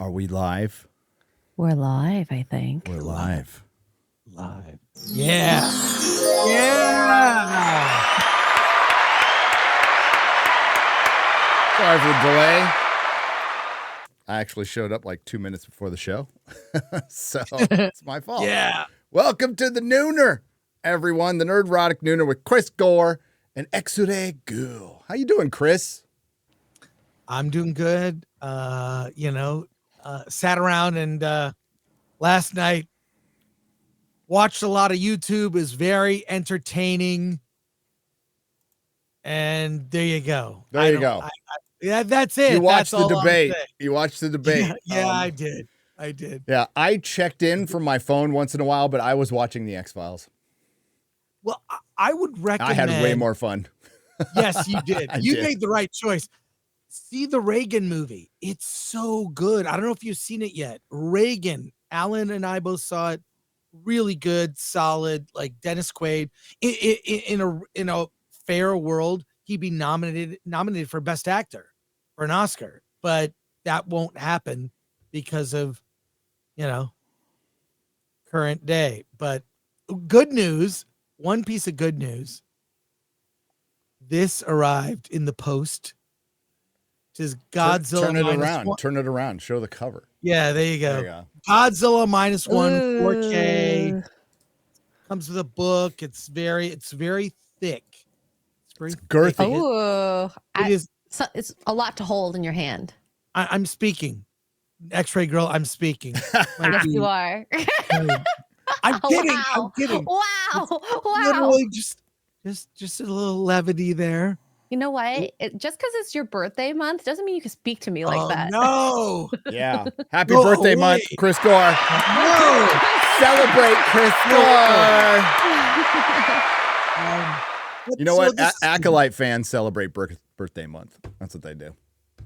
Are we live? We're live, I think. We're live. Live. Yeah. Yeah. Sorry for the delay. I actually showed up like 2 minutes before the show. So it's my fault. Yeah. Welcome to the Nooner, everyone. The Nerdrotic Nooner with Chris Gore and Exure Ghoul. How you doing, Chris? I'm doing good. Sat around and last night watched a lot of YouTube. Is very entertaining. And there you go. There you go. Yeah, that's it. You watched That's the all I'm debate. saying. You watched the debate. Yeah, I did. Yeah, I checked in from my phone once in a while, but I was watching the X-Files. Well, I would recommend. I had way more fun. Yes, you did. You did. made the right choice. See the Reagan movie. It's so good. I don't know if you've seen it yet. Reagan. Alan and I both saw it. Really good, solid. Like Dennis Quaid. In a fair world, he'd be nominated for Best Actor for an Oscar, but that won't happen because of current day. But good news. One piece of good news. This arrived in the post. Is Godzilla Turn it around. Turn it around. Show the cover. Yeah, there you go. There you go. Godzilla -1 4K. Ooh. Comes with a book. It's very thick. It's very girthy. thick. Oh, It's a lot to hold in your hand. I'm speaking. X-ray girl, I'm speaking. Yes, you are. I'm kidding. Wow. I'm kidding. Wow. Literally just a little levity there. You know what? Just because it's your birthday month doesn't mean you can speak to me like that. No. Yeah. Happy No birthday way. month, Chris Gore. No. Celebrate Chris Gore. You know So what? this- Acolyte fans celebrate birthday month. That's what they do.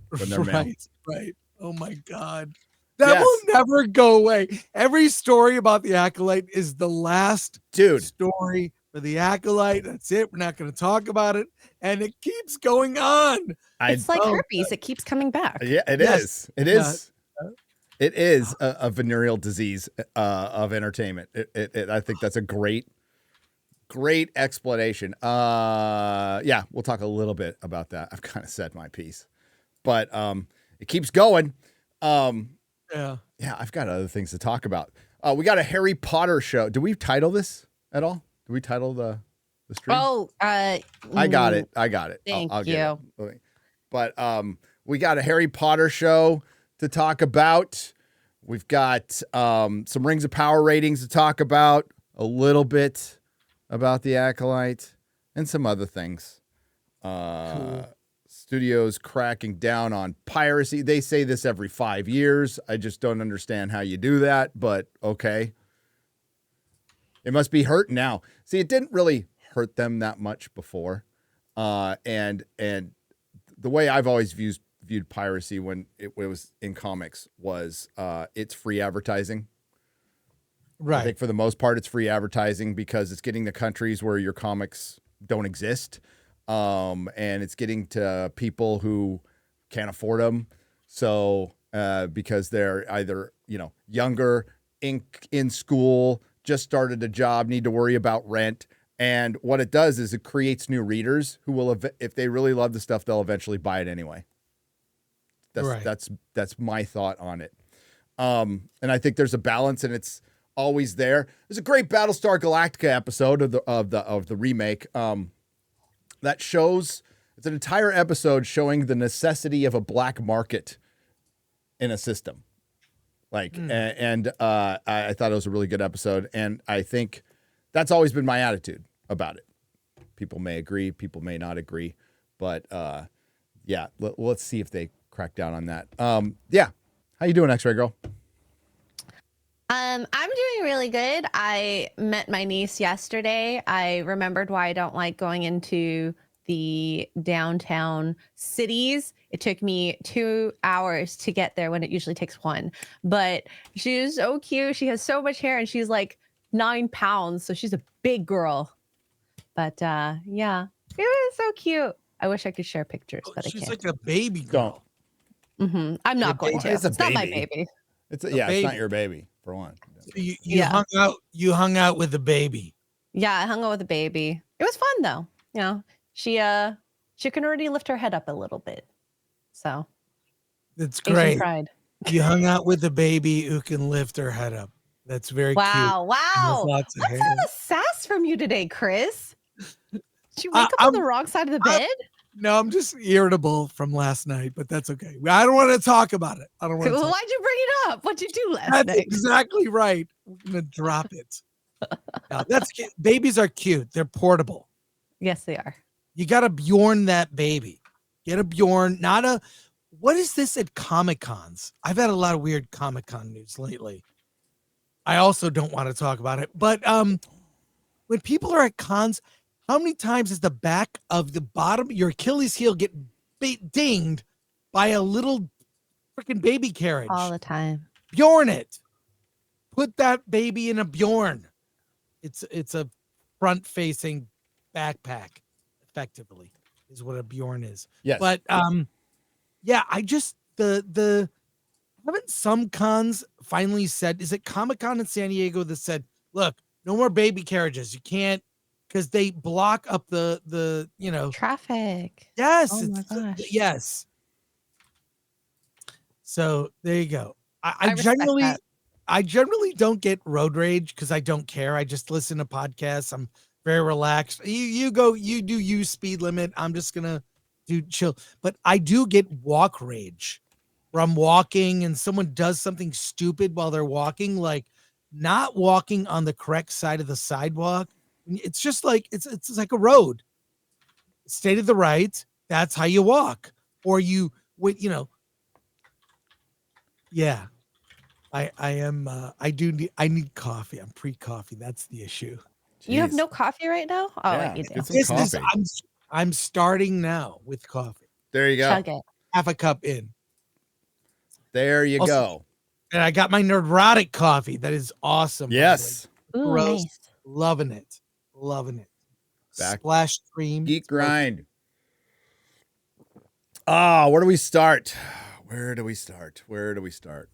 When they're male. Right. Oh my God. That Yes. will never go away. Every story about the Acolyte is the last Dude. story for the Acolyte. That's it. We're not going to talk about it. And it keeps going on. It's like herpes. It keeps coming back. Yeah, it Yes. is. It is. It is a venereal disease of entertainment. I think that's a great explanation. Yeah, we'll talk a little bit about that. I've kind of said my piece, but it keeps going. Yeah. Yeah, I've got other things to talk about. We got a Harry Potter show. Do we title this at all? Do we title the stream? Oh, I got it. Thank I'll you. get it. But we got a Harry Potter show to talk about. We've got some Rings of Power ratings to talk about, a little bit about the Acolyte, and some other things. Cool. Studios cracking down on piracy. They say this every 5 years. I just don't understand how you do that, but okay. It must be hurt now. See, it didn't really hurt them that much before. And the way I've always viewed piracy when it was in comics was it's free advertising. Right. I think for the most part, it's free advertising because it's getting to countries where your comics don't exist. And it's getting to people who can't afford them. So, because they're either, younger, in school, just started a job, need to worry about rent. And what it does is it creates new readers who will, if they really love the stuff, they'll eventually buy it anyway. That's my thought on it. And I think there's a balance and it's always there. There's a great Battlestar Galactica episode of the remake. That shows, it's an entire episode showing the necessity of a black market in a system. I thought it was a really good episode. And I think that's always been my attitude about it. People may agree, people may not agree, but yeah, let's see if they crack down on that. Yeah. How you doing, X-Ray Girl? I'm doing really good. I met my niece yesterday. I remembered why I don't like going into the downtown cities. It took me 2 hours to get there when it usually takes 1. But she is so cute. She has so much hair and she's like 9 pounds. So she's a big girl. But yeah, it was so cute. I wish I could share pictures, but I She's can't. like a baby girl. I'm not going baby. to. It's a It's not my baby. baby. It's A it's not baby. your baby for one. So you Yeah. hung out with the baby. Yeah, I hung out with the baby. It was fun though. You know, she can already lift her head up a little bit. So That's Asian great. pride. You hung out with a baby who can lift her head up. That's very cute. Wow, Has wow. lots of That's hair. a lot of sass from you today, Chris. Did you I- wake up on I'm- the wrong side of the I'm- bed? No, I'm just irritable from last night, but that's okay. I don't want to talk about it. I don't want to. Well, why'd you bring it up? What'd you do last That's night? exactly right. We're gonna drop it. No, babies are cute. They're portable. Yes, they are. You got to Bjorn that baby. Get a Bjorn, not a. What is this at Comic Cons? I've had a lot of weird Comic Con news lately. I also don't want to talk about it, but when people are at cons, how many times is the back of the bottom your Achilles heel get dinged by a little freaking baby carriage? All the time. Bjorn it. Put that baby in a Bjorn. It's a front facing backpack, effectively, is what a Bjorn is. Yes. But yeah, I just the haven't some cons finally said, is it Comic-Con in San Diego that said, look, no more baby carriages. You can't, because they block up the Traffic. yes, Oh my gosh. yes. So there you go. I I respect generally that. I generally don't get road rage because I don't care. I just listen to podcasts. I'm very relaxed. You do speed limit. I'm just gonna do chill. But I do get walk rage where I'm walking and someone does something stupid while they're walking, like not walking on the correct side of the sidewalk. It's just like it's like a road. Stay to the right. That's how you walk. Or you would, yeah. I am I need coffee. I'm pre-coffee. That's the issue. You have Jeez. no coffee right now? Oh, Yeah, wait, you do. get some coffee. I'm starting now with coffee. There you go. Chug it. Half a cup in. There you Also, go. And I got my Nerdrotic coffee. That is awesome. by the way. Yes. Ooh, Gross. nice. Loving it. Loving it. Back- Splash cream. Geek grind. Ah, where do we start? Where do we start?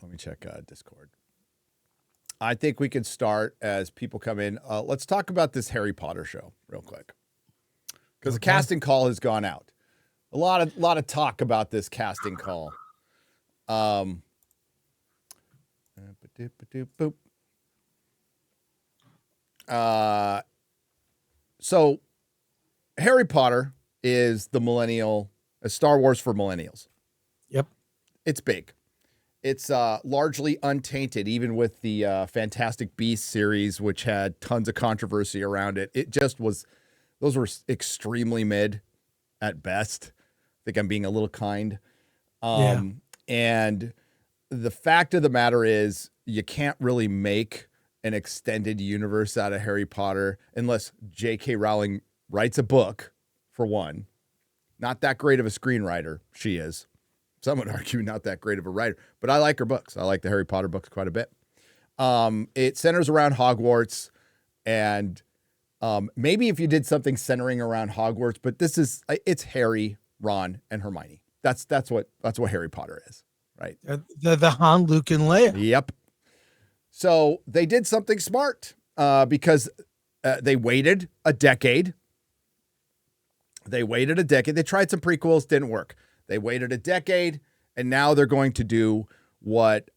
Let me check Discord. I think we can start as people come in. Let's talk about this Harry Potter show real quick, because the casting call has gone out. A lot of talk about this casting call. So Harry Potter is the Star Wars for millennials. Yep. It's big. It's largely untainted, even with the Fantastic Beasts series, which had tons of controversy around it. It just was, those were extremely mid at best. I think I'm being a little kind. And the fact of the matter is, you can't really make an extended universe out of Harry Potter unless J.K. Rowling writes a book, for one. Not that great of a screenwriter, she is. Some would argue not that great of a writer, but I like her books. I like the Harry Potter books quite a bit. It centers around Hogwarts, and maybe if you did something centering around Hogwarts, but it's Harry, Ron, and Hermione. That's what Harry Potter is, right? The Han, Luke, and Leia. Yep. So they did something smart because they waited a decade. They tried some prequels, didn't work. They waited a decade, and now they're going to do what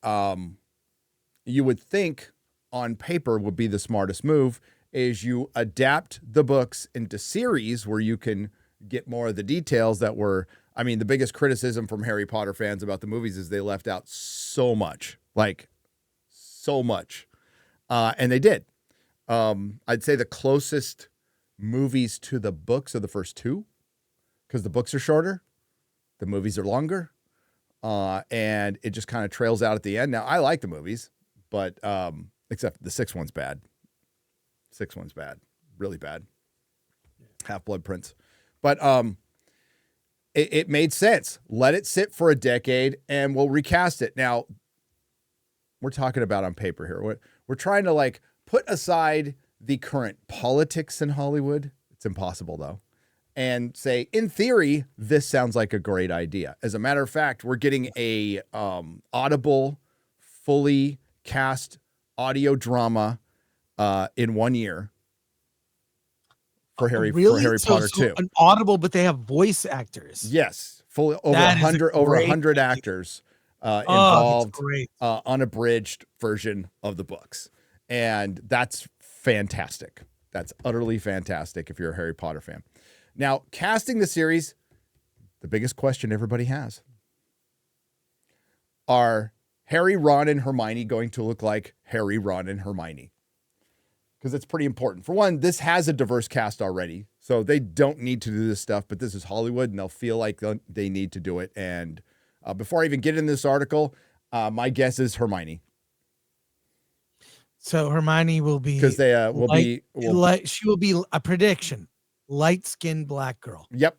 you would think on paper would be the smartest move, is you adapt the books into series where you can get more of the details that were, the biggest criticism from Harry Potter fans about the movies is they left out so much, and they did. I'd say the closest movies to the books are the first two, because the books are shorter, the movies are longer, and it just kind of trails out at the end. Now, I like the movies, but except the sixth one's bad. Really bad. Half-Blood Prince. But it made sense. Let it sit for a decade, and we'll recast it. Now, we're talking about on paper here. We're trying to put aside the current politics in Hollywood. It's impossible, though. and say, in theory, this sounds like a great idea. As a matter of fact, we're getting a Audible, fully cast audio drama in 1 year for Harry Potter 2. An Audible, but they have voice actors. Yes, fully over That is 100 idea. actors That's involved, great. unabridged version of the books, and that's fantastic. That's utterly fantastic if you're a Harry Potter fan. Now, casting the series, the biggest question everybody has: are Harry, Ron, and Hermione going to look like Harry, Ron, and Hermione? Because it's pretty important. For one, this has a diverse cast already, so they don't need to do this stuff, but this is Hollywood, and they'll feel like they need to do it. And before I even get in this article, my guess is Hermione. So Hermione will be, because they she will be a prediction, light-skinned black girl. Yep.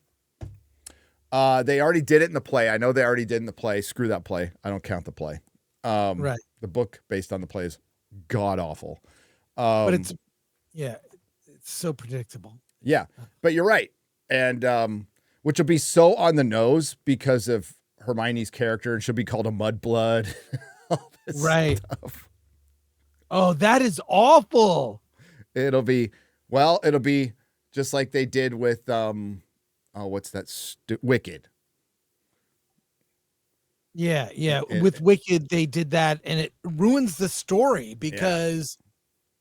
They already did it in the play. I know they already did in the play. Screw that play. I don't count the play. Right. The book based on the play is god awful. But it's so predictable. Yeah, but you're right. And which will be so on the nose because of Hermione's character, and she'll be called a mudblood. Right. Stuff. Oh, that is awful. It'll be just like they did with what's that? Wicked. Yeah. With Wicked, they did that, and it ruins the story because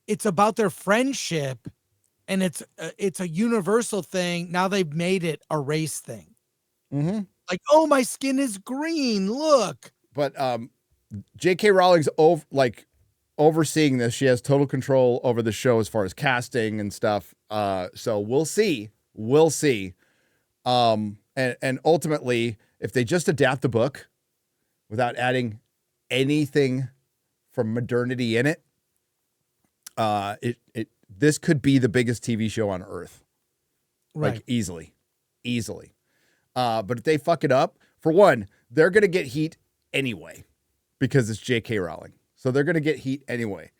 it's about their friendship, and it's a universal thing. Now they've made it a race thing. Mm-hmm. Like, oh, my skin is green. Look. But J.K. Rowling's overseeing this. She has total control over the show as far as casting and stuff. So we'll see. And ultimately, if they just adapt the book without adding anything from modernity in it, this could be the biggest TV show on earth. Right. Like easily. But if they fuck it up, for one, they're going to get heat anyway because it's J.K. Rowling. So they're going to get heat anyway.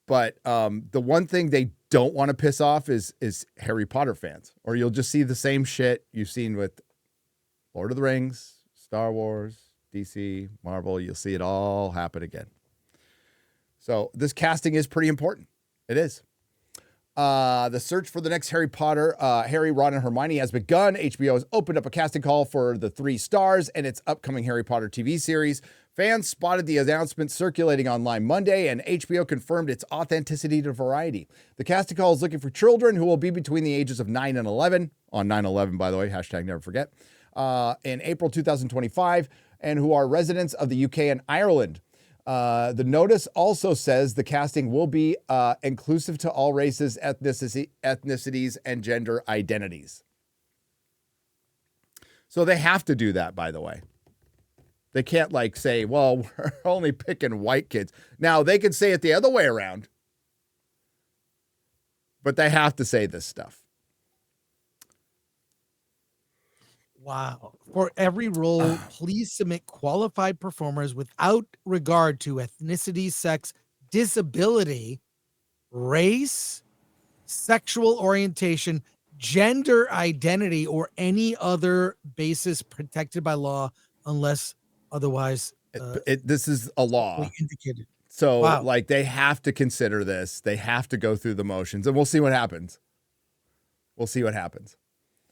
But the one thing they don't want to piss off is Harry Potter fans, or you'll just see the same shit you've seen with Lord of the Rings, Star Wars, DC, Marvel. You'll see it all happen again. So this casting is pretty important. It is. The search for the next Harry Potter, Harry, Ron, and Hermione has begun. HBO has opened up a casting call for the 3 stars and its upcoming Harry Potter TV series. Fans spotted the announcement circulating online Monday, and HBO confirmed its authenticity to Variety. The casting call is looking for children who will be between the ages of 9 and 11, on 9/11, by the way, hashtag never forget, in April 2025, and who are residents of the UK and Ireland. The notice also says the casting will be inclusive to all races, ethnicities, and gender identities. So they have to do that, by the way. They can't say, well, we're only picking white kids. Now, they could say it the other way around, but they have to say this stuff. Wow. For every role, please submit qualified performers without regard to ethnicity, sex, disability, race, sexual orientation, gender identity, or any other basis protected by law unless otherwise this is a law indicated. So they have to consider this. They have to go through the motions, and we'll see what happens.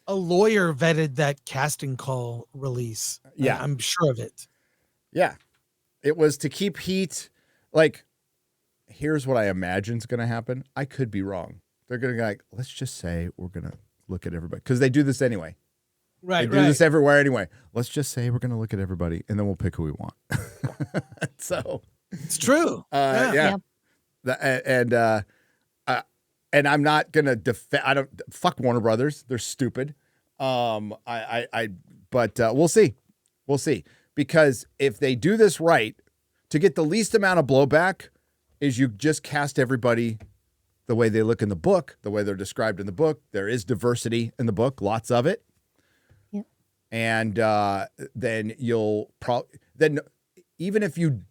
A lawyer vetted that casting call release. Yeah. I'm sure of it. Yeah. It was to keep heat. Here's what I imagine is going to happen. I could be wrong. They're going to go let's just say we're going to look at everybody. Because they do this anyway. Right. They do this everywhere anyway. Let's just say we're going to look at everybody, and then we'll pick who we want. So it's true. Yeah. And I'm not going to defend. Fuck Warner Brothers. They're stupid. But we'll see. Because if they do this right, to get the least amount of blowback is you just cast everybody the way they look in the book, the way they're described in the book. There is diversity in the book, lots of it. Yep. And then then even if you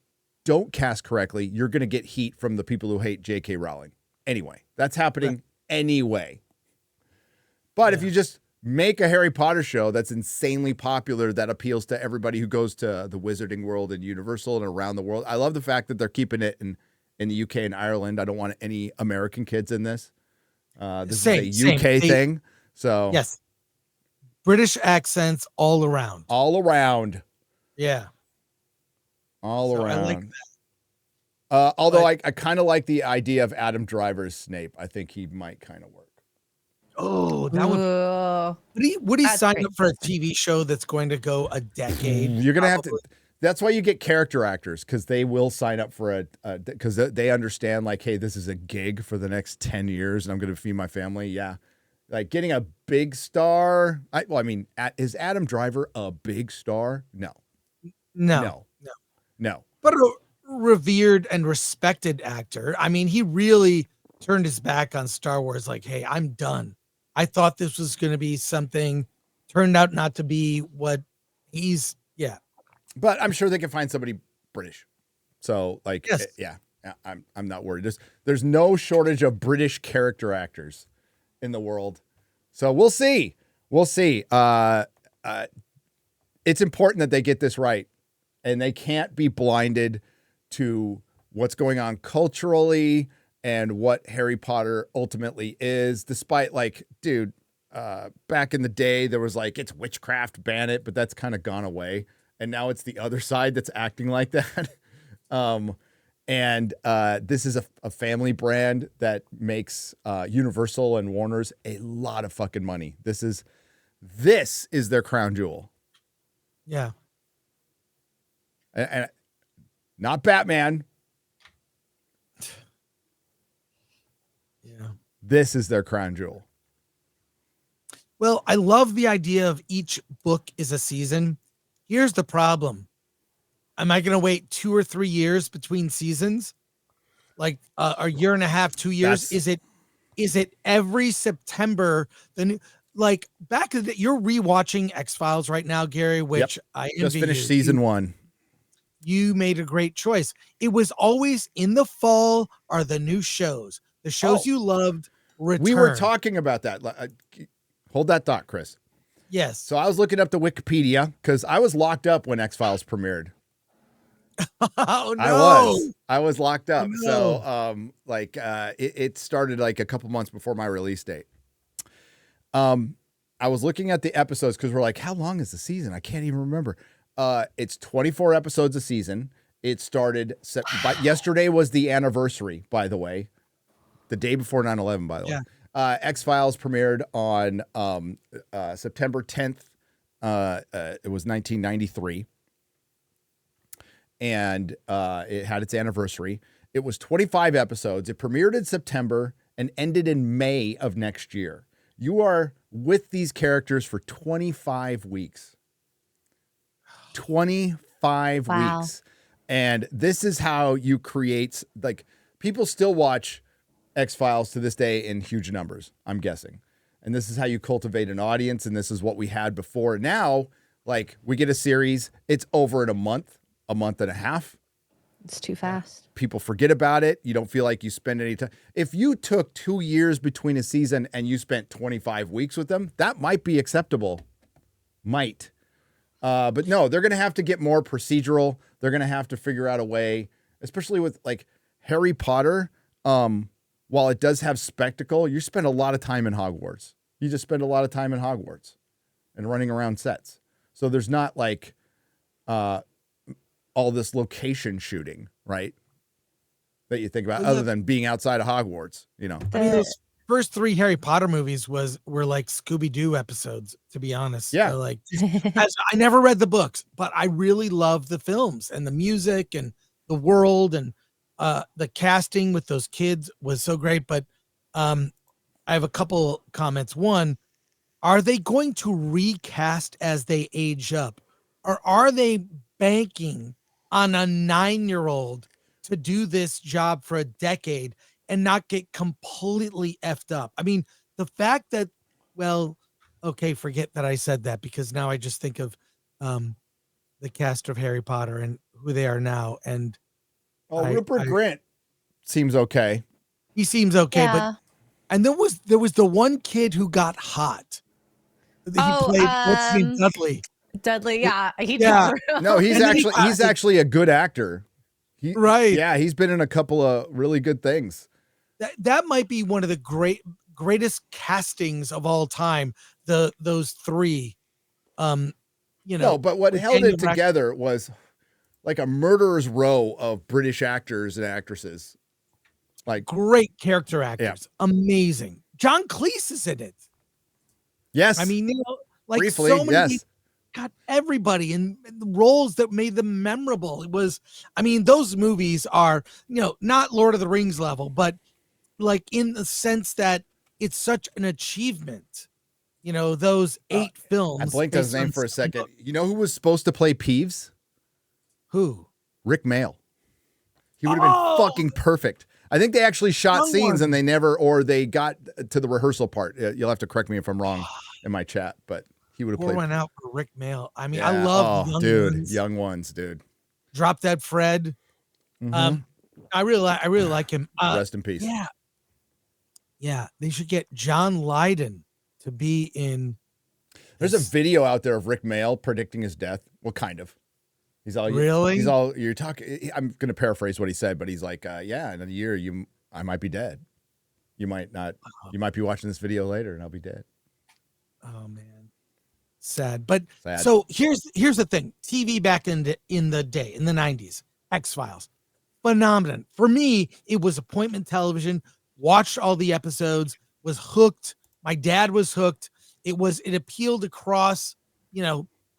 don't cast correctly, you're going to get heat from the people who hate J.K. Rowling. Anyway, that's happening anyway. But if you just make a Harry Potter show that's insanely popular that appeals to everybody who goes to the Wizarding World and Universal and around the world. I love the fact that they're keeping it in the UK and Ireland. I don't want any American kids in this. This is a UK thing. So yes, British accents all around. All around. Yeah. All So around. I like that. Although I kind of like the idea of Adam Driver's Snape. I think he might kind of work. Oh, that would he sign up for a TV show that's going to go a decade? You're gonna have to. That's why you get character actors, because they will sign up for because they understand, like, hey, this is a gig for the next 10 years, and I'm gonna feed my family. Yeah, like getting a big star. Is Adam Driver a big star? No. But a revered and respected actor. I mean, he really turned his back on Star Wars. Like, hey, I'm done. I thought this was going to be something, turned out not to be what he's. Yeah, but I'm sure they can find somebody British. So, like, yes. I'm not worried. There's no shortage of British character actors in the world. So we'll see. It's important that they get this right, and they can't be blinded to what's going on culturally and what Harry Potter ultimately is, despite, like, dude, back in the day, there was like, it's witchcraft, ban it, but that's kind of gone away. And now it's the other side that's acting like that. This is a family brand that makes Universal and Warner's a lot of fucking money. This is their crown jewel. Yeah. And not Batman. Yeah. This is their crown jewel. Well, I love the idea of each book is a season. Here's the problem. Am I going to wait 2 or 3 years between seasons? Like a year and a half, 2 years? Is it every September? Like back in the, you're rewatching X-Files right now, Gary, which I just finished season 1. You made a great choice. It was always in the fall are the new shows. The shows you loved return. We were talking about that. Hold that thought, Chris. Yes. So I was looking up the Wikipedia because I was locked up when X-Files premiered. Oh no! I was locked up. Oh, no. So it started like a couple months before my release date. I was looking at the episodes because we're like, how long is the season? I can't even remember. It's 24 episodes a season. It started, but yesterday was the anniversary, by the way. The day before 9/11, by the way. X-Files premiered on September 10th. It was 1993. And it had its anniversary. It was 25 episodes. It premiered in September and ended in May of next year. You are with these characters for 25 weeks. 25 weeks. And this is how you create, like, people still watch X-Files to this day in huge numbers, I'm guessing. And this is how you cultivate an audience, and this is what we had before. Now, like, we get a series, it's over in a month and a half. It's too fast. People forget about it. You don't feel like you spend any time. If you took 2 years between a season and you spent 25 weeks with them, that might be acceptable. Might. But no, they're going to have to get more procedural. They're going to have to figure out a way, especially with, like, Harry Potter. While it does have spectacle, you spend a lot of time in Hogwarts. You just spend a lot of time in Hogwarts and running around sets. So there's not like all this location shooting, right? That you think about, other than being outside of Hogwarts, you know. I mean, those first 3 Harry Potter movies were like Scooby-Doo episodes, to be honest. Yeah. Like, I never read the books, but I really love the films and the music and the world, and the casting with those kids was so great. But I have a couple comments. One, are they going to recast as they age up, or are they banking on a 9-year-old to do this job for a decade and not get completely effed up? I mean, the fact that, well, okay, forget that I said that, because now I just think of the cast of Harry Potter and who they are now. And Rupert Grint seems okay. He seems okay, yeah. but and there was the one kid who got hot. He Oh, played what's his name, Dudley. Dudley, yeah, he did. Yeah. No, he's And then he's actually a good actor. Right. Yeah, he's been in a couple of really good things. That might be one of the greatest castings of all time. Those three, No, but what with held Daniel it Radcliffe. together was like a murderer's row of British actors and actresses. Like, Great character actors, amazing. John Cleese is in it. yes. I mean, like briefly, so many yes. people, got everybody in the roles that made them memorable. It was, I mean, those movies are, not Lord of the Rings level, but like in the sense that it's such an achievement. Those 8 films. I blinked on his based name on for a 7 second. books. You know who was supposed to play Peeves? Who? Rick Mail. He would have been fucking perfect. I think they actually shot Young scenes one. and they got to the rehearsal part. You'll have to correct me if I'm wrong in my chat, but he would have Pour played. one out for Rick Mail. I mean, Yeah. I love Young ones, dude. Drop Dead Fred. Mhm. I really like him. Rest in peace. Yeah. They should get John Lydon to be in. There's a video out there of Rick Mail predicting his death. Well, kind of. Really? You're talking. I'm going to paraphrase what he said, but he's like, yeah, in a year, I might be dead. You might not. You might be watching this video later, and I'll be dead. Oh man, sad. But Sad. so here's the thing: TV back in the day, in the 90s, X-Files, phenomenon. For me, it was appointment television. Watched all the episodes, was hooked. My dad was hooked. It appealed across,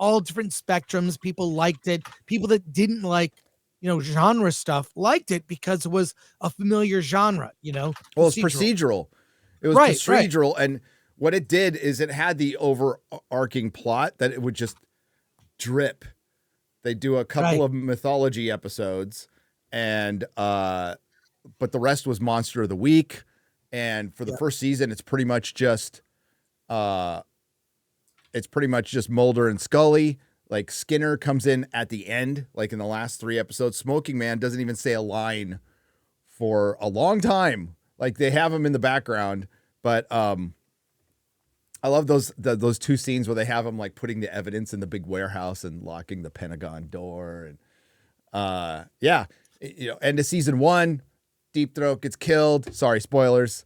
all different spectrums. People liked it. People that didn't like, genre stuff liked it because it was a familiar genre, Well, it's procedural. It was procedural. And what it did is it had the overarching plot that it would just drip. They do a couple of mythology episodes and, but the rest was Monster of the Week. And for the first season, it's pretty much just Mulder and Scully. Like Skinner comes in at the end, like in the last 3 episodes. Smoking Man doesn't even say a line for a long time. Like they have him in the background, but I love those 2 scenes where they have him like putting the evidence in the big warehouse and locking the Pentagon door. And end of season 1, Deep Throat gets killed. Sorry, spoilers.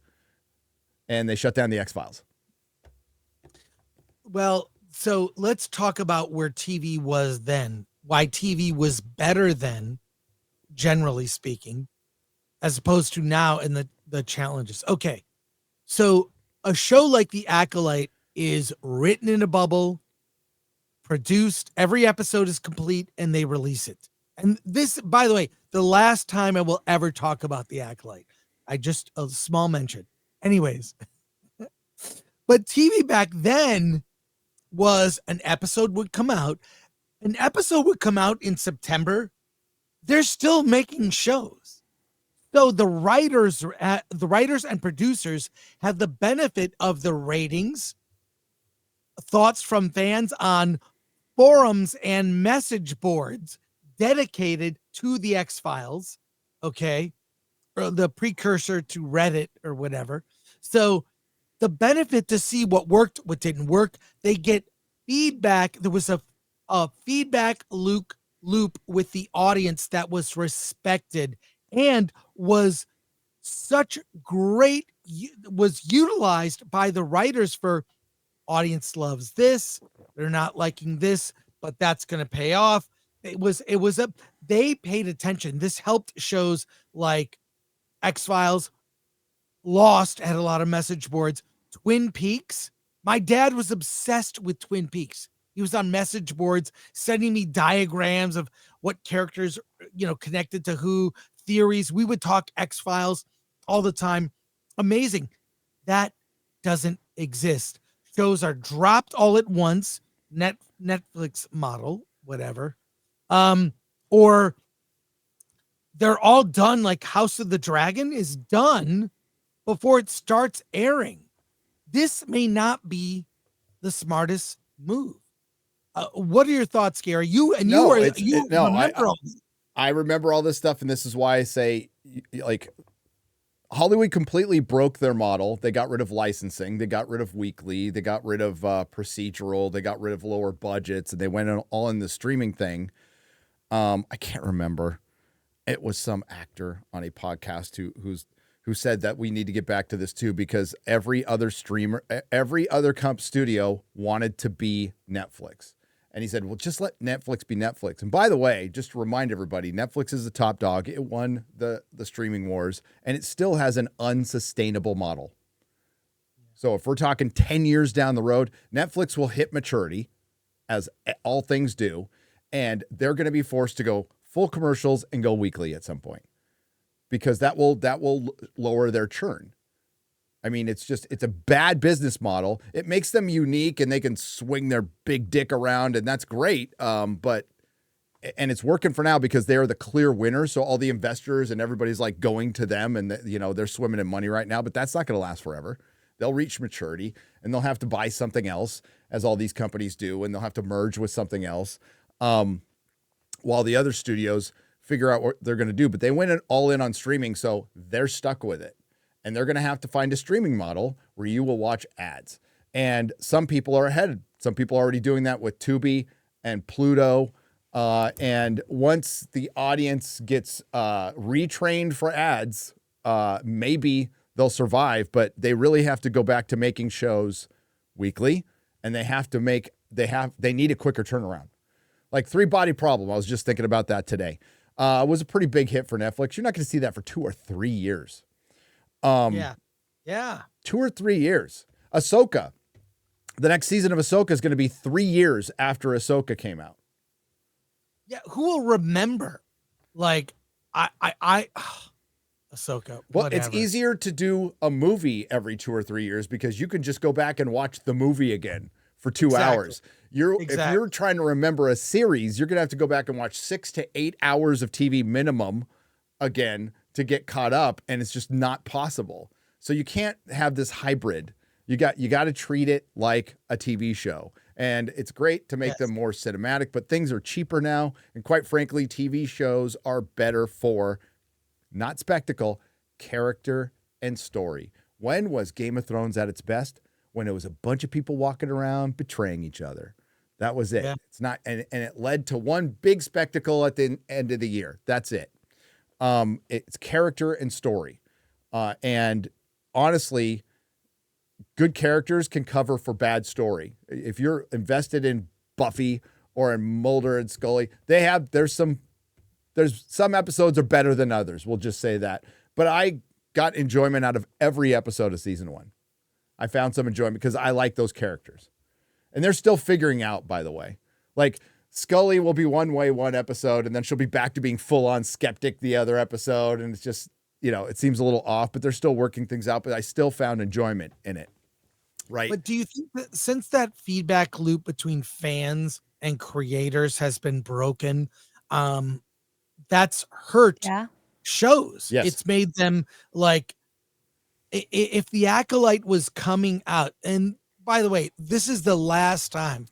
And they shut down the X-Files. Well, so let's talk about where TV was then, why TV was better then, generally speaking, as opposed to now and the challenges. Okay, so a show like The Acolyte is written in a bubble, produced, every episode is complete, and they release it. And this, by the way, the last time I will ever talk about The Acolyte. A small mention. Anyways, but TV back then was an episode would come out. An episode would come out in September. They're still making shows. So the writers and producers have the benefit of the ratings, thoughts from fans on forums and message boards dedicated to the X-Files, okay? Or the precursor to Reddit or whatever. So the benefit to see what worked, what didn't work, they get feedback. There was a feedback loop with the audience that was respected and was utilized by the writers for audience loves this. They're not liking this, but that's going to pay off. They paid attention. This helped shows like X-Files, Lost had a lot of message boards. Twin Peaks. My dad was obsessed with Twin Peaks. He was on message boards sending me diagrams of what characters, connected to who, theories. We would talk X-Files all the time. Amazing. That doesn't exist. Shows are dropped all at once. Netflix model, whatever. Or they're all done like House of the Dragon is done before it starts airing. This may not be the smartest move. What are your thoughts, Gary? I remember all this stuff, and this is why I say, like, Hollywood completely broke their model. They got rid of licensing. They got rid of weekly. They got rid of procedural. They got rid of lower budgets, and they went all in the streaming thing. I can't remember. It was some actor on a podcast who said that we need to get back to this too, because every other studio wanted to be Netflix. And he said, well, just let Netflix be Netflix. And by the way, just to remind everybody, Netflix is the top dog. It won the streaming wars, and it still has an unsustainable model. So if we're talking 10 years down the road, Netflix will hit maturity, as all things do, and they're going to be forced to go full commercials and go weekly at some point, because that will lower their churn. I mean, it's a bad business model. It makes them unique, and they can swing their big dick around, and that's great. And it's working for now because they're the clear winner. So all the investors and everybody's like going to them, and they're swimming in money right now, but that's not going to last forever. They'll reach maturity, and they'll have to buy something else, as all these companies do, and they'll have to merge with something else. While the other studios figure out what they're going to do, but they went all in on streaming. So they're stuck with it. And they're going to have to find a streaming model where you will watch ads. And some people are ahead. Some people are already doing that with Tubi and Pluto. And once the audience gets retrained for ads, maybe they'll survive. But they really have to go back to making shows weekly. And they need a quicker turnaround. Like Three Body Problem, I was just thinking about that today. Was a pretty big hit for Netflix. You're not going to see that for 2 or 3 years. Yeah. 2 or 3 years. Ahsoka. The next season of Ahsoka is going to be 3 years after Ahsoka came out. Yeah, who will remember? Like, Ahsoka. Well, whatever. it's easier to do a movie every 2 or 3 years because you can just go back and watch the movie again for 2 hours. If you're trying to remember a series, you're going to have to go back and watch 6 to 8 hours of TV minimum again to get caught up, and it's just not possible. So you can't have this hybrid. You got to treat it like a TV show. And it's great to make them more cinematic, but things are cheaper now. And quite frankly, TV shows are better for not spectacle, character and story. When was Game of Thrones at its best? When it was a bunch of people walking around betraying each other. That was it. Yeah. It's not, and it led to one big spectacle at the end of the year. That's it. It's character and story. And honestly, good characters can cover for bad story. If you're invested in Buffy or in Mulder and Scully, there's some episodes are better than others. We'll just say that. But I got enjoyment out of every episode of season 1. I found some enjoyment because I like those characters. And they're still figuring out, by the way. Like, Scully will be one way one episode, and then she'll be back to being full-on skeptic the other episode, and it's just, it seems a little off, but they're still working things out, but I still found enjoyment in it. Right. But do you think that since that feedback loop between fans and creators has been broken, that's hurt shows? Yes. It's made them, like, if The Acolyte was coming out, and by the way, this is the last time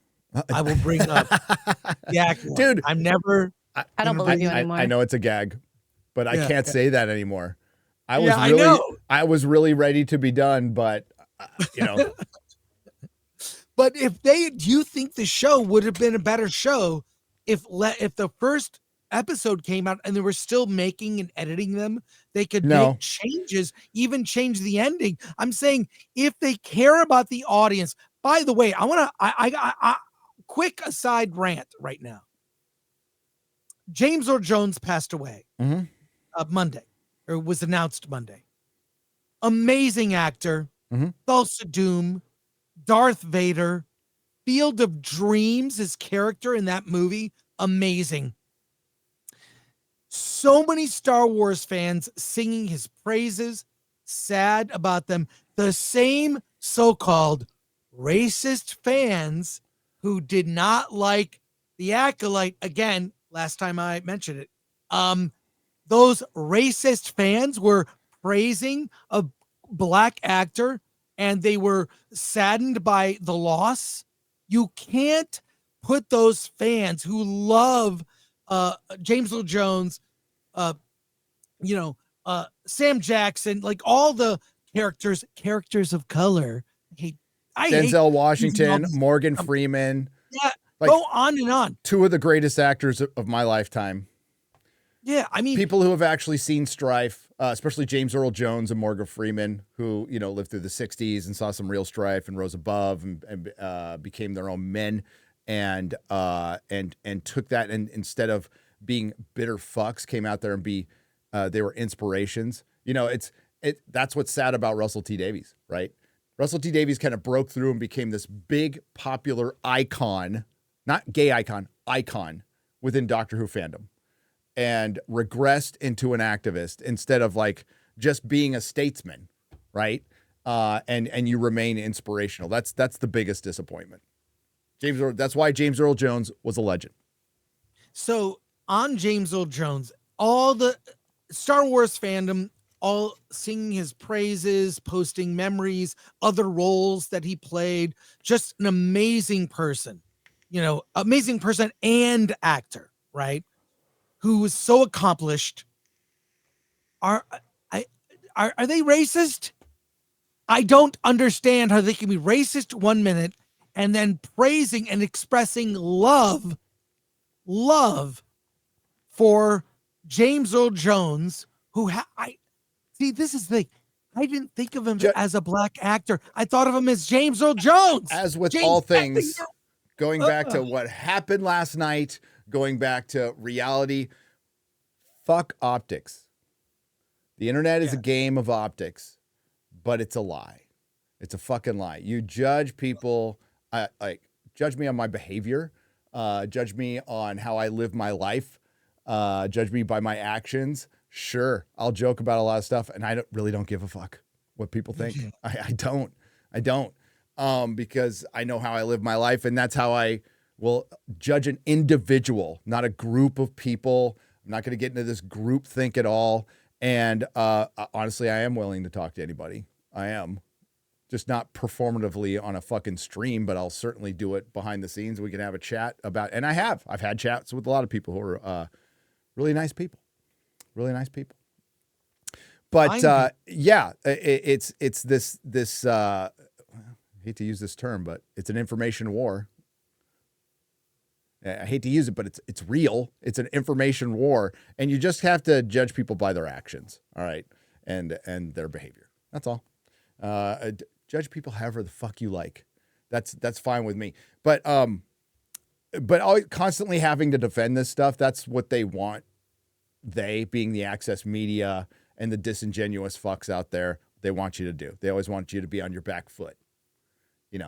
I will bring up The Acolyte. Dude, I'm never. I don't believe you anymore. I know it's a gag, but I can't say that anymore. I was really ready to be done, but But do you think the show would have been a better show if the first episode came out and they were still making and editing them? They could make changes, even change the ending. I'm saying if they care about the audience. By the way, I quick aside rant right now. James Earl Jones passed away Monday, or was announced Monday. Amazing actor, Thulsa Doom, Darth Vader, Field of Dreams, his character in that movie, amazing. So many Star Wars fans singing his praises, sad about them. The same so-called racist fans who did not like The Acolyte, again, last time I mentioned it, those racist fans were praising a black actor and they were saddened by the loss. You can't put those fans who love James Earl Jones, Sam Jackson, like all the characters of color. I hate Denzel using all Washington, this- Morgan Freeman, Yeah, like go on and on. two of the greatest actors of my lifetime. Yeah, I mean, People who have actually seen strife, especially James Earl Jones and Morgan Freeman, who lived through the '60s and saw some real strife and rose above and became their own men, and took that, and instead of being bitter fucks, came out there and they were inspirations. That's what's sad about Russell T Davies, right? Russell T Davies kind of broke through and became this big popular icon, not gay icon within Doctor Who fandom, and regressed into an activist instead of like just being a statesman, right? And you remain inspirational. That's the biggest disappointment. That's why James Earl Jones was a legend. So on James Earl Jones, all the Star Wars fandom, all singing his praises, posting memories, other roles that he played. Just an amazing person, amazing person and actor, right? Who was so accomplished. Are they racist? I don't understand how they can be racist 1 minute and then praising and expressing love for James Earl Jones, who this is the thing. I didn't think of him as a black actor. I thought of him as James Earl Jones. As with all things, going back to what happened last night, going back to reality, fuck optics. The internet is a game of optics, but it's a lie. It's a fucking lie. You judge people, judge me on my behavior, judge me on how I live my life, judge me by my actions. Sure, I'll joke about a lot of stuff, and I really don't give a fuck what people think. I don't, because I know how I live my life, and that's how I will judge an individual, not a group of people. I'm not going to get into this group think at all. And honestly, I am willing to talk to anybody. I am. Just not performatively on a fucking stream, but I'll certainly do it behind the scenes. We can have a chat about, and I've had chats with a lot of people who are really nice people. Really nice people. But it's this I hate to use this term, but it's an information war. I hate to use it, but it's real. It's an information war, and you just have to judge people by their actions, all right, and their behavior. That's all. Judge people however the fuck you like. That's fine with me. But always constantly having to defend this stuff, that's what they want. They, being the access media and the disingenuous fucks out there, they want you to do. They always want you to be on your back foot. They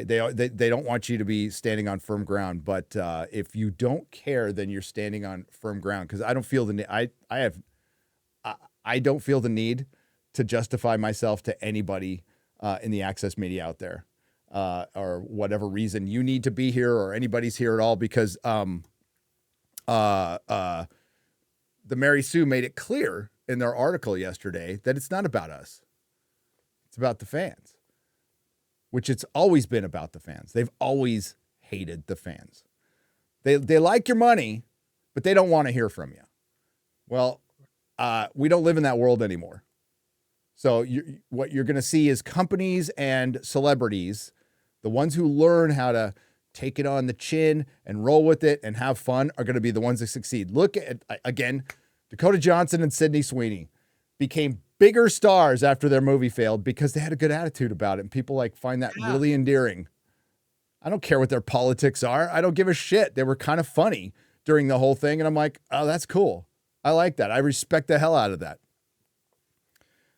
don't want you to be standing on firm ground. But if you don't care, then you're standing on firm ground. Because I don't feel I don't feel the need to justify myself to anybody in the access media out there, or whatever reason you need to be here or anybody's here at all. Because the Mary Sue made it clear in their article yesterday that it's not about us. It's about the fans, which it's always been about the fans. They've always hated the fans. They like your money, but they don't want to hear from you. Well, we don't live in that world anymore. So what you're going to see is companies and celebrities, the ones who learn how to take it on the chin and roll with it and have fun, are going to be the ones that succeed. Look at, again, Dakota Johnson and Sydney Sweeney became bigger stars after their movie failed because they had a good attitude about it. And people find that really endearing. I don't care what their politics are. I don't give a shit. They were kind of funny during the whole thing. And I'm like, oh, that's cool. I like that. I respect the hell out of that.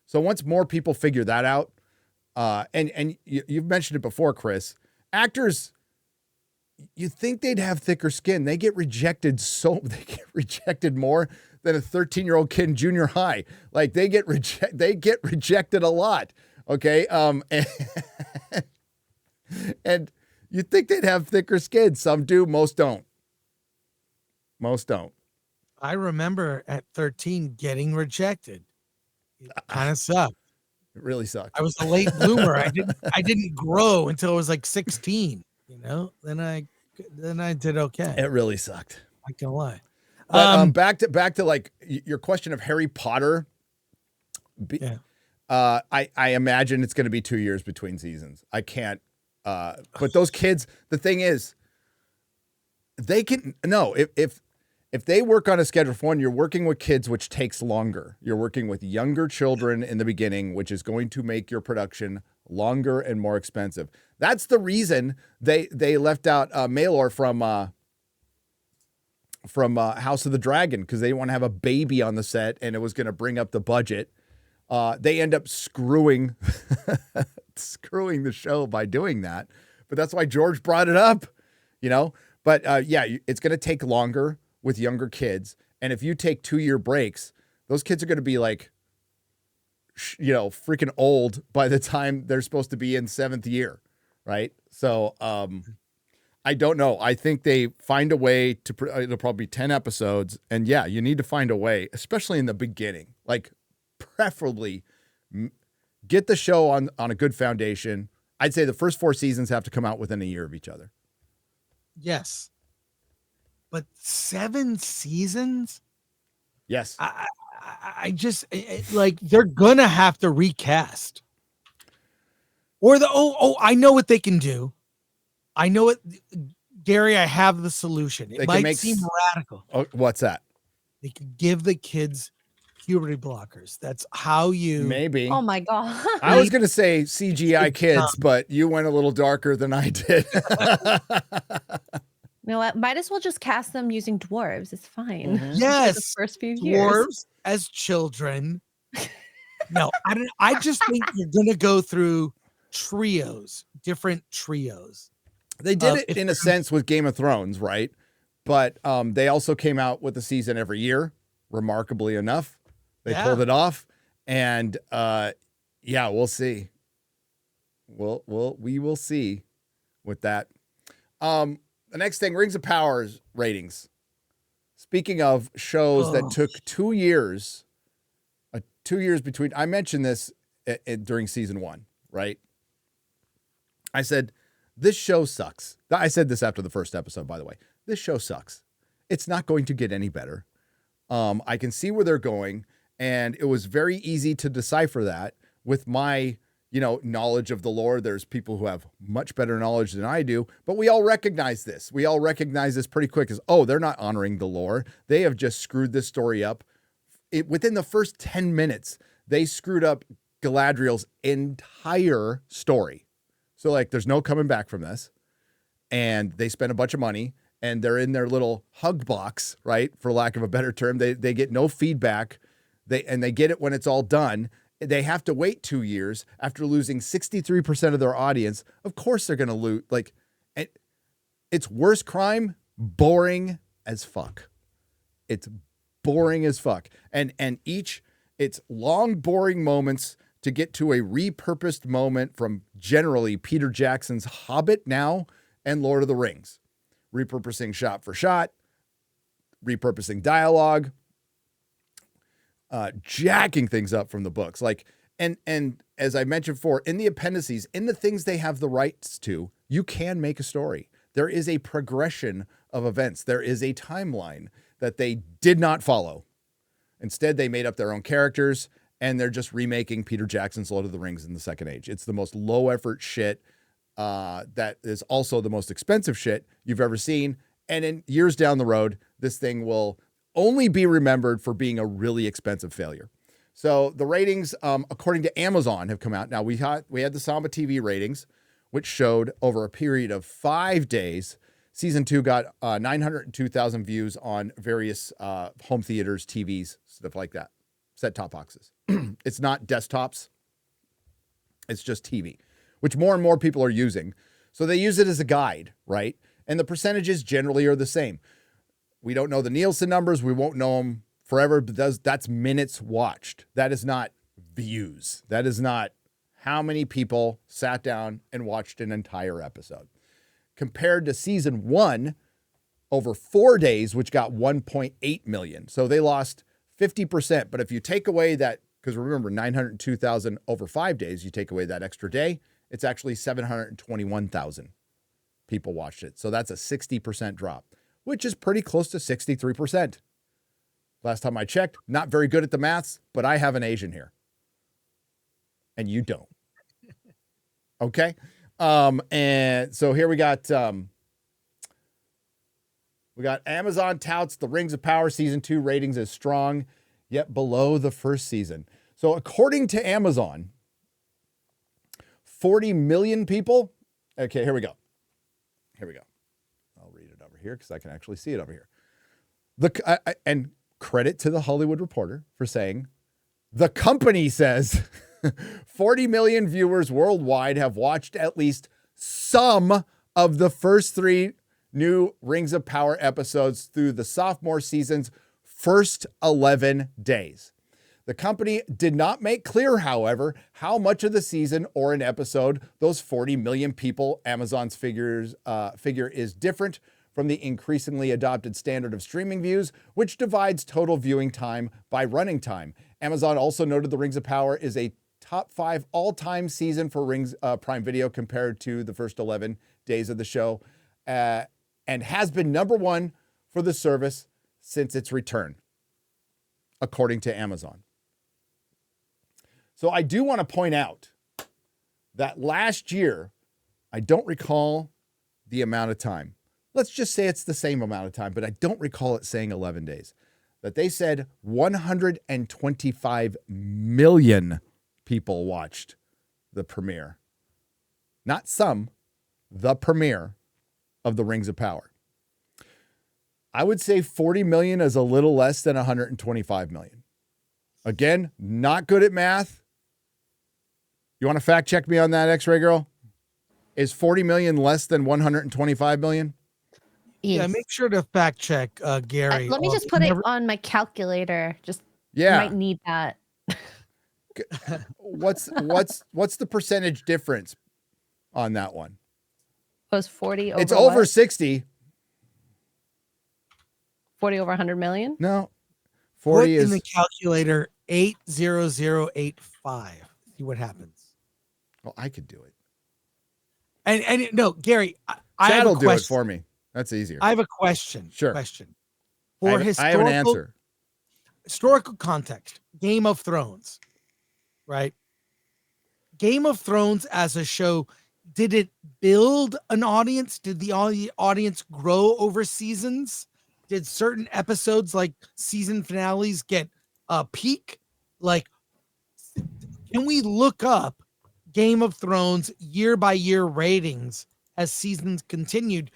So once more people figure that out, and you've mentioned it before, Chris, actors, you think they'd have thicker skin. They get rejected more than a 13-year-old kid in junior high. Like they get rejected a lot. Okay. And you think they'd have thicker skin. Some do, most don't. Most don't. I remember at 13 getting rejected. It kind of sucked. It really sucked. I was a late bloomer. I didn't grow until I was 16, Then I did okay. It really sucked. I can't lie. But back to like your question of Harry Potter. Yeah. I imagine it's going to be 2 years between seasons. I can't. But those kids, the thing is, they can if they work on a schedule for one, you're working with kids, which takes longer. You're working with younger children in the beginning, which is going to make your production longer and more expensive. That's the reason they left out Malor from House of the Dragon, because they didn't want to have a baby on the set, and it was going to bring up the budget. They end up screwing the show by doing that. But that's why George brought it up, you know. But yeah, it's going to take longer with younger kids. And if you take 2-year breaks, those kids are going to be like, freaking old by the time they're supposed to be in 7th year. Right. So I don't know. I think they find a way to, it'll probably be 10 episodes. And yeah, you need to find a way, especially in the beginning, like preferably get the show on a good foundation. I'd say the first 4 seasons have to come out within a year of each other. Yes. But 7 seasons? Yes. I just like they're gonna have to recast. Or I know what they can do. I know it, Gary. I have the solution. It might seem radical. Oh, what's that? They could give the kids puberty blockers. That's how you maybe. Oh my God. I was gonna say CGI kids, but you went a little darker than I did. You know what? Might as well just cast them using dwarves. It's fine. Mm-hmm. Yes, the first few dwarves years as children. No, I don't. I just think you're gonna go through different trios. They did it in a sense with Game of Thrones, right? But they also came out with a season every year. Remarkably enough, they pulled it off, and yeah, we'll see. We will see with that. The next thing, Rings of Power's ratings. Speaking of shows that took 2 years, 2 years between. I mentioned this during season 1, right? I said, this show sucks. I said this after the first episode, by the way. This show sucks. It's not going to get any better. I can see where they're going, and it was very easy to decipher that with my knowledge of the lore. There's people who have much better knowledge than I do, but we all recognize this. We all recognize this pretty quick as, they're not honoring the lore. They have just screwed this story up. Within the first 10 minutes, they screwed up Galadriel's entire story. So like, there's no coming back from this. And they spent a bunch of money, and they're in their little hug box, right? For lack of a better term, they get no feedback. They get it when it's all done. They have to wait 2 years after losing 63% of their audience. Of course they're going to lose. Like, it's worst crime, boring as fuck. It's boring as fuck. And it's long, boring moments to get to a repurposed moment from generally Peter Jackson's Hobbit now and Lord of the Rings. Repurposing shot for shot, repurposing dialogue, jacking things up from the books. Like, and as I mentioned before, in the appendices, in the things they have the rights to, you can make a story. There is a progression of events. There is a timeline that they did not follow. Instead, they made up their own characters, and they're just remaking Peter Jackson's Lord of the Rings in the Second Age. It's the most low effort shit. That is also the most expensive shit you've ever seen. And in years down the road, this thing will only be remembered for being a really expensive failure. So the ratings, according to Amazon, have come out. Now we had the Samba TV ratings, which showed over a period of 5 days, season 2 got 902,000 views on various home theaters, TVs, stuff like that, set-top boxes. It's not desktops. It's just TV, which more and more people are using. So they use it as a guide, right? And the percentages generally are the same. We don't know the Nielsen numbers. We won't know them forever, but that's minutes watched. That is not views. That is not how many people sat down and watched an entire episode. Compared to season 1, over 4 days, which got 1.8 million. So they lost 50%. But if you take away that, because remember, 902,000 over 5 days, you take away that extra day, it's actually 721,000 people watched it. So that's a 60% drop, which is pretty close to 63%. Last time I checked, not very good at the maths, but I have an Asian here. And you don't. Okay. And so here we got Amazon touts the Rings of Power season 2 ratings as strong, yet below the first season. So according to Amazon, 40 million people. Okay, here we go. I'll read it over here because I can actually see it over here. And credit to the Hollywood Reporter for saying, the company says 40 million viewers worldwide have watched at least some of the first 3 new Rings of Power episodes through the sophomore season's first 11 days. The company did not make clear, however, how much of the season or an episode those 40 million people Amazon's figure is different from the increasingly adopted standard of streaming views, which divides total viewing time by running time. Amazon also noted the Rings of Power is a top 5 all-time season for Rings Prime Video compared to the first 11 days of the show, and has been number 1 for the service since its return, according to Amazon. So I do want to point out that last year, I don't recall the amount of time. Let's just say it's the same amount of time, but I don't recall it saying 11 days. That they said 125 million people watched the premiere. Not some, the premiere of the Rings of Power. I would say 40 million is a little less than 125 million. Again, not good at math. You want to fact check me on that, X-Ray Girl? Is 40 million less than 125 million? Yeah, make sure to fact check Gary. Let me just put it on my calculator. Yeah. Might need that. What's the percentage difference on that one? Was 40 over It's over what? 60. 40 over 100 million? No. 40 Put is in the calculator 80085. See what happens. Well, I could do it. And no, Gary, I have Chad'll a do question. it for me. That's easier. I have a question. Sure. Question. I For have an answer. Historical context, Game of Thrones, right? Game of Thrones as a show, did it build an audience? Did the audience grow over seasons? Did certain episodes like season finales get a peak? Like, can we look up Game of Thrones year by year ratings as seasons continued?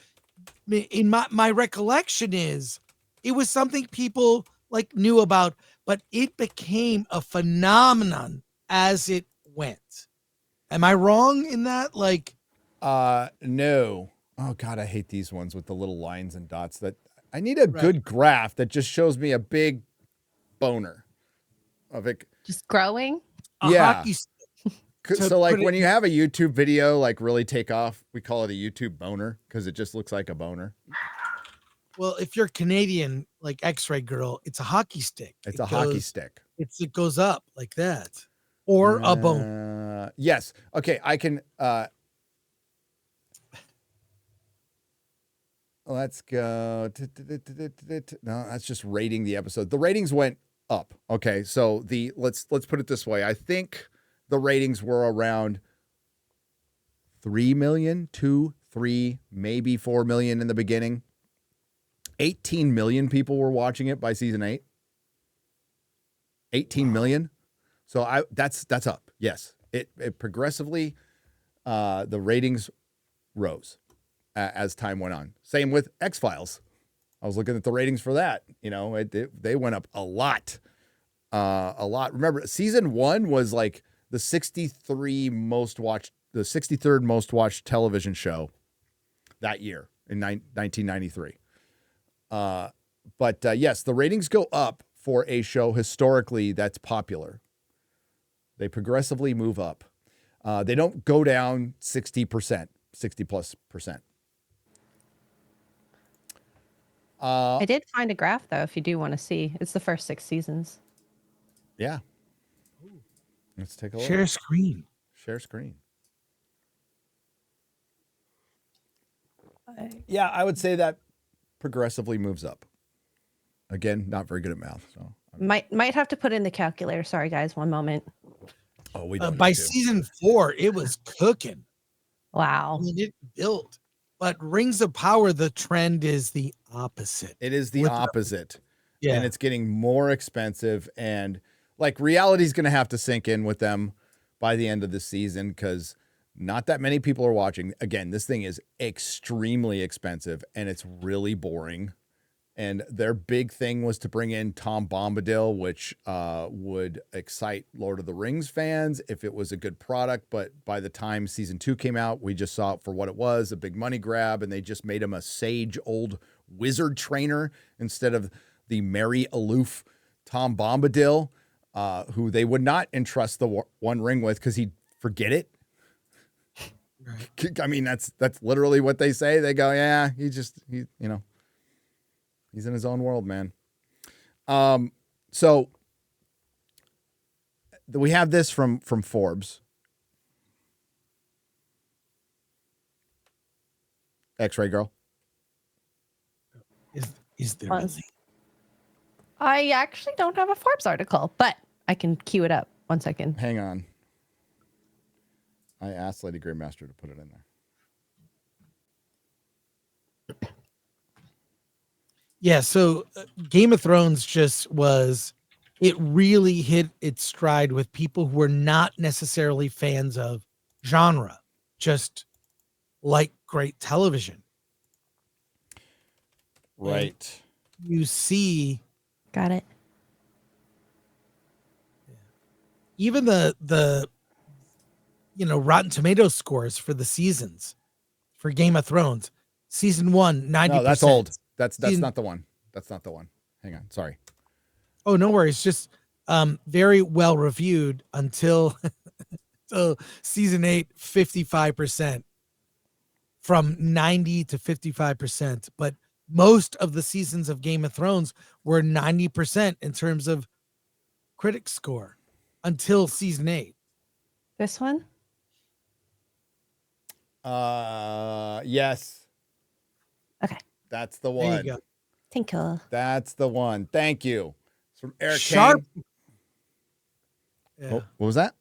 In my recollection is it was something people like knew about, but it became a phenomenon as it went. Am I wrong in that? Like, No. Oh God, I hate these ones with the little lines and dots. That I need a good graph that just shows me a big boner of it. Just growing? hockey So like when you have a YouTube video like really take off, we call it a YouTube boner because it just looks like a boner. Well, if you're Canadian, like X-Ray Girl, it's a hockey stick. It's a hockey stick. It goes up like that, or a bone. Yes. Okay. I can. Let's go. No, that's just rating the episode. The ratings went up. Okay. So let's put it this way. I think the ratings were around 3 million, 2, 3, maybe 4 million in the beginning. 18 million people were watching it by season 8. 18 million. So that's up. Yes. It progressively, the ratings rose as time went on. Same with X-Files. I was looking at the ratings for that. You know, they went up a lot. Remember, season 1 was like the 63rd most watched television show that year in 1993. But yes, the ratings go up for a show historically that's popular. They progressively move up. They don't go down 60%, 60+%. I did find a graph though, if you do want to see. It's the first 6 seasons. Yeah. Let's take a look. Share screen. Share screen. Yeah, I would say that progressively moves up. Again, not very good at math. So Might have to put in the calculator. Sorry, guys. One moment. oh, we don't by need to. season 4, it was cooking. I Wow. mean, it built. But Rings of Power, the trend is the opposite. It is the With- opposite. Yeah. And it's getting more expensive, and like reality's going to have to sink in with them by the end of the season because not that many people are watching. Again, this thing is extremely expensive and it's really boring. And their big thing was to bring in Tom Bombadil, which would excite Lord of the Rings fans if it was a good product. But by the time season 2 came out, we just saw it for what it was, a big money grab, and they just made him a sage old wizard trainer instead of the merry, aloof Tom Bombadil, who they would not entrust the One Ring with because he'd forget it. Right. I mean, that's literally what they say. They go, yeah, he's in his own world, man. So we have this from Forbes. X-Ray Girl. Is there Fun. really? I actually don't have a Forbes article, but I can cue it up. 1 second. Hang on. I asked Lady Greymaster to put it in there. Yeah, so Game of Thrones it really hit its stride with people who were not necessarily fans of genre, just like great television. Right. And you see Got it. even the Rotten Tomatoes scores for the seasons for Game of Thrones. Season 1, 90%. No, that's old. That's Season- not the one. That's not the one. Hang on. Sorry. Oh, no worries. Just very well reviewed until season 8, 55%. From 90 to 55%. But most of the seasons of Game of Thrones were 90% in terms of critic score until season 8. This one? Yes. Okay. That's the There one. you go. Thank you. That's the one. Thank you. It's from Eric Sharp. Kane. Yeah. Oh, what was that?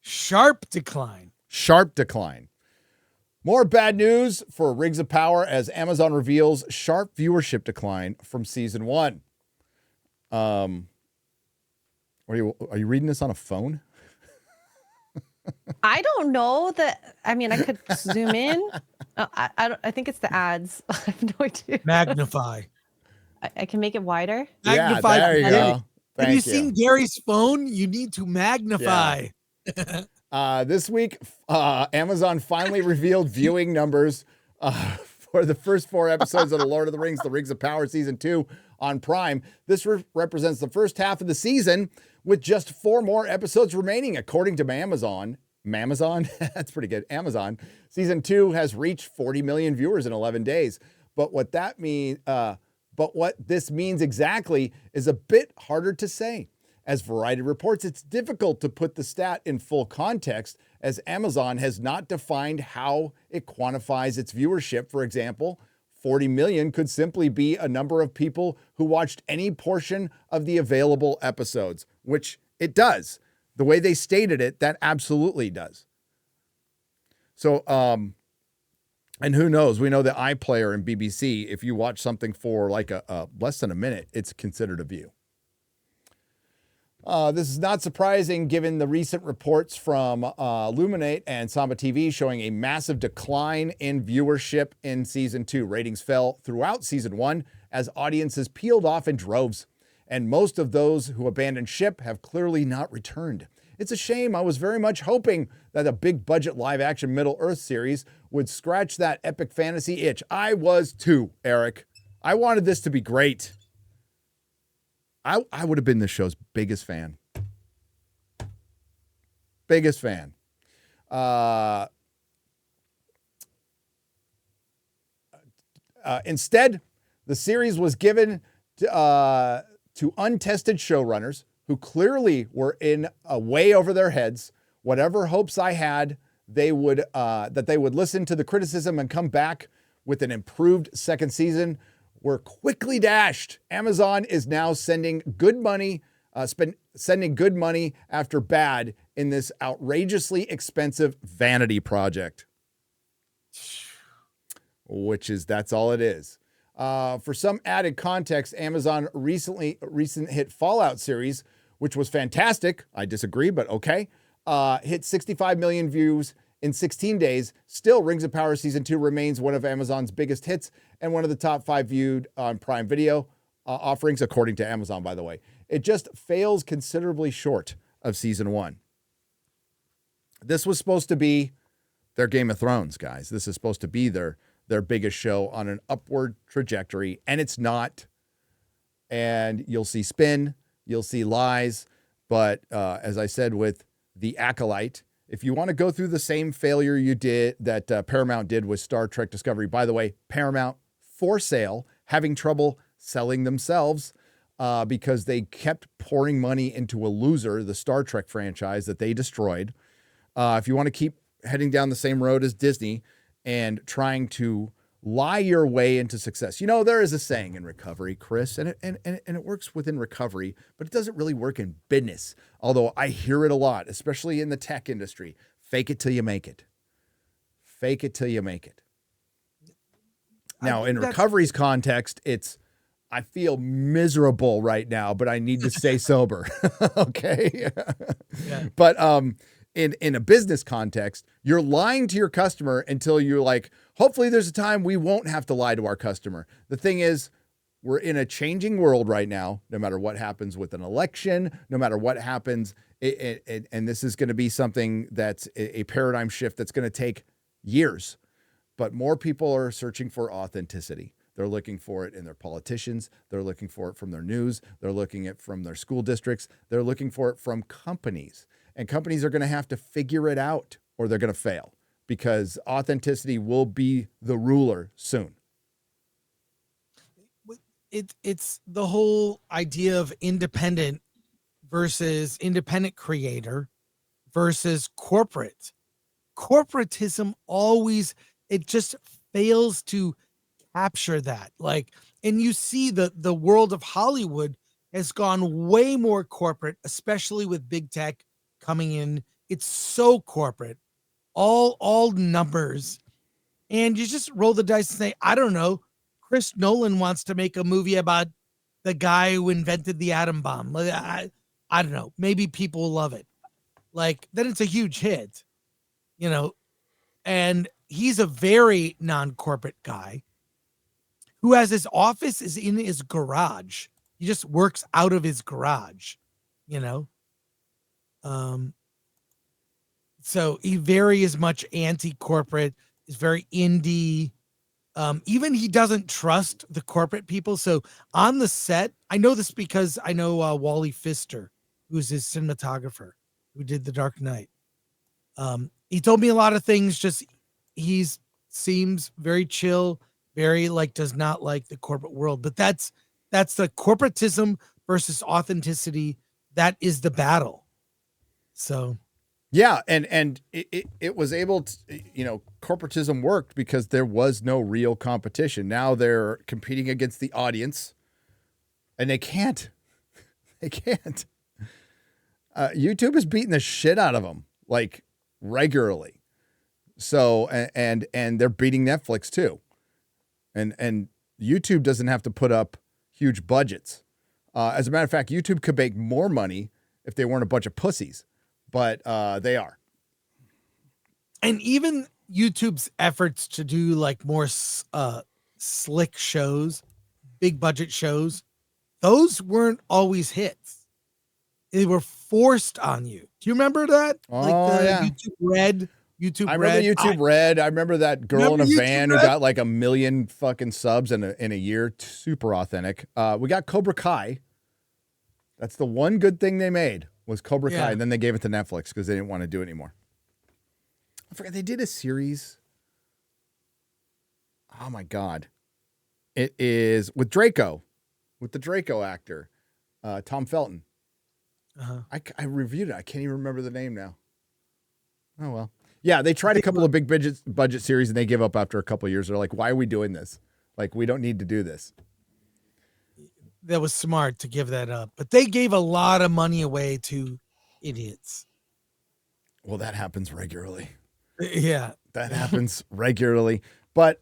Sharp decline. Sharp decline. More bad news for Rings of Power as Amazon reveals sharp viewership decline from season 1. Are you reading this on a phone? I don't know that. I mean, I could zoom in. I think it's the ads. I have no idea. Magnify. I can make it wider. Magnify. Yeah, there you go. Have you Thank seen Gary's phone? You need to magnify. This week, Amazon finally revealed viewing numbers for the first 4 episodes of The Lord of the Rings, The Rings of Power Season 2 on Prime. This represents the first half of the season with just 4 more episodes remaining, according to Amazon. Mamazon? That's pretty good. Amazon. Season 2 has reached 40 million viewers in 11 days. But what this means exactly is a bit harder to say. As Variety reports, it's difficult to put the stat in full context as Amazon has not defined how it quantifies its viewership. For example, 40 million could simply be a number of people who watched any portion of the available episodes, which it does. The way they stated it, that absolutely does. So, and who knows? We know the iPlayer in BBC, if you watch something for like a less than a minute, it's considered a view. This is not surprising given the recent reports from Illuminate and Samba TV showing a massive decline in viewership in season 2. Ratings fell throughout season 1 as audiences peeled off in droves, and most of those who abandoned ship have clearly not returned. It's a shame. I was very much hoping that a big budget live action Middle Earth series would scratch that epic fantasy itch. I was too, Eric. I wanted this to be great. I would have been this show's biggest fan. Biggest fan. Instead, the series was given to untested showrunners who clearly were in way over their heads. Whatever hopes I had, they would listen to the criticism and come back with an improved second season were quickly dashed. Amazon is now sending good money, sending good money after bad in this outrageously expensive vanity project. That's all it is. For some added context, Amazon recent hit Fallout series, which was fantastic. I disagree, but okay. Hit 65 million views in 16 days. Still, Rings of Power Season 2 remains one of Amazon's biggest hits and one of the top 5 viewed on Prime Video offerings, according to Amazon, by the way. It just fails considerably short of Season 1. This was supposed to be their Game of Thrones, guys. This is supposed to be their biggest show on an upward trajectory, and it's not. And you'll see spin, you'll see lies, but as I said with The Acolyte, if you want to go through the same failure you did that Paramount did with Star Trek Discovery, by the way, Paramount for sale, having trouble selling themselves because they kept pouring money into a loser, the Star Trek franchise that they destroyed. If you want to keep heading down the same road as Disney and trying to lie your way into success. You know, there is a saying in recovery, Chris, and it works within recovery, but it doesn't really work in business. Although I hear it a lot, especially in the tech industry. Fake it till you make it. Fake it till you make it. Now, in recovery's context, it's, I feel miserable right now, but I need to stay sober. Okay. Yeah. But in a business context, you're lying to your customer until you're like, hopefully there's a time we won't have to lie to our customer. The thing is, we're in a changing world right now, no matter what happens with an election, no matter what happens. And this is going to be something that's a paradigm shift that's going to take years. But more people are searching for authenticity. They're looking for it in their politicians. They're looking for it from their news. They're looking at it from their school districts. They're looking for it from companies. And companies are going to have to figure it out or they're going to fail because authenticity will be the ruler soon. It's the whole idea of independent versus independent creator versus corporate. Corporatism always, it just fails to capture that. Like, and you see the world of Hollywood has gone way more corporate, especially with big tech coming in. It's so corporate, all numbers. And you just roll the dice and say, I don't know, Chris Nolan wants to make a movie about the guy who invented the atom bomb. I don't know, maybe people will love it. Like, then it's a huge hit, you know, and he's a very non-corporate guy who has his office is in his garage. He just works out of his garage, you know? So he very is much anti-corporate, is very indie. Even he doesn't trust the corporate people. So on the set, I know this because I know Wally Pfister, who's his cinematographer, who did The Dark Knight. He told me a lot of things. Just seems very chill, very does not like the corporate world. But that's the corporatism versus authenticity. That is the battle. So. Yeah, and it was able to, corporatism worked because there was no real competition. Now they're competing against the audience, and they can't. They can't. YouTube is beating the shit out of them, regularly. So, and they're beating Netflix too. And YouTube doesn't have to put up huge budgets. As a matter of fact, YouTube could make more money if they weren't a bunch of pussies. But they are. And even YouTube's efforts to do more slick shows, big budget shows, those weren't always hits. They were forced on you. Do you remember that? Yeah. YouTube Red. I remember YouTube Red. I remember that girl in a van who got 1 million fucking subs in a year. Super authentic. We got Cobra Kai. That's the one good thing they made. Was Cobra Kai, and then they gave it to Netflix because they didn't want to do it anymore. I forgot they did a series. Oh my God. It is with Draco, with the Draco actor, Tom Felton. Uh-huh. I reviewed it. I can't even remember the name now. Oh, well. Yeah, they tried a couple of big budget series and they give up after a couple of years. They're like, why are we doing this? We don't need to do this. that was smart to give that up. But they gave a lot of money away to idiots. Well, that happens regularly. Yeah. That happens regularly. But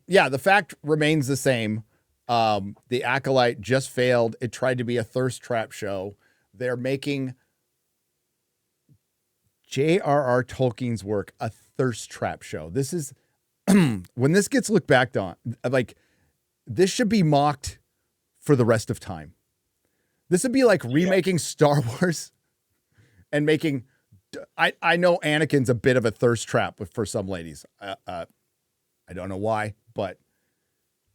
yeah, the fact remains the same. The Acolyte just failed. It tried to be a thirst trap show. They're making J.R.R. Tolkien's work a thirst trap show. This is when this gets looked back on, like this should be mocked for the rest of time. This would be like remaking Star Wars and making. I know Anakin's a bit of a thirst trap for some ladies. I don't know why, but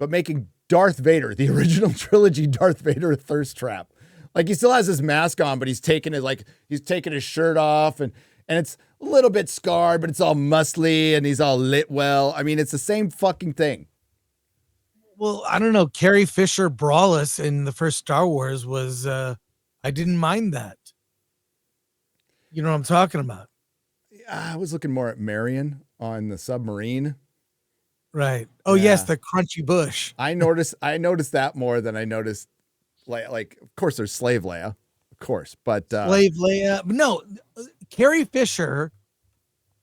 making Darth Vader, the original trilogy Darth Vader, a thirst trap. Like he still has his mask on, but he's taking his shirt off and it's a little bit scarred, but it's all muscly and he's all lit well. I mean, it's the same fucking thing. Well, I don't know. Carrie Fisher Brawless in the first Star Wars was, I didn't mind that. You know what I'm talking about? I was looking more at Marion on the submarine. Right. Oh, Yeah. yes, the crunchy bush. I noticed that more than I noticed. Like, of course, there's Slave Leia, of course, but Slave Leia. No, Carrie Fisher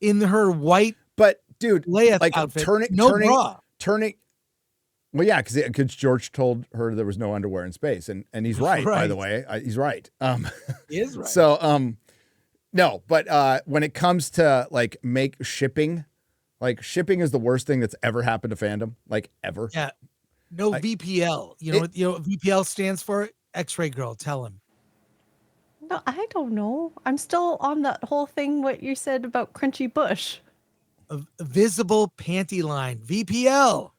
in her white. But dude, Leia like outfit, turning. Well, yeah, because George told her there was no underwear in space, and he's right. By the way, he's right. He is right. So no, but when it comes to like shipping is the worst thing that's ever happened to fandom, like ever. Yeah. No VPL. You know what VPL stands for? X-ray girl. Tell him. No, I don't know. I'm still on that whole thing. What you said about crunchy bush. A visible panty line. VPL.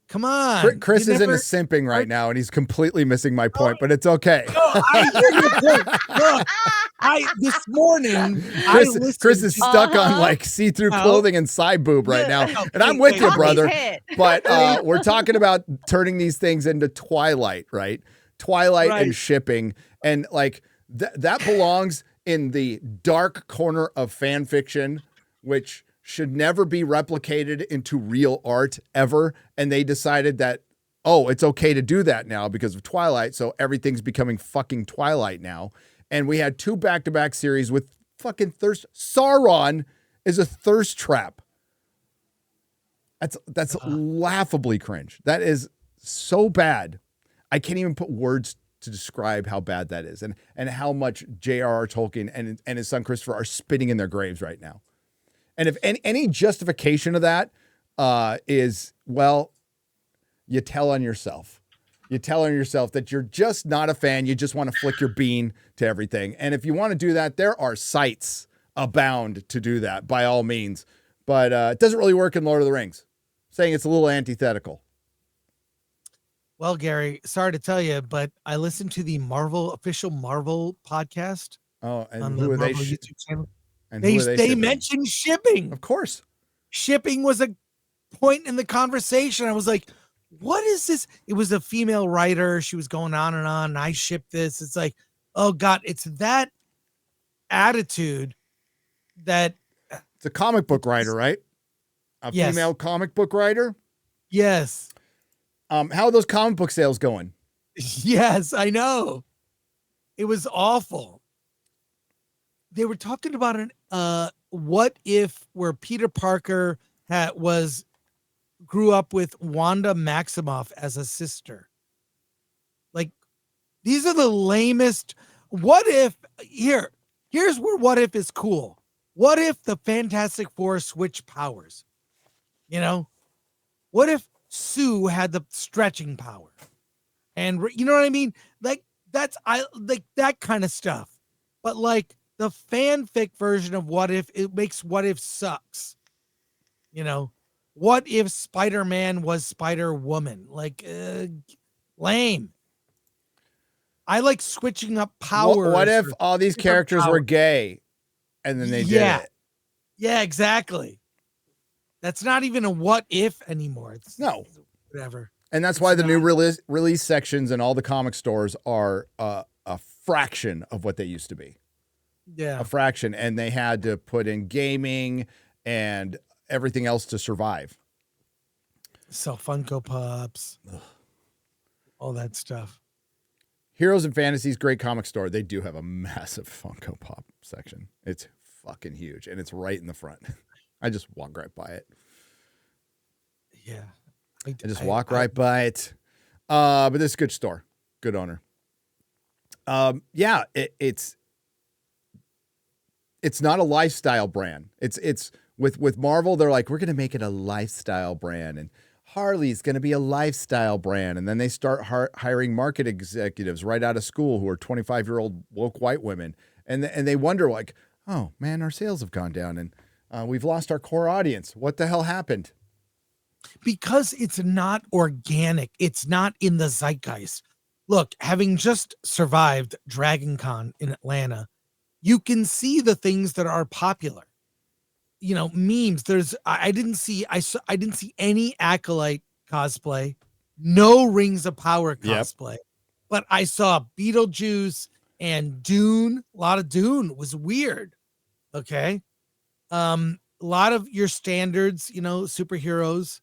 Come on. Chris is into simping right now, and he's completely missing my point, but it's okay. No, I hear your point. Look, this morning Chris is stuck on like see-through clothing and side boob right now, and I'm with you, brother. But we're talking about turning these things into Twilight, right? Twilight and shipping, and like that belongs in the dark corner of fan fiction, which should never be replicated into real art ever. And they decided that, oh, it's okay to do that now because of Twilight. So everything's becoming fucking Twilight now. And we had 2 back-to-back series with fucking thirst. Sauron is a thirst trap. That's laughably cringe. That is so bad. I can't even put words to describe how bad that is and how much J.R.R. Tolkien and his son Christopher are spitting in their graves right now. And if any justification of that is, well, you tell on yourself. You tell on yourself that you're just not a fan. You just want to flick your bean to everything. And if you want to do that, there are sites abound to do that by all means. But it doesn't really work in Lord of the Rings. I'm saying it's a little antithetical. Well, Gary, sorry to tell you, but I listened to the official Marvel podcast. Oh, and on who the are they? Marvel YouTube channel. And they mentioned shipping. Of course. Shipping was a point in the conversation. I was like, what is this? It was a female writer. She was going on and on. And I shipped this. It's like, oh God, it's that attitude that. It's a comic book writer, right? A female comic book writer? Yes. How are those comic book sales going? Yes, I know. It was awful. They were talking about what if where Peter Parker grew up with Wanda Maximoff as a sister. Like, these are the lamest. What if here's where what if is cool. What if the Fantastic Four switch powers? You know, what if Sue had the stretching power? And you know what I mean? Like I like that kind of stuff. But like the fanfic version of what if, it makes what if sucks. You know, what if Spider-Man was Spider-Woman? Like lame. I like switching up powers. What if all these characters were gay and then they did it? Yeah, exactly. That's not even a what if anymore. It's whatever. And that's why the new release sections in all the comic stores are a fraction of what they used to be. Yeah. A fraction. And they had to put in gaming and everything else to survive. Sell Funko Pops. Ugh. All that stuff. Heroes and Fantasies, great comic store. They do have a massive Funko Pop section. It's fucking huge, and it's right in the front. I just walk right by it. Yeah. I just walk right by it. But this is a good store. Good owner. Yeah, it's not a lifestyle brand. It's with Marvel, they're like, we're going to make it a lifestyle brand, and Harley's going to be a lifestyle brand. And then they start hiring market executives right out of school who are 25-year-old woke white women. And they wonder, like, oh, man, our sales have gone down and we've lost our core audience. What the hell happened? Because it's not organic. It's not in the zeitgeist. Look, having just survived Dragon Con in Atlanta, you can see the things that are popular. You know, memes. I didn't see any Acolyte cosplay, no Rings of Power cosplay, but I saw Beetlejuice and Dune. A lot of Dune was weird. Okay. A lot of your standards, you know, superheroes.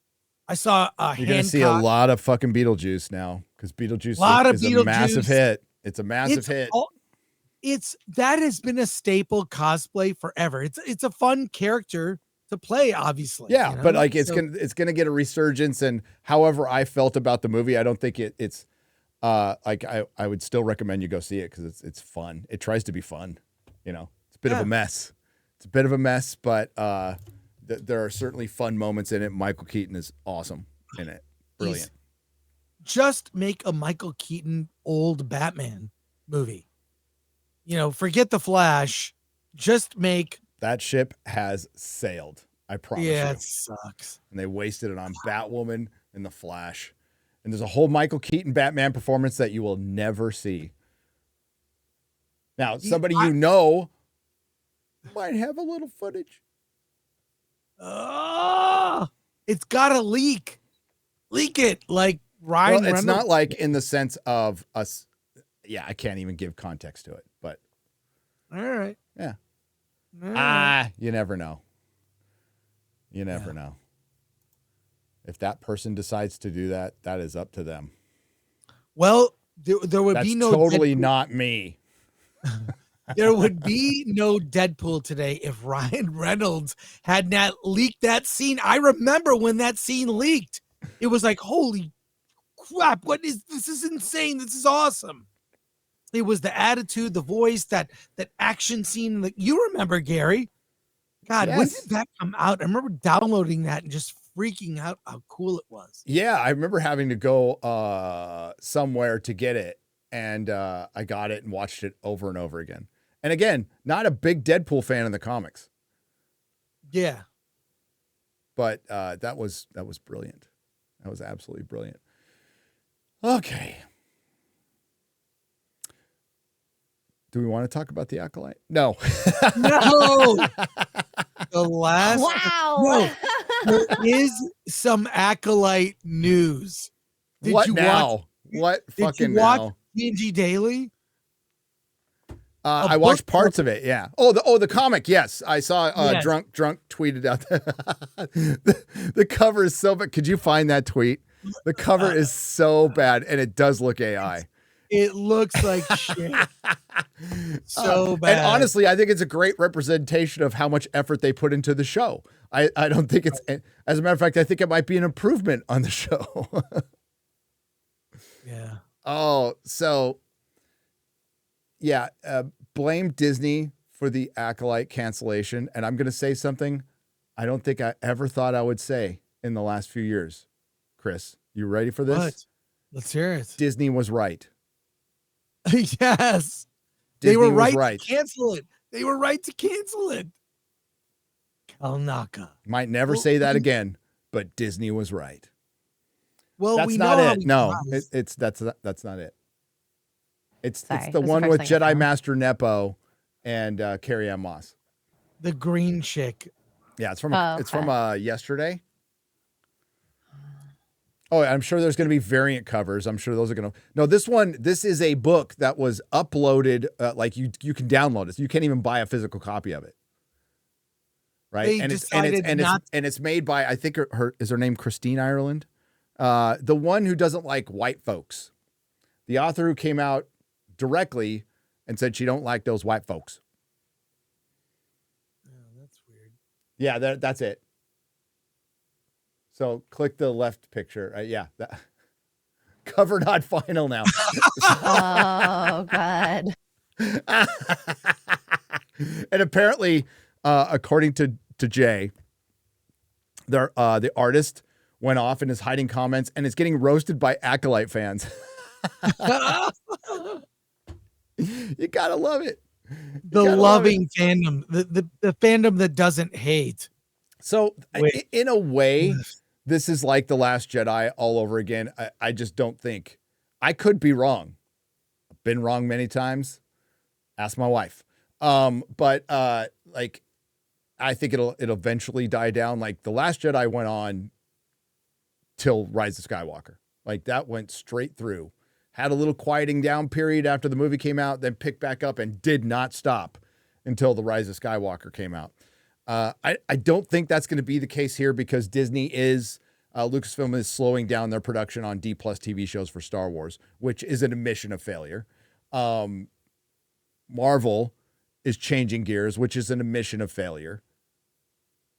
I saw You're going to see a lot of fucking Beetlejuice now, because Beetlejuice is a massive hit. It's a massive hit. That has been a staple cosplay forever. It's a fun character to play, obviously. Yeah, you know? but like it's gonna get a resurgence. And however I felt about the movie, I don't think it's like I would still recommend you go see it, because it's fun. It tries to be fun. You know, it's a bit of a mess. It's a bit of a mess, but there are certainly fun moments in it. Michael Keaton is awesome in it. Brilliant. Just make a Michael Keaton old Batman movie. You know, forget the Flash. Just make that ship has sailed. I promise you. Yeah, it sucks. And they wasted it on Batwoman and the Flash. And there's a whole Michael Keaton Batman performance that you will never see. Now, somebody you know might have a little footage. It's got to leak. Leak it like Ryan Well, it's Reynolds. not like in the sense of us. Yeah, I can't even give context to it, but all right. Yeah. All right. You never know. You never know. If that person decides to do that, that is up to them. Well, there would be no totally Deadpool. Not me. There would be no Deadpool today if Ryan Reynolds had not leaked that scene. I remember when that scene leaked. It was like, holy crap, what is this? Is insane. This is awesome. It was the attitude, the voice, that action scene that you remember, Gary. God, when did that come out? I remember downloading that and just freaking out how cool it was. Yeah, I remember having to go somewhere to get it, and I got it and watched it over and over again. And again, not a big Deadpool fan in the comics. Yeah. But that was brilliant. That was absolutely brilliant. Okay. Do we want to talk about the Acolyte? No. No. The last. Wow. No, there is some Acolyte news. What now? What fucking now? TNG Daily? I watched parts of it. Yeah. Oh, the comic. Yes, I saw. Yes. Drunk tweeted out. The cover is so bad. Could you find that tweet? The cover is so bad, and it does look AI. It looks like shit. So bad. And honestly, I think it's a great representation of how much effort they put into the show. I don't think it's. As a matter of fact, I think it might be an improvement on the show. Yeah. Oh, so. Yeah, blame Disney for the Acolyte cancellation. And I'm going to say something I don't think I ever thought I would say in the last few years. Chris, you ready for this? What? Let's hear it. Disney was right. Yes. Disney they were was right to cancel it. They were right to cancel it. Kalnaka. Might never say that again, but Disney was right. Well, that's we not know it. No, that's not it. It's Sorry, the that's one the with first thing I Jedi found. Master Nepo and Carrie Ann Moss. The green chick. Yeah, it's from okay. yesterday. Oh, I'm sure there's going to be variant covers. I'm sure those are going to. No, this is a book that was uploaded. Like you can download it. You can't even buy a physical copy of it. Right, and it's made by, I think is her name Christine Ireland, the one who doesn't like white folks. The author who came out directly and said she don't like those white folks. Oh, that's weird. Yeah, that's it. So click the left picture. Yeah, that cover not final now. Oh God. And apparently, according to Jay, the artist went off and is hiding comments and is getting roasted by Acolyte fans. You gotta love it. The loving fandom, the fandom that doesn't hate. So Wait. in a way, this is like The Last Jedi all over again. I just don't think. I could be wrong. I've been wrong many times. Ask my wife. But like, I think it'll eventually die down. Like The Last Jedi went on till Rise of Skywalker. Like that went straight through. Had a little quieting down period after the movie came out, then picked back up and did not stop until The Rise of Skywalker came out. I don't think that's going to be the case here because Disney Lucasfilm is slowing down their production on D+ TV shows for Star Wars, which is an admission of failure. Marvel is changing gears, which is an admission of failure.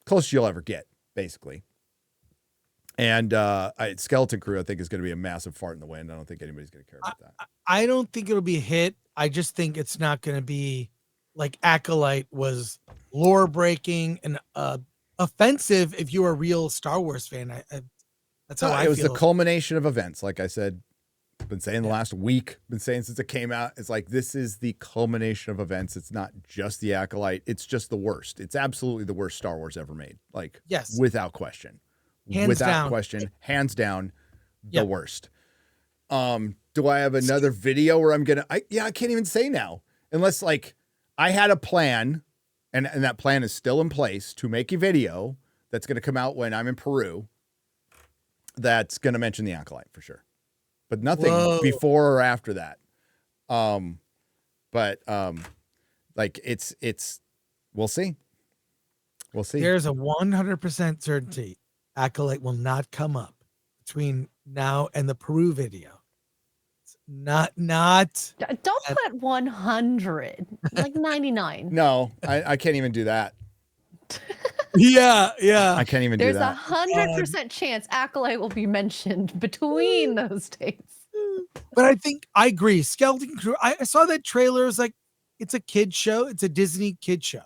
Closest you'll ever get, basically. And Skeleton Crew, I think, is going to be a massive fart in the wind. I don't think anybody's going to care about that. I don't think it'll be a hit. I just think it's not going to be like Acolyte was lore breaking and offensive if you're a real Star Wars fan. That's how I feel. It was the culmination of events. Like I said, been saying the last week, been saying since it came out. It's like, this is the culmination of events. It's not just the Acolyte. It's just the worst. It's absolutely the worst Star Wars ever made. Like, yes, without question. Hands down. Hands down, the worst. Do I have another video where I'm gonna? I can't even say now, unless like I had a plan, and that plan is still in place to make a video that's gonna come out when I'm in Peru. That's gonna mention the Acolyte for sure, but nothing before or after that. Like it's we'll see. We'll see. There's a 100% certainty. Acolyte will not come up between now and the Peru video. It's not. Don't put 100, like 99. No, I can't even do that. Yeah. I can't even There's do that. There's 100% chance Acolyte will be mentioned between those dates. But I think I agree. Skeleton Crew. I saw that trailer. It was like, it's a kid show. It's a Disney kid show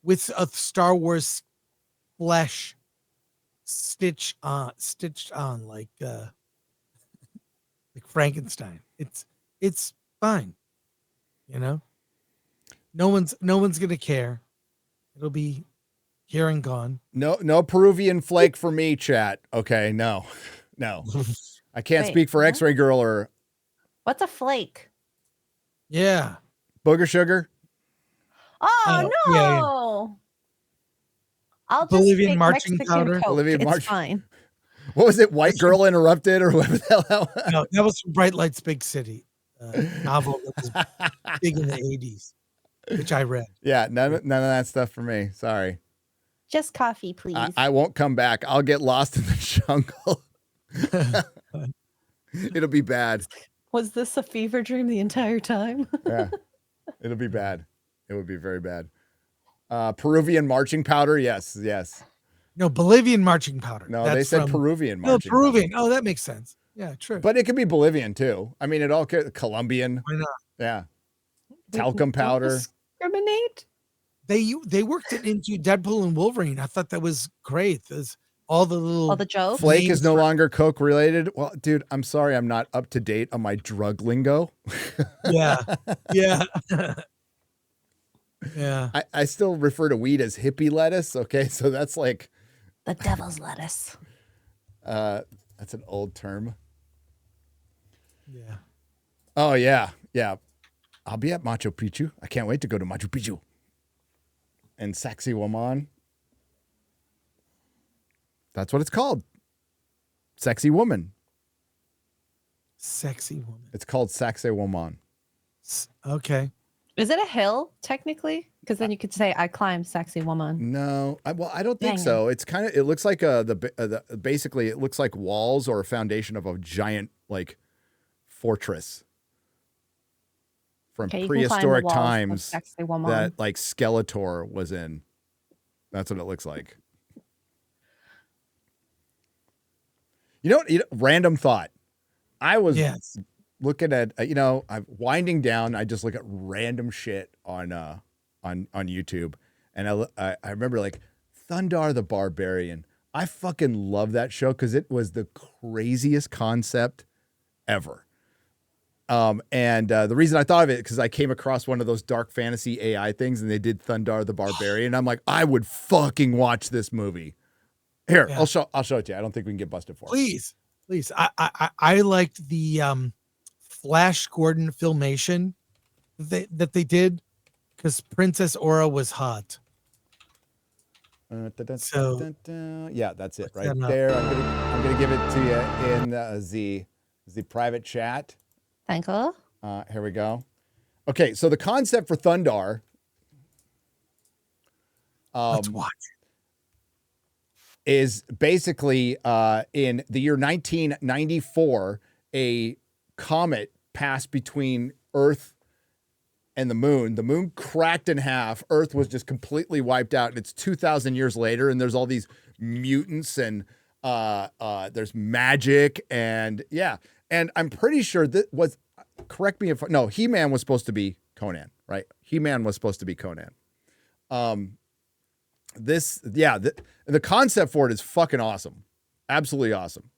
with a Star Wars flesh stitched on like Frankenstein. It's fine, you know. No one's gonna care. It'll be here and gone. No Peruvian flake for me, chat. Okay, no. I can't speak for X-Ray Girl or what's a flake? Yeah, booger sugar. Oh no. Yeah. I'll just Bolivian make marching Mexican powder. Coke. Bolivian It's fine. What was it? White Girl Interrupted or whatever the hell? No, that was from Bright Lights Big City, novel that was big in the 80s, which I read. Yeah, none of that stuff for me. Sorry. Just coffee, please. I won't come back. I'll get lost in the jungle. It'll be bad. Was this a fever dream the entire time? Yeah, it'll be bad. It would be very bad. Peruvian marching powder. Yes. No, Bolivian marching powder. No, That's they said from, Peruvian No, marching Peruvian. powder. Oh, that makes sense. Yeah, true. But it could be Bolivian too. I mean, it all could. Colombian. Why not? Yeah. Talcum powder. Discriminate? They worked it into Deadpool and Wolverine. I thought that was great. There's all the jokes. Flake is no longer Coke related. Well, dude, I'm sorry, I'm not up to date on my drug lingo. Yeah. Yeah. I still refer to weed as hippie lettuce. Okay, so that's like the devil's lettuce. That's an old term. Yeah. Oh yeah. I'll be at Machu Picchu. I can't wait to go to Machu Picchu. And Sexy Woman. That's what it's called. Sexy Woman. Sexy woman. It's called Sexy Woman. Okay. Is it a hill technically? Because then you could say I climbed Sexy Woman. No, I don't think Dang so. It's kind of. It looks like basically it looks like walls or a foundation of a giant like fortress. from Okay, you can climb the prehistoric walls of times Sexy Woman. that like Skeletor was in. That's what it looks like. Random thought. I was looking at, I'm winding down. I just look at random shit on YouTube. And I remember like Thundar the Barbarian. I fucking love that show because it was the craziest concept ever. And the reason I thought of it because I came across one of those dark fantasy AI things and they did Thundar the Barbarian. I'm like, I would fucking watch this movie. Here, I'll show it to you. I don't think we can get busted for it. Please. I liked the Flash Gordon filmation that they did because Princess Aura was hot. Yeah, that's it right there. I'm gonna give it to you in the private chat. Thank you. Here we go. Okay, so the concept for Thundar. Let's watch. Is basically in the year 1994, a comet passed between Earth and the moon. The moon cracked in half. Earth was just completely wiped out. And it's 2,000 years later, and there's all these mutants and there's magic and yeah. And I'm pretty sure that was, correct me if, no, He-Man was supposed to be Conan, right? He-Man was supposed to be Conan. The concept for it is fucking awesome. Absolutely awesome.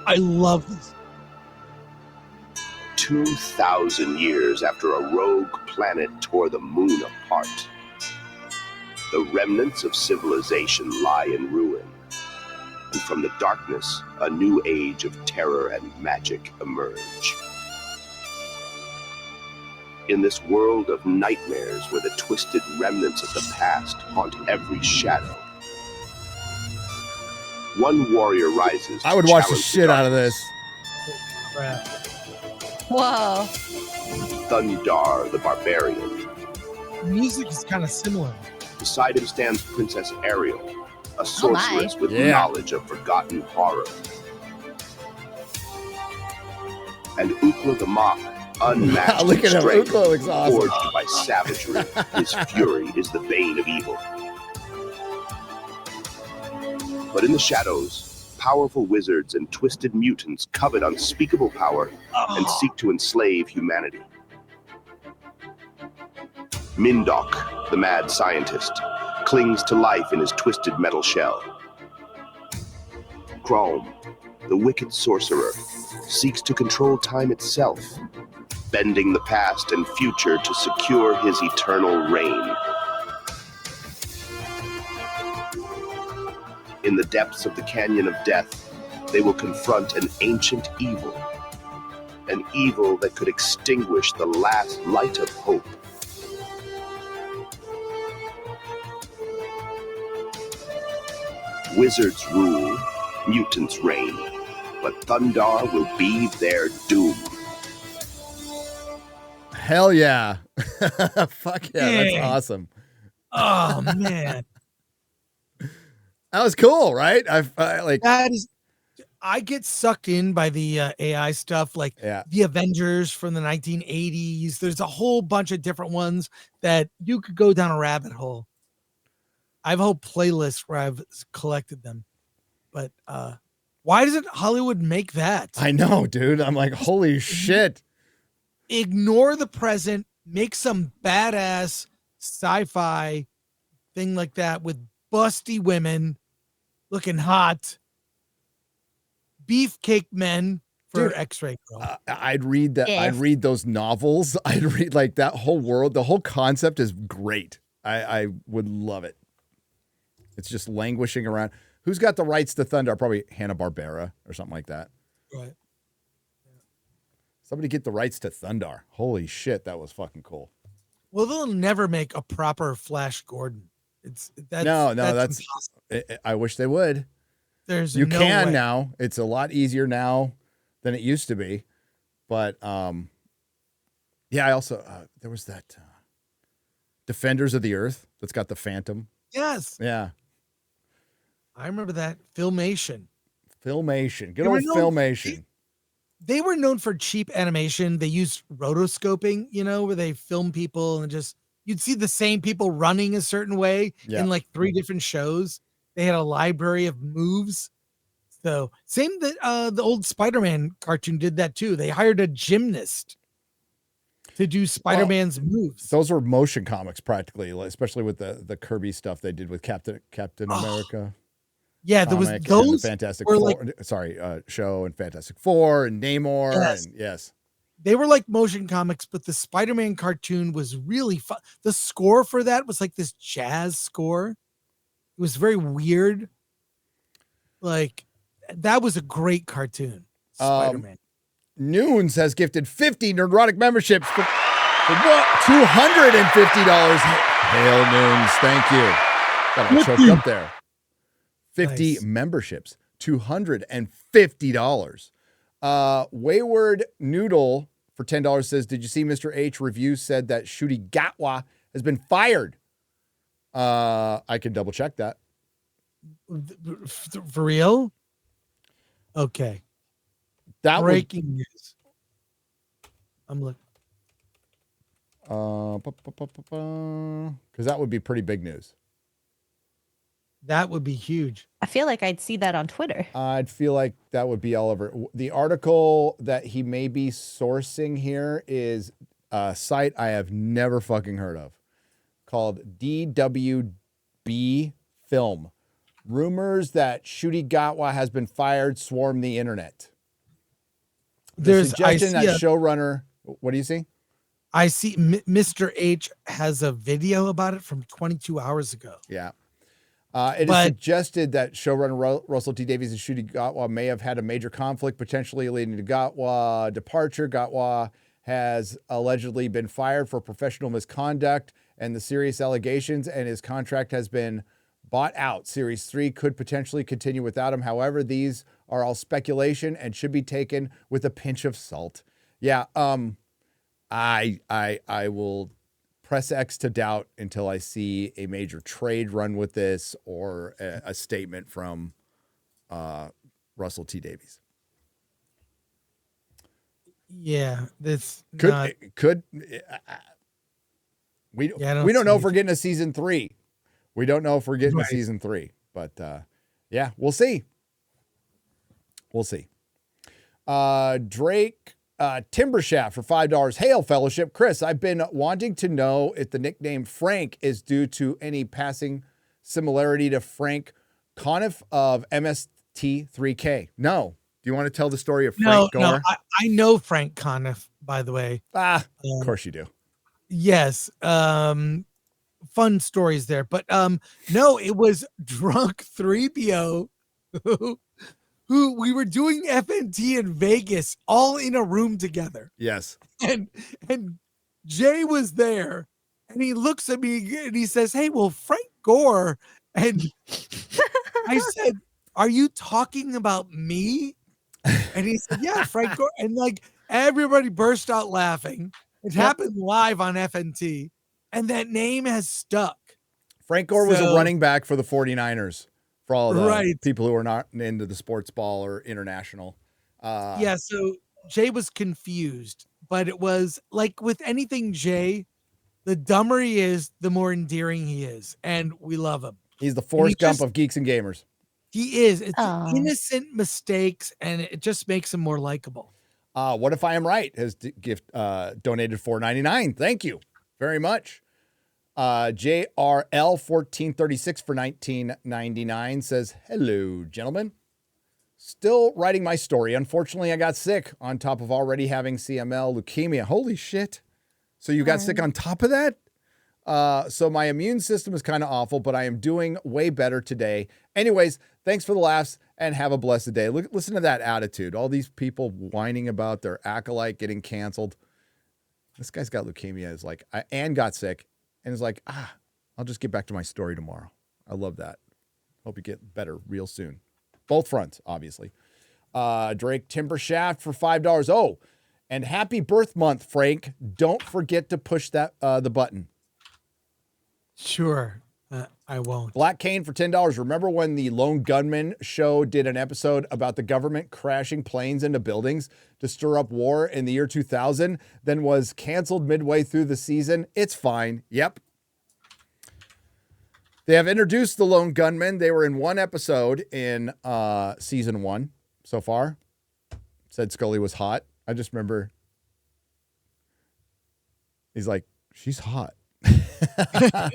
I love this. 2,000 years after a rogue planet tore the moon apart, the remnants of civilization lie in ruin. And from the darkness, a new age of terror and magic emerge. In this world of nightmares where the twisted remnants of the past haunt every shadow, one warrior rises. I would watch the shit out of this. Crap. Whoa. Thundar the Barbarian. Music is kind of similar. Beside him stands Princess Ariel, a sorceress with knowledge of forgotten horror. And Ukla the Mock, unmatched Look at him. strength, Ukla looks awesome. forged by savagery. His fury is the bane of evil. But in the shadows, powerful wizards and twisted mutants covet unspeakable power and seek to enslave humanity. Mindok, the mad scientist, clings to life in his twisted metal shell. Chrome, the wicked sorcerer, seeks to control time itself, bending the past and future to secure his eternal reign. In the depths of the Canyon of Death, they will confront an ancient evil, an evil that could extinguish the last light of hope. Wizards rule, mutants reign, but Thundar will be their doom. Hell yeah. Fuck yeah, that's awesome. Oh, man. That was cool, right? I get sucked in by the AI stuff, like the Avengers from the 1980s. There's a whole bunch of different ones that you could go down a rabbit hole. I have a whole playlist where I've collected them. But why doesn't Hollywood make that? I know, dude. I'm like, holy shit. Ignore the present, make some badass sci-fi thing like that with busty women looking hot, beefcake men for X-Ray Girl. I'd read that. I'd read those novels. I'd read like that whole world. The whole concept is great. I would love it. It's just languishing around. Who's got the rights to Thundar? Probably Hanna-Barbera or something like that. Right. Somebody get the rights to Thundar. Holy shit, that was fucking cool. Well, they'll never make a proper Flash Gordon. That's impossible. I wish they would. There's you no can way. now. It's a lot easier now than it used to be. But yeah, I also there was that Defenders of the Earth that's got the Phantom. Yes. Yeah. I remember that Filmation. Good old Filmation. they were known for cheap animation. They used rotoscoping, where they film people and just you'd see the same people running a certain way in like 3 different shows. They had a library of moves. So same that the old Spider-Man cartoon did that too. They hired a gymnast to do Spider-Man's moves. Those were motion comics practically, especially with the Kirby stuff they did with Captain America. Yeah, there was those the Fantastic Four, show and Fantastic Four and Namor. Yes. They were like motion comics, but the Spider-Man cartoon was really fun. The score for that was like this jazz score. It was very weird. Like that was a great cartoon. Spider-Man. Noons has gifted 50 Nerdrotic memberships for $250. Hail Noons, thank you. Got all choked up there. 50 memberships, $250. Wayward Noodle for $10 says, did you see Mr. H review said that Shooty Gatwa has been fired? I can double check that. For real? Okay. That breaking news. I'm looking. Because that would be pretty big news. That would be huge. I feel like I'd see that on Twitter. I'd feel like that would be all over. The article that he may be sourcing here is a site I have never fucking heard of called DWB Film. Rumors that Shooty Gatwa has been fired swarm the internet. The suggestion that showrunner, what do you see? I see Mr. H has a video about it from 22 hours ago. Yeah. It is suggested that showrunner Russell T. Davies and Shooty Gatwa may have had a major conflict, potentially leading to Gatwa departure. Gatwa has allegedly been fired for professional misconduct and the serious allegations, and his contract has been bought out. Series 3 could potentially continue without him. However, these are all speculation and should be taken with a pinch of salt. Yeah, I will press X to doubt until I see a major trade run with this or a statement from Russell T. Davies. Yeah, this we don't know if we're getting a season 3. We don't know if we're getting a season 3, but yeah, we'll see. We'll see. Drake Timbershaft for $5. Hail Fellowship. Chris, I've been wanting to know if the nickname Frank is due to any passing similarity to Frank Conniff of MST3K. No. Do you want to tell the story of Frank Gore? No, I know Frank Conniff, by the way. Of course you do. Yes. Fun stories there. But no, it was Drunk 3PO who we were doing FNT in Vegas all in a room together. Yes. And Jay was there and he looks at me and he says, hey, well, Frank Gore. And I said, are you talking about me? And he said, yeah, Frank Gore. And like everybody burst out laughing. It happened live on FNT. And that name has stuck. Frank Gore was a running back for the 49ers. For all the people who are not into the sports ball or international. So Jay was confused, but it was like with anything Jay, the dumber he is, the more endearing he is. And we love him. He's the Forrest Gump of geeks and gamers. He is. It's innocent mistakes, and it just makes him more likable. What If I Am Right has donated $4.99. Thank you very much. JRL1436 for $19.99 says, hello, gentlemen. Still writing my story. Unfortunately, I got sick on top of already having CML leukemia. Holy shit. So you got sick on top of that? So my immune system is kind of awful, but I am doing way better today. Anyways, thanks for the laughs and have a blessed day. Listen to that attitude. All these people whining about their acolyte getting canceled. This guy's got leukemia, is like, and got sick. And is like, I'll just get back to my story tomorrow. I love that. Hope you get better real soon. Both fronts, obviously. Drake Timbershaft for $5. Oh, and happy birth month, Frank. Don't forget to push that the button. Sure. I won't. Black Cane for $10. Remember when the Lone Gunman show did an episode about the government crashing planes into buildings to stir up war in the year 2000, then was canceled midway through the season? It's fine. Yep. They have introduced the Lone Gunman. They were in one episode in season 1 so far. Said Scully was hot. I just remember he's like, she's hot. I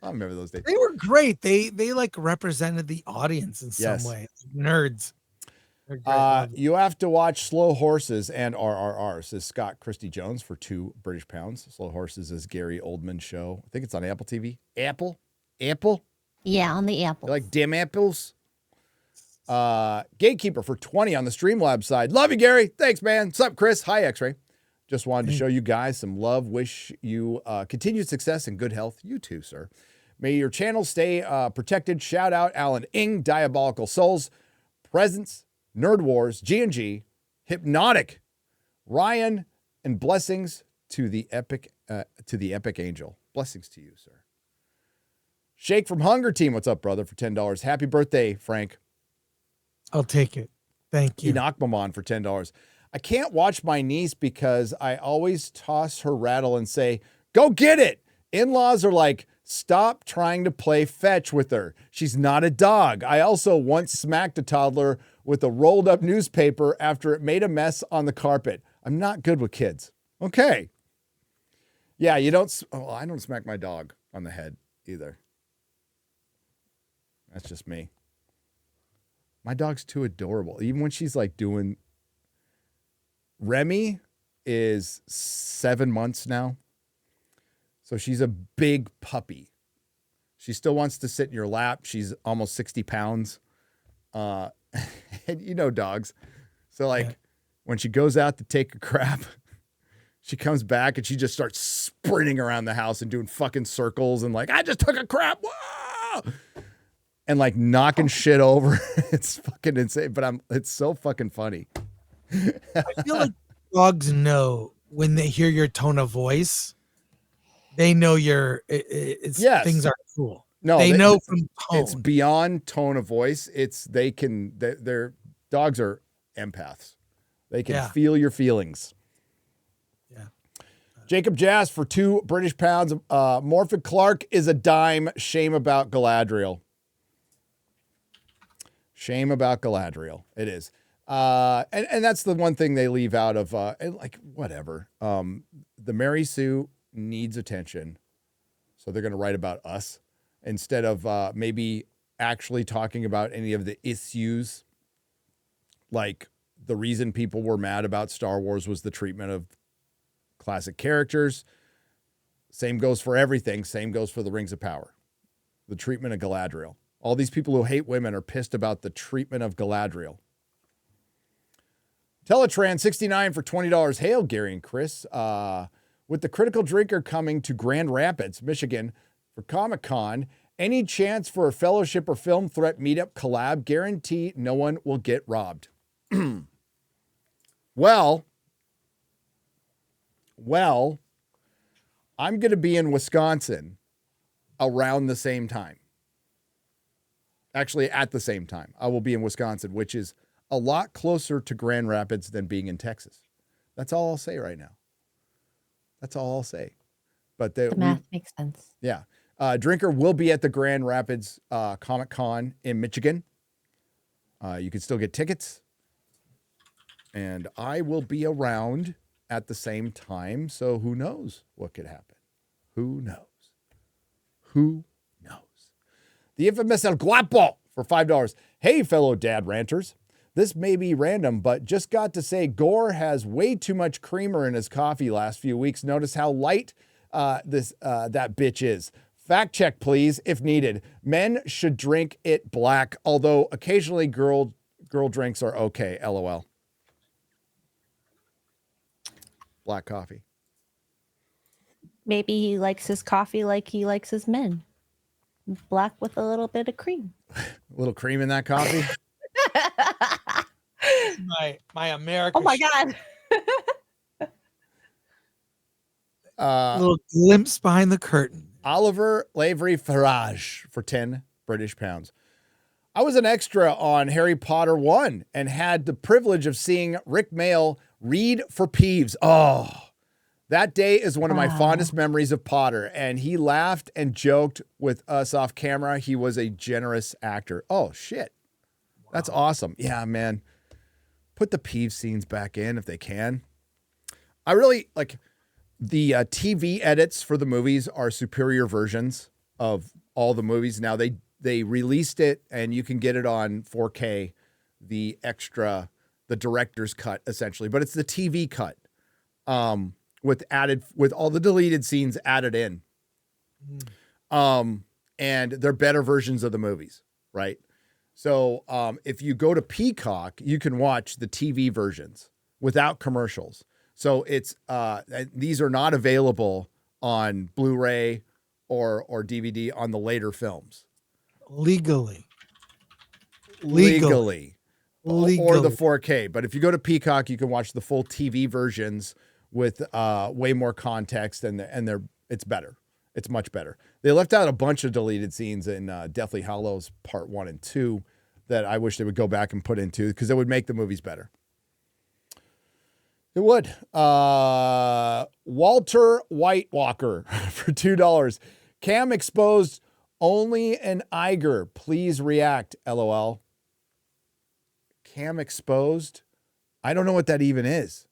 remember those days. They were great. They like represented the audience in some way. Nerds. You have to watch Slow Horses and RRR, says Scott Christie Jones for £2 Slow Horses is Gary Oldman's show. I think it's on Apple TV. Apple? Yeah, on the Apple. You like dim apples? Gatekeeper for 20 on the Streamlabs side. Love you, Gary. Thanks, man. What's up, Chris? Hi, X-Ray. Just wanted to show you guys some love. Wish you continued success and good health. You too, sir. May your channel stay protected. Shout out Alan Ing, Diabolical Souls, Presence, Nerd Wars, G&G, Hypnotic, Ryan, and blessings to the epic angel. Blessings to you, sir. Shake from Hunger Team. What's up, brother? For $10. Happy birthday, Frank. I'll take it. Thank you. Enoch Mamon for $10. I can't watch my niece because I always toss her rattle and say, go get it. In-laws are like, stop trying to play fetch with her. She's not a dog. I also once smacked a toddler with a rolled up newspaper after it made a mess on the carpet. I'm not good with kids. Okay. Yeah, I don't smack my dog on the head either. That's just me. My dog's too adorable. Even when she's like doing... Remy is 7 months now. So she's a big puppy. She still wants to sit in your lap. She's almost 60 pounds. And you know dogs. So like when she goes out to take a crap, she comes back and she just starts sprinting around the house and doing fucking circles and like, I just took a crap. Whoa! And like knocking shit over. It's fucking insane. But it's so fucking funny. I feel like dogs know when they hear your tone of voice, they know things are cool. No, they know from tone. It's beyond tone of voice. Their dogs are empaths. They can feel your feelings. Yeah. Jacob Jazz for £2 Morphin Clark is a dime. Shame about Galadriel. Shame about Galadriel. It is. And that's the one thing they leave out of, like, whatever. The Mary Sue needs attention. So they're going to write about us instead of maybe actually talking about any of the issues. Like the reason people were mad about Star Wars was the treatment of classic characters. Same goes for everything. Same goes for the Rings of Power. The treatment of Galadriel. All these people who hate women are pissed about the treatment of Galadriel. Teletran 69 for $20. Hail, Gary and Chris. With the Critical Drinker coming to Grand Rapids, Michigan for Comic-Con, any chance for a Fellowship or Film Threat meetup collab? Guarantee no one will get robbed. Well, I'm going to be in Wisconsin around the same time. Actually, at the same time. I will be in Wisconsin, which is a lot closer to Grand Rapids than being in Texas. That's all I'll say right now. That's all I'll say. But the math makes sense. Yeah. Drinker will be at the Grand Rapids Comic-Con in Michigan. You can still get tickets. And I will be around at the same time. So who knows what could happen? Who knows? Who knows? The infamous El Guapo for $5. Hey, fellow dad ranters. This may be random, but just got to say Gore has way too much creamer in his coffee last few weeks. Notice how light that bitch is. Fact check, please, if needed. Men should drink it black, although occasionally girl drinks are okay. LOL. Black coffee. Maybe he likes his coffee like he likes his men. Black with a little bit of cream. A little cream in that coffee? my American. Oh my God. A little glimpse behind the curtain. Oliver Lavery Farage for 10 British pounds. I was an extra on Harry Potter 1 and had the privilege of seeing Rick Mail read for Peeves. Oh, that day is one of my fondest memories of Potter, and he laughed and joked with us off camera. He was a generous actor. Oh, shit. That's awesome. Yeah, man. Put the Peeves scenes back in if they can. I really like the TV edits for the movies are superior versions of all the movies. Now they released it and you can get it on 4K, the director's cut essentially, but it's the TV cut with all the deleted scenes added in. And they're better versions of the movies, right? So if you go to Peacock, you can watch the TV versions without commercials. So it's these are not available on Blu-ray or DVD on the later films. Legally. Or the 4K. But if you go to Peacock, you can watch the full TV versions with way more context, and it's better. It's much better. They left out a bunch of deleted scenes in Deathly Hallows Part 1 and 2 that I wish they would go back and put into because it would make the movies better. It would. Walter White Walker for $2. Cam exposed only an Iger. Please react. LOL. Cam exposed? I don't know what that even is.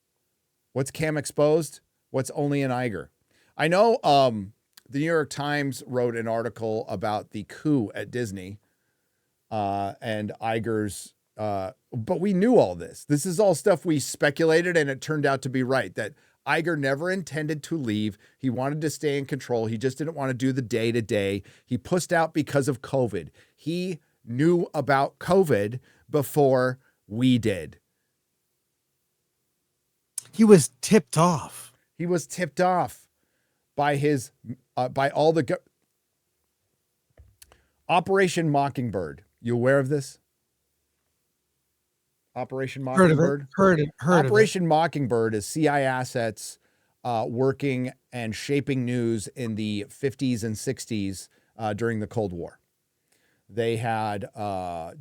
What's Cam exposed? What's only an Iger? I know the New York Times wrote an article about the coup at Disney and Iger's but we knew all this. This is all stuff we speculated, and it turned out to be right, that Iger never intended to leave. He wanted to stay in control. He just didn't want to do the day-to-day. He pussed out because of COVID. He knew about COVID before we did. He was tipped off. He was tipped off by his, by all the... Operation Mockingbird. You aware of this? Operation Mockingbird. Heard it. Operation Mockingbird is CIA assets working and shaping news in the 50s and 60s during the Cold War. They had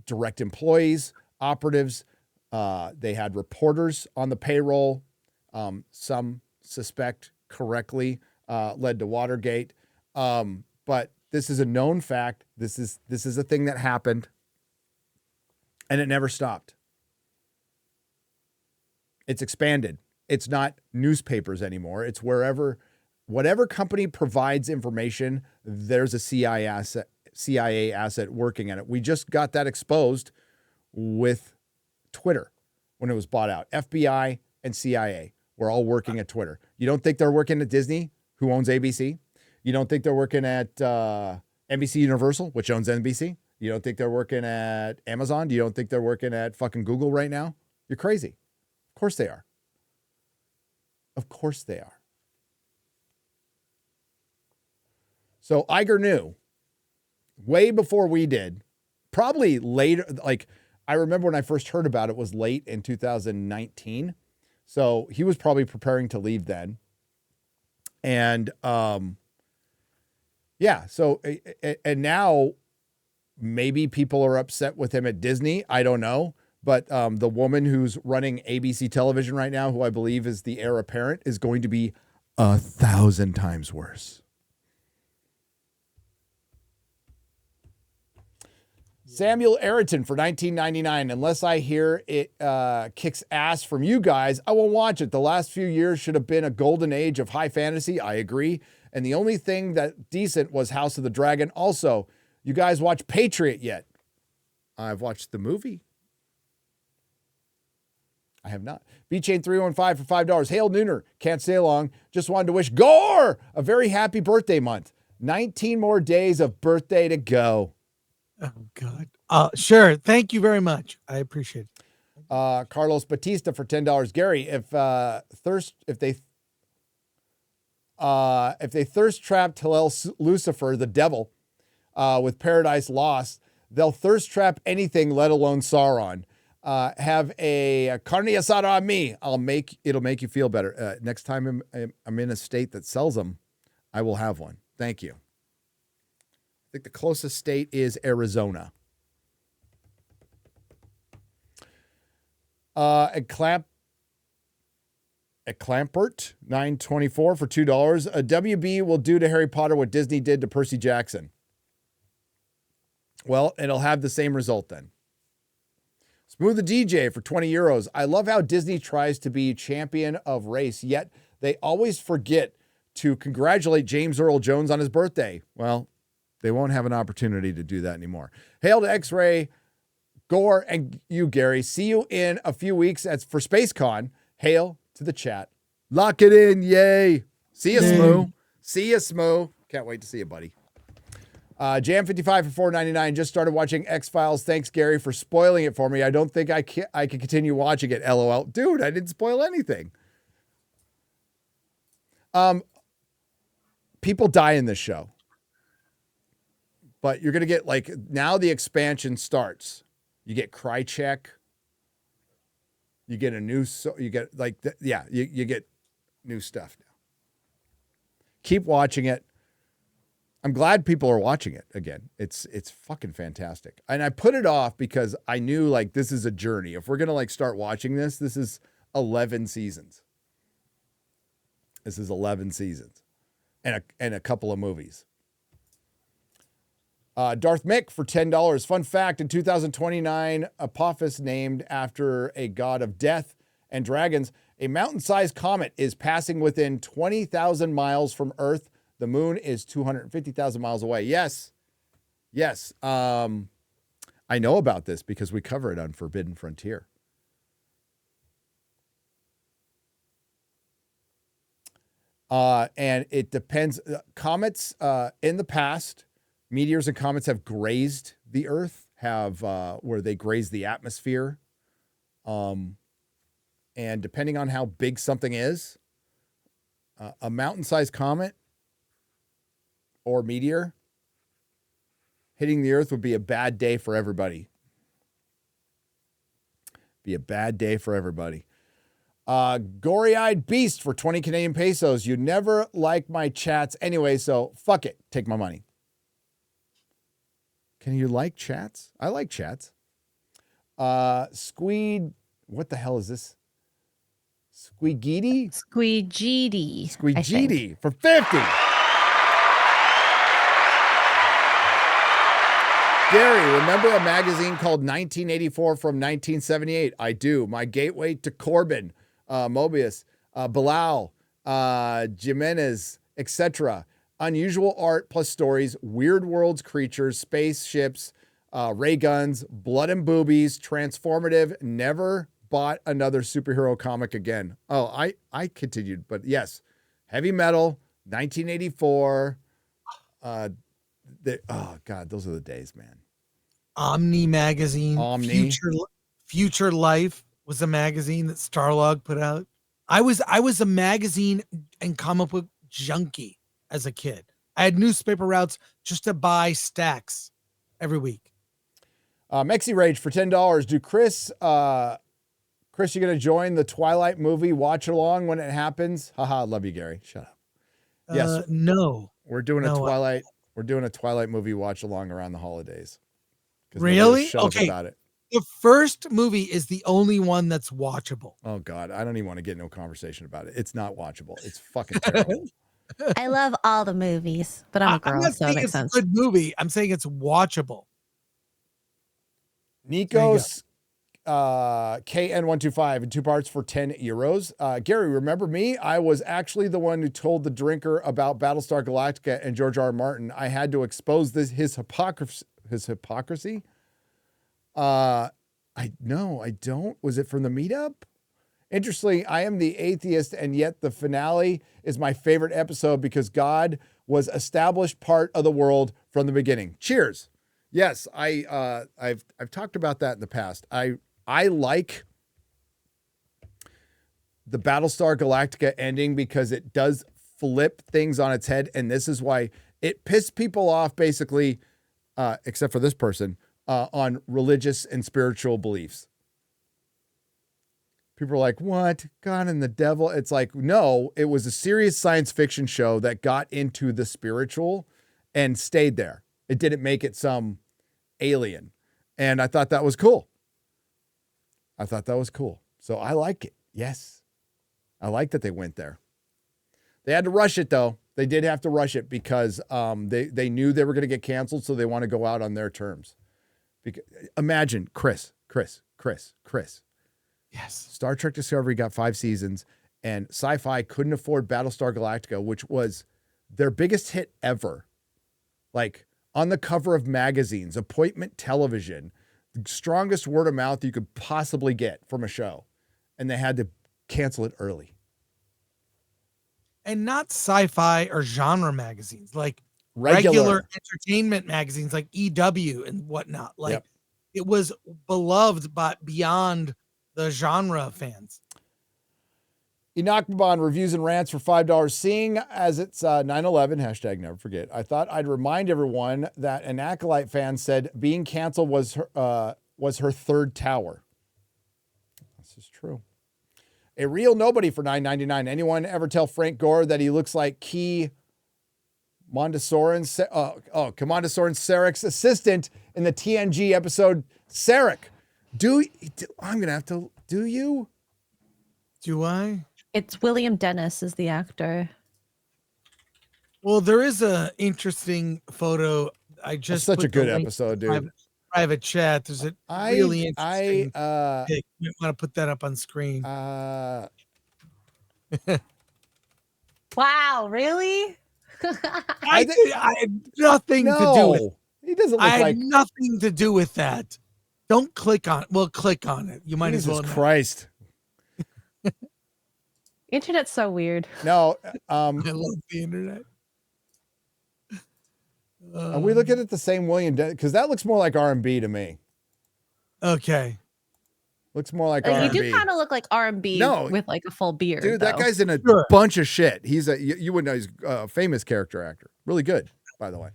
direct employees, operatives. They had reporters on the payroll. Some suspect correctly led to Watergate. But this is a known fact. This is a thing that happened, and it never stopped. It's expanded. It's not newspapers anymore. It's whatever company provides information, there's a CIA asset working on it. We just got that exposed with Twitter when it was bought out. FBI and CIA were all working at Twitter. You don't think they're working at Disney, who owns ABC? You don't think they're working at NBC Universal, which owns NBC? You don't think they're working at Amazon? You don't think they're working at fucking Google right now? You're crazy. Of course they are. Of course they are. So Iger knew way before we did, probably later. Like I remember when I first heard about it was late in 2019. So he was probably preparing to leave then. And yeah, so and now maybe people are upset with him at Disney. I don't know. But the woman who's running ABC television right now, who I believe is the heir apparent, is going to be 1,000 times worse. Samuel Ayrton for $19.99. Unless I hear it kicks ass from you guys, I won't watch it. The last few years should have been a golden age of high fantasy. I agree. And the only thing that decent was House of the Dragon. Also, you guys watch Patriot yet? I've watched the movie. I have not. B-Chain 315 for $5. Hail Nooner. Can't stay long. Just wanted to wish Gore a very happy birthday month. 19 more days of birthday to go. Oh, God. Sure. Thank you very much. I appreciate it. Carlos Batista for $10. Gary, if they thirst trapped Hillel Lucifer, the devil, with Paradise Lost, they'll thirst trap anything, let alone Sauron. Have a carne asada on me. It'll make you feel better. Next time I'm in a state that sells them, I will have one. Thank you. think the closest state is Arizona. At Clampert, $9.24 for $2. A WB will do to Harry Potter what Disney did to Percy Jackson. Well, it'll have the same result then. Smooth the DJ for 20 euros. I love how Disney tries to be champion of race, yet they always forget to congratulate James Earl Jones on his birthday. Well, they won't have an opportunity to do that anymore. Hail to X-Ray, Gore, and you, Gary. See you in a few weeks for SpaceCon. Hail to the chat. Lock it in. Yay. See you, Smoo. See you, Smoo. Can't wait to see you, buddy. Jam 55 for $4.99. Just started watching X-Files. Thanks, Gary, for spoiling it for me. I don't think I can continue watching it. LOL. Dude, I didn't spoil anything. People die in this show. But you're going to get, like, now the expansion starts. You get Krychek. You get a new, you get, like, you get new stuff now. Keep watching it. I'm glad people are watching it again. It's fucking fantastic. And I put it off because I knew, like, this is a journey. If we're going to, like, start watching this is 11 seasons. This is 11 seasons and a couple of movies. Darth Mick for $10. Fun fact, in 2029, Apophis, named after a god of death and dragons, a mountain-sized comet is passing within 20,000 miles from Earth. The moon is 250,000 miles away. Yes. I know about this because we cover it on Forbidden Frontier. And it depends. Comets in the past, meteors and comets have grazed the Earth, where they graze the atmosphere. And depending on how big something is, a mountain-sized comet or meteor hitting the Earth would be a bad day for everybody. Gory-eyed beast for 20 Canadian pesos. You never like my chats anyway, so fuck it. Take my money. Can you like chats? I like chats. Squeed, what the hell is this? Squeegee for 50. Gary, remember a magazine called 1984 from 1978? I do. My gateway to Corbin, Mobius, Bilal, Jimenez, etc. Unusual art plus stories, weird worlds, creatures, spaceships, ray guns, blood and boobies, transformative. Never bought another superhero comic again. Oh, I continued, but yes, heavy metal, 1984. Oh God, those are the days, man. Omni magazine. Future Life was a magazine that Starlog put out. I was a magazine and comic book junkie as a kid. I had newspaper routes just to buy stacks every week. Mexi Rage for $10. Do Chris, you gonna join the Twilight movie watch along when it happens? Haha, love you, Gary. Shut up. Yes, no. We're doing a Twilight. We're doing a Twilight movie watch along around the holidays. Really? Okay. About it. The first movie is the only one that's watchable. Oh God, I don't even want to get into a conversation about it. It's not watchable. It's fucking terrible. I love all the movies, but I'm a girl, so it makes sense. It's a good movie. I'm saying it's watchable. Nikos KN125 in 2 parts for 10 euros. Gary, remember me? I was actually the one who told the drinker about Battlestar Galactica and George R. R. Martin. I had to expose his hypocrisy. I don't. Was it from the meetup? Interestingly, I am the atheist, and yet the finale is my favorite episode because God was established part of the world from the beginning. Cheers. Yes, I've talked about that in the past. I like the Battlestar Galactica ending because it does flip things on its head, and this is why it pissed people off, basically, except for this person, on religious and spiritual beliefs. People are like, what? God and the devil? It's like, no, it was a serious science fiction show that got into the spiritual and stayed there. It didn't make it some alien. And I thought that was cool. So I like it. Yes. I like that they went there. They had to rush it, though. They did have to rush it because they knew they were going to get canceled, so they want to go out on their terms. Imagine Chris. Yes. Star Trek Discovery got 5 seasons, and Sci-Fi couldn't afford Battlestar Galactica, which was their biggest hit ever. Like, on the cover of magazines, appointment television, the strongest word of mouth you could possibly get from a show. And they had to cancel it early. And not sci-fi or genre magazines, like Regular. regular entertainment magazines like EW and whatnot. Like Yep. it was beloved but beyond the genre fans. Enoch Bond reviews and rants for $5. Seeing as it's 9/11, hashtag never forget, I thought I'd remind everyone that an Acolyte fan said being canceled was her third tower. This is true. A real nobody for $9.99. Anyone ever tell Frank Gore that he looks like Key Mondessorin, Sarek's assistant in the TNG episode Sarek? I'm going to have to, do you? Do I? It's William Dennis is the actor. Well, there is a interesting photo. I just Such put a good the link episode, in dude. private chat. There's a really interesting I pic. You want to put that up on screen. Wow, really? I had nothing to do with. He doesn't look I had like nothing to do with that. Don't click on it. Well, click on it. You might as well. Jesus Christ. Internet's so weird. No, I love the internet. are we looking at the same William? Because that looks more like R&B to me. Okay. Looks more like You R&B. do kind of look like R&B with like a full beard. Dude, that though. guy's in a Sure. bunch of shit. You wouldn't know, he's a famous character actor. Really good, by the way.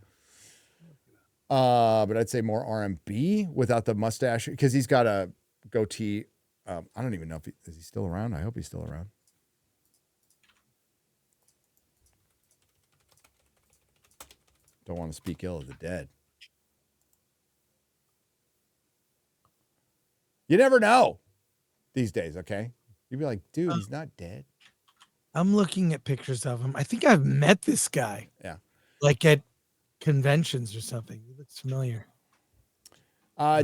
But I'd say more R&B without the mustache because he's got a goatee. I don't even know if is he still around. I hope he's still around. Don't want to speak ill of the dead. You never know these days, okay? You'd be like, dude, he's not dead. I'm looking at pictures of him. I think I've met this guy. Yeah. Like at conventions or something. He looks familiar.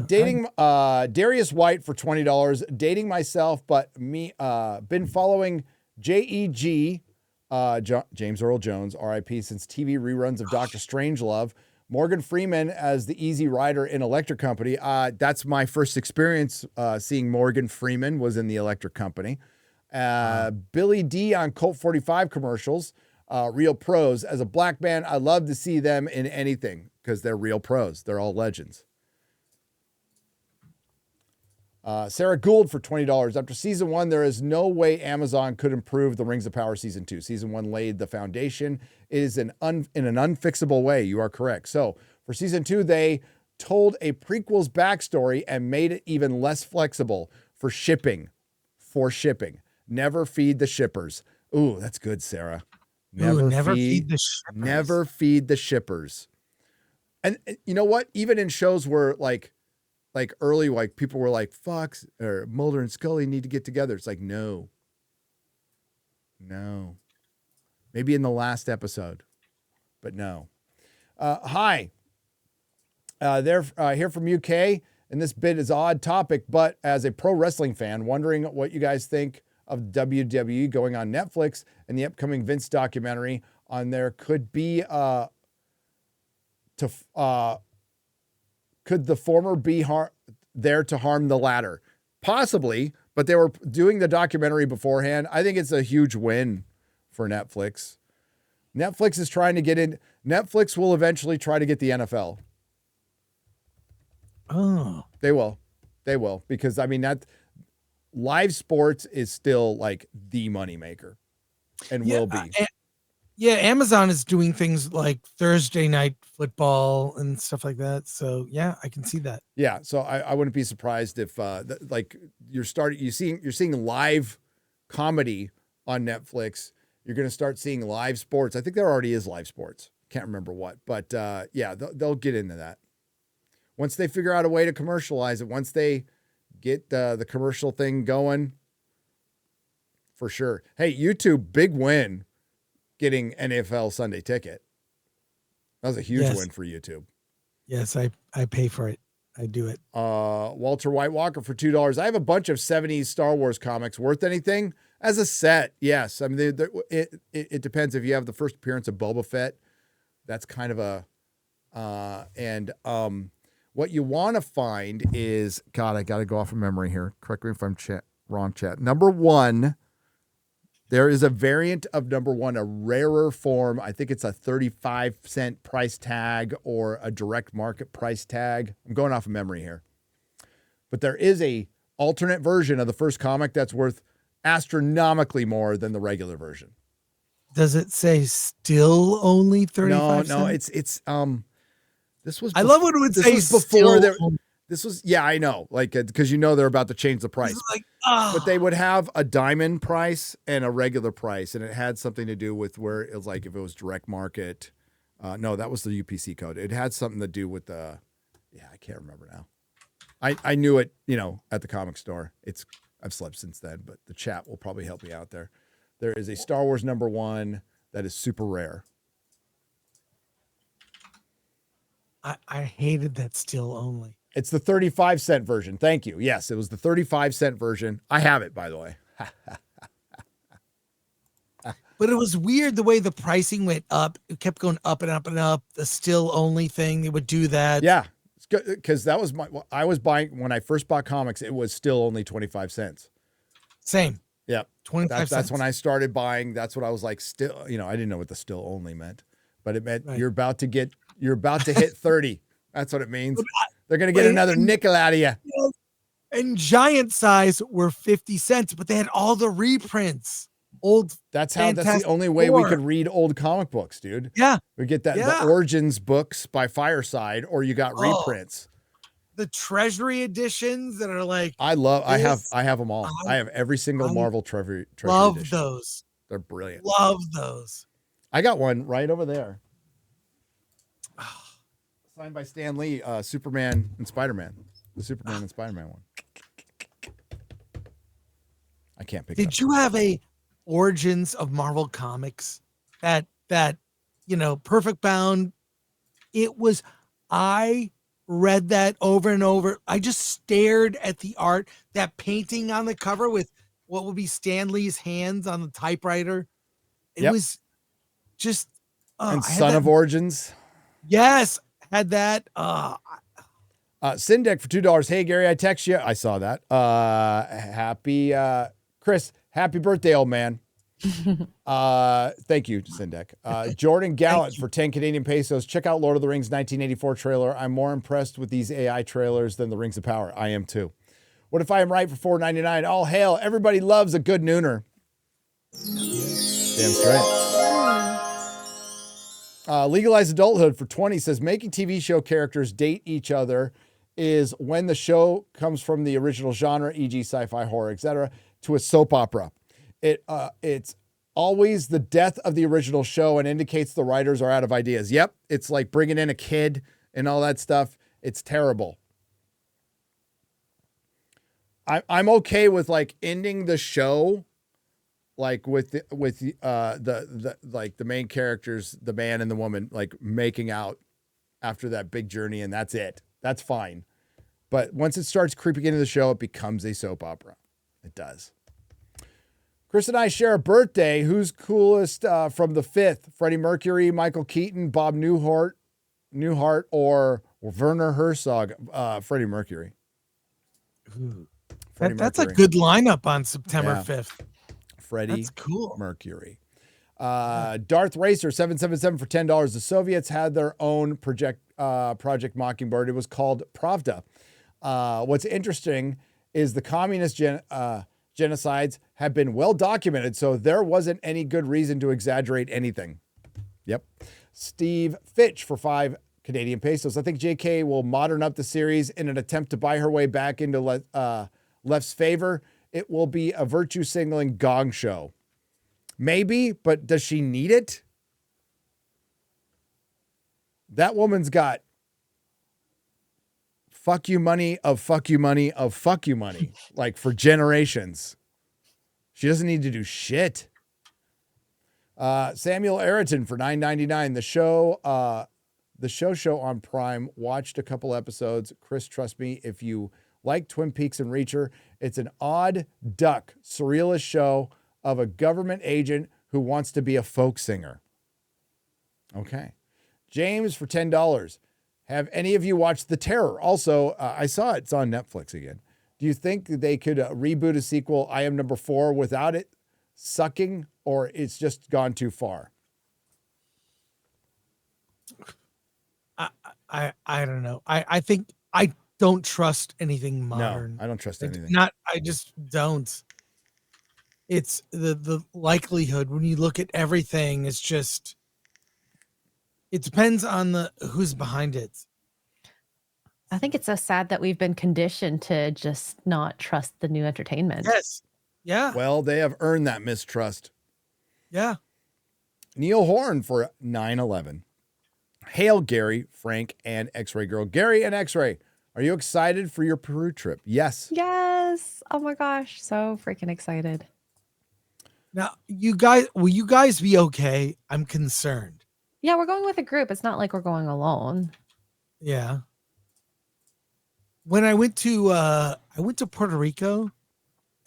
Dating Darius White for $20. Dating myself, but me been following JEG, James Earl Jones, RIP, since TV reruns of Doctor Strangelove. Morgan Freeman as the Easy Rider in Electric Company. That's my first experience seeing Morgan Freeman was in the Electric Company. Billy D on Colt 45 commercials. Real pros. As a black man, I love to see them in anything because they're real pros. They're all legends. Sarah Gould for $20. After season 1, there is no way Amazon could improve the Rings of Power season 2. Season 1 laid the foundation. It is in an unfixable way. You are correct. So for season 2, they told a prequel's backstory and made it even less flexible for shipping. Never feed the shippers. Ooh, that's good, Sarah. Never feed the shippers. Never feed the shippers. And you know what? Even in shows where like early, like people were like, Fox or Mulder and Scully need to get together. It's like, no. Maybe in the last episode, but no. Hi. They're here from UK, and this bit is odd topic, but as a pro wrestling fan, wondering what you guys think of WWE going on Netflix and the upcoming Vince documentary on there could be could the former be there to harm the latter? Possibly, but they were doing the documentary beforehand. I think it's a huge win for Netflix. Netflix is trying to get in. Netflix will eventually try to get the NFL. Oh. They will, because I mean that live sports is still like the moneymaker, and will be. Amazon is doing things like Thursday night football and stuff like that. So yeah, I can see that. Yeah, so I wouldn't be surprised if like you're seeing live comedy on Netflix. You're going to start seeing live sports. I think there already is live sports. Can't remember what, but yeah, they'll get into that. Once they figure out a way to commercialize it, once they get the commercial thing going, for sure. Hey, YouTube, big win getting NFL Sunday Ticket. That was a huge win for YouTube. Yes, I pay for it. I do it. Walter White Walker for $2. I have a bunch of 70s Star Wars comics. Worth anything? As a set, yes. I mean, it depends. If you have the first appearance of Boba Fett, that's kind of a... what you want to find is... God, I got to go off of memory here. Correct me if I'm wrong, chat. Number 1... There is a variant of number 1, a rarer form. I think it's a 35-cent price tag or a direct market price tag. I'm going off of memory here. But there is a alternate version of the first comic that's worth astronomically more than the regular version. Does it say still only 35 cents? No, it's this was I love when it would say before there. still. This was, yeah, I know, like, because they're about to change the price. Like, but they would have a diamond price and a regular price, and it had something to do with where it was like if it was direct market. No, that was the UPC code. It had something to do with I can't remember now. I knew it, at the comic store. I've slept since then, but the chat will probably help me out there. There is a Star Wars number 1 that is super rare. I hated that still only. It's the 35-cent version. Thank you. Yes, it was the 35-cent version. I have it, by the way. But it was weird the way the pricing went up. It kept going up and up and up. The still only thing, they would do that. Yeah, because that was I was buying, when I first bought comics, it was still only 25 cents. Same. Yeah. 25 cents. That's when I started buying. That's what I was like, still, I didn't know what the still only meant. But it meant you're about to hit 30. That's what it means. They're going to get another nickel out of you. And giant size were 50 cents, but they had all the reprints. That's the only way we could read old comic books, dude. Yeah. We get that the Origins books by Fireside, or you got reprints. The Treasury editions that are like, I have them all. I have every single Marvel Treasury love edition. Those. They're brilliant. Love those. I got one right over there. Signed by Stan Lee, Superman and Spider-Man. The Superman and Spider-Man one. I can't pick it up. Did you have a Origins of Marvel Comics? That Perfect Bound. I read that over and over. I just stared at the art, that painting on the cover with what would be Stan Lee's hands on the typewriter. It was just... and Son of Origins. Yes. Had that. Syndec for $2. Hey, Gary, I text you. I saw that. Happy Chris, happy birthday, old man. Thank you, Syndec. Jordan Gallant for 10 Canadian pesos. Check out Lord of the Rings 1984 trailer. I'm more impressed with these AI trailers than the Rings of Power. I am too. What if I am right for $4.99? All hail. Everybody loves a good nooner. Damn straight. Legalized Adulthood for 20 says making TV show characters date each other is when the show comes from the original genre, e.g. sci-fi, horror, etc., to a soap opera. It's always the death of the original show and indicates the writers are out of ideas. Yep, it's like bringing in a kid and all that stuff. It's terrible. I'm okay with like ending the show like with the like the main characters, the man and the woman, like making out after that big journey, and that's it. That's fine. But once it starts creeping into the show, it becomes a soap opera. It does. Chris and I share a birthday. Who's coolest from the 5th? Freddie Mercury, Michael Keaton, Bob Newhart, or Werner Herzog? Freddie Mercury. That's a good lineup on September 5th. Freddie That's cool. Mercury. Darth Racer 777 for $10. The Soviets had their own Project Mockingbird. It was called Pravda. What's interesting is the communist genocides have been well documented, so there wasn't any good reason to exaggerate anything. Yep. Steve Fitch for 5 Canadian pesos. I think JK will modern up the series in an attempt to buy her way back into left's favor. It will be a virtue signaling gong show. Maybe, but does she need it? That woman's got fuck you money of fuck you money of fuck you money, like for generations. She doesn't need to do shit. Samuel Ayrton for $9.99. The show on Prime. Watched a couple episodes. Chris, trust me, if you like Twin Peaks and Reacher, it's an odd duck, surrealist show of a government agent who wants to be a folk singer. Okay. James for $10. Have any of you watched The Terror? Also, I saw it's on Netflix again. Do you think they could reboot a sequel, I Am Number 4, without it sucking, or it's just gone too far? I don't know. I think I don't trust anything modern. No, I don't trust anything. I just don't. It's the likelihood when you look at everything, it's just, it depends on who's behind it. I think it's so sad that we've been conditioned to just not trust the new entertainment. Yes. Yeah. Well, they have earned that mistrust. Yeah. Neil Horn for $9.11. Hail Gary, Frank, and X-Ray Girl. Gary and X-Ray, are you excited for your Peru trip? Yes. Yes. Oh my gosh. So freaking excited. Now, will you guys be okay? I'm concerned. Yeah, we're going with a group. It's not like we're going alone. Yeah. When I went to Puerto Rico,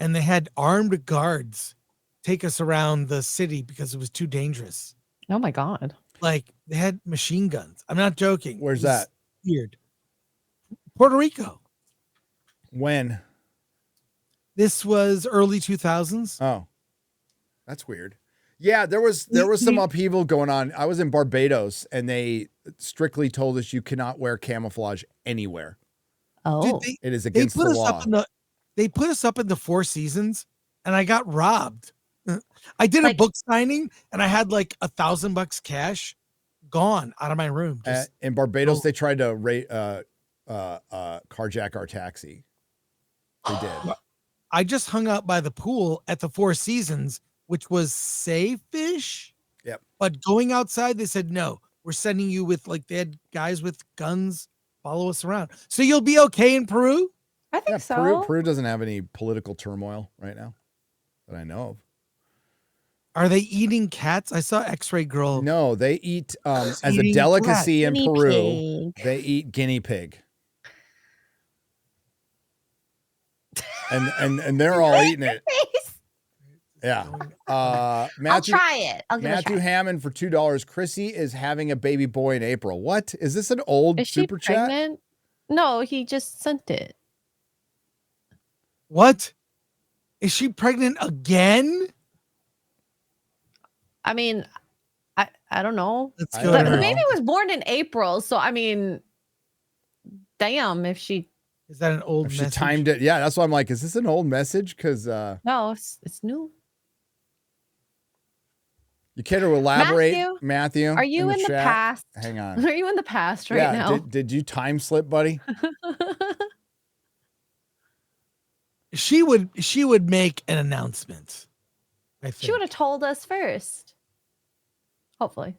and they had armed guards take us around the city because it was too dangerous. Oh my God. Like, they had machine guns. I'm not joking. Where's that? Weird. Puerto Rico. When? This was early 2000s. Oh, that's weird. Yeah, there was some upheaval going on. I was in Barbados, and they strictly told us you cannot wear camouflage anywhere. Oh, Dude, it is against the law. They put us up in the Four Seasons, and I got robbed. I did a book signing, and I had like $1,000 cash gone out of my room. In Barbados, they tried to carjack our taxi. They did. I just hung out by the pool at the Four Seasons, which was safe-ish. Yep. But going outside, they said, no, we're sending you with, like, they had guys with guns follow us around. So you'll be okay in Peru? I think so. Peru doesn't have any political turmoil right now that I know of. Are they eating cats? I saw X-Ray Girl. No, they eat as a delicacy in Peru. Pig. They eat guinea pig. And they're all eating it. Yeah. Matthew, I'll try it. I'll give it a Matthew try. Hammond for $2. Chrissy is having a baby boy in April. What? Is this an old Is she super chat? pregnant? No, he just sent it. What? Is she pregnant again? I mean, I don't know. Let's I go don't to The her. baby was born in April, so I mean, damn, if she Is that an old If she message? timed it. Yeah, that's why I'm like, is this an old message? Because no, it's new. you care to elaborate, Matthew? Are you in the chat? past? Hang on. Are you in the past right now? Did you time slip, buddy? She would make an announcement. I think. She would have told us first. Hopefully.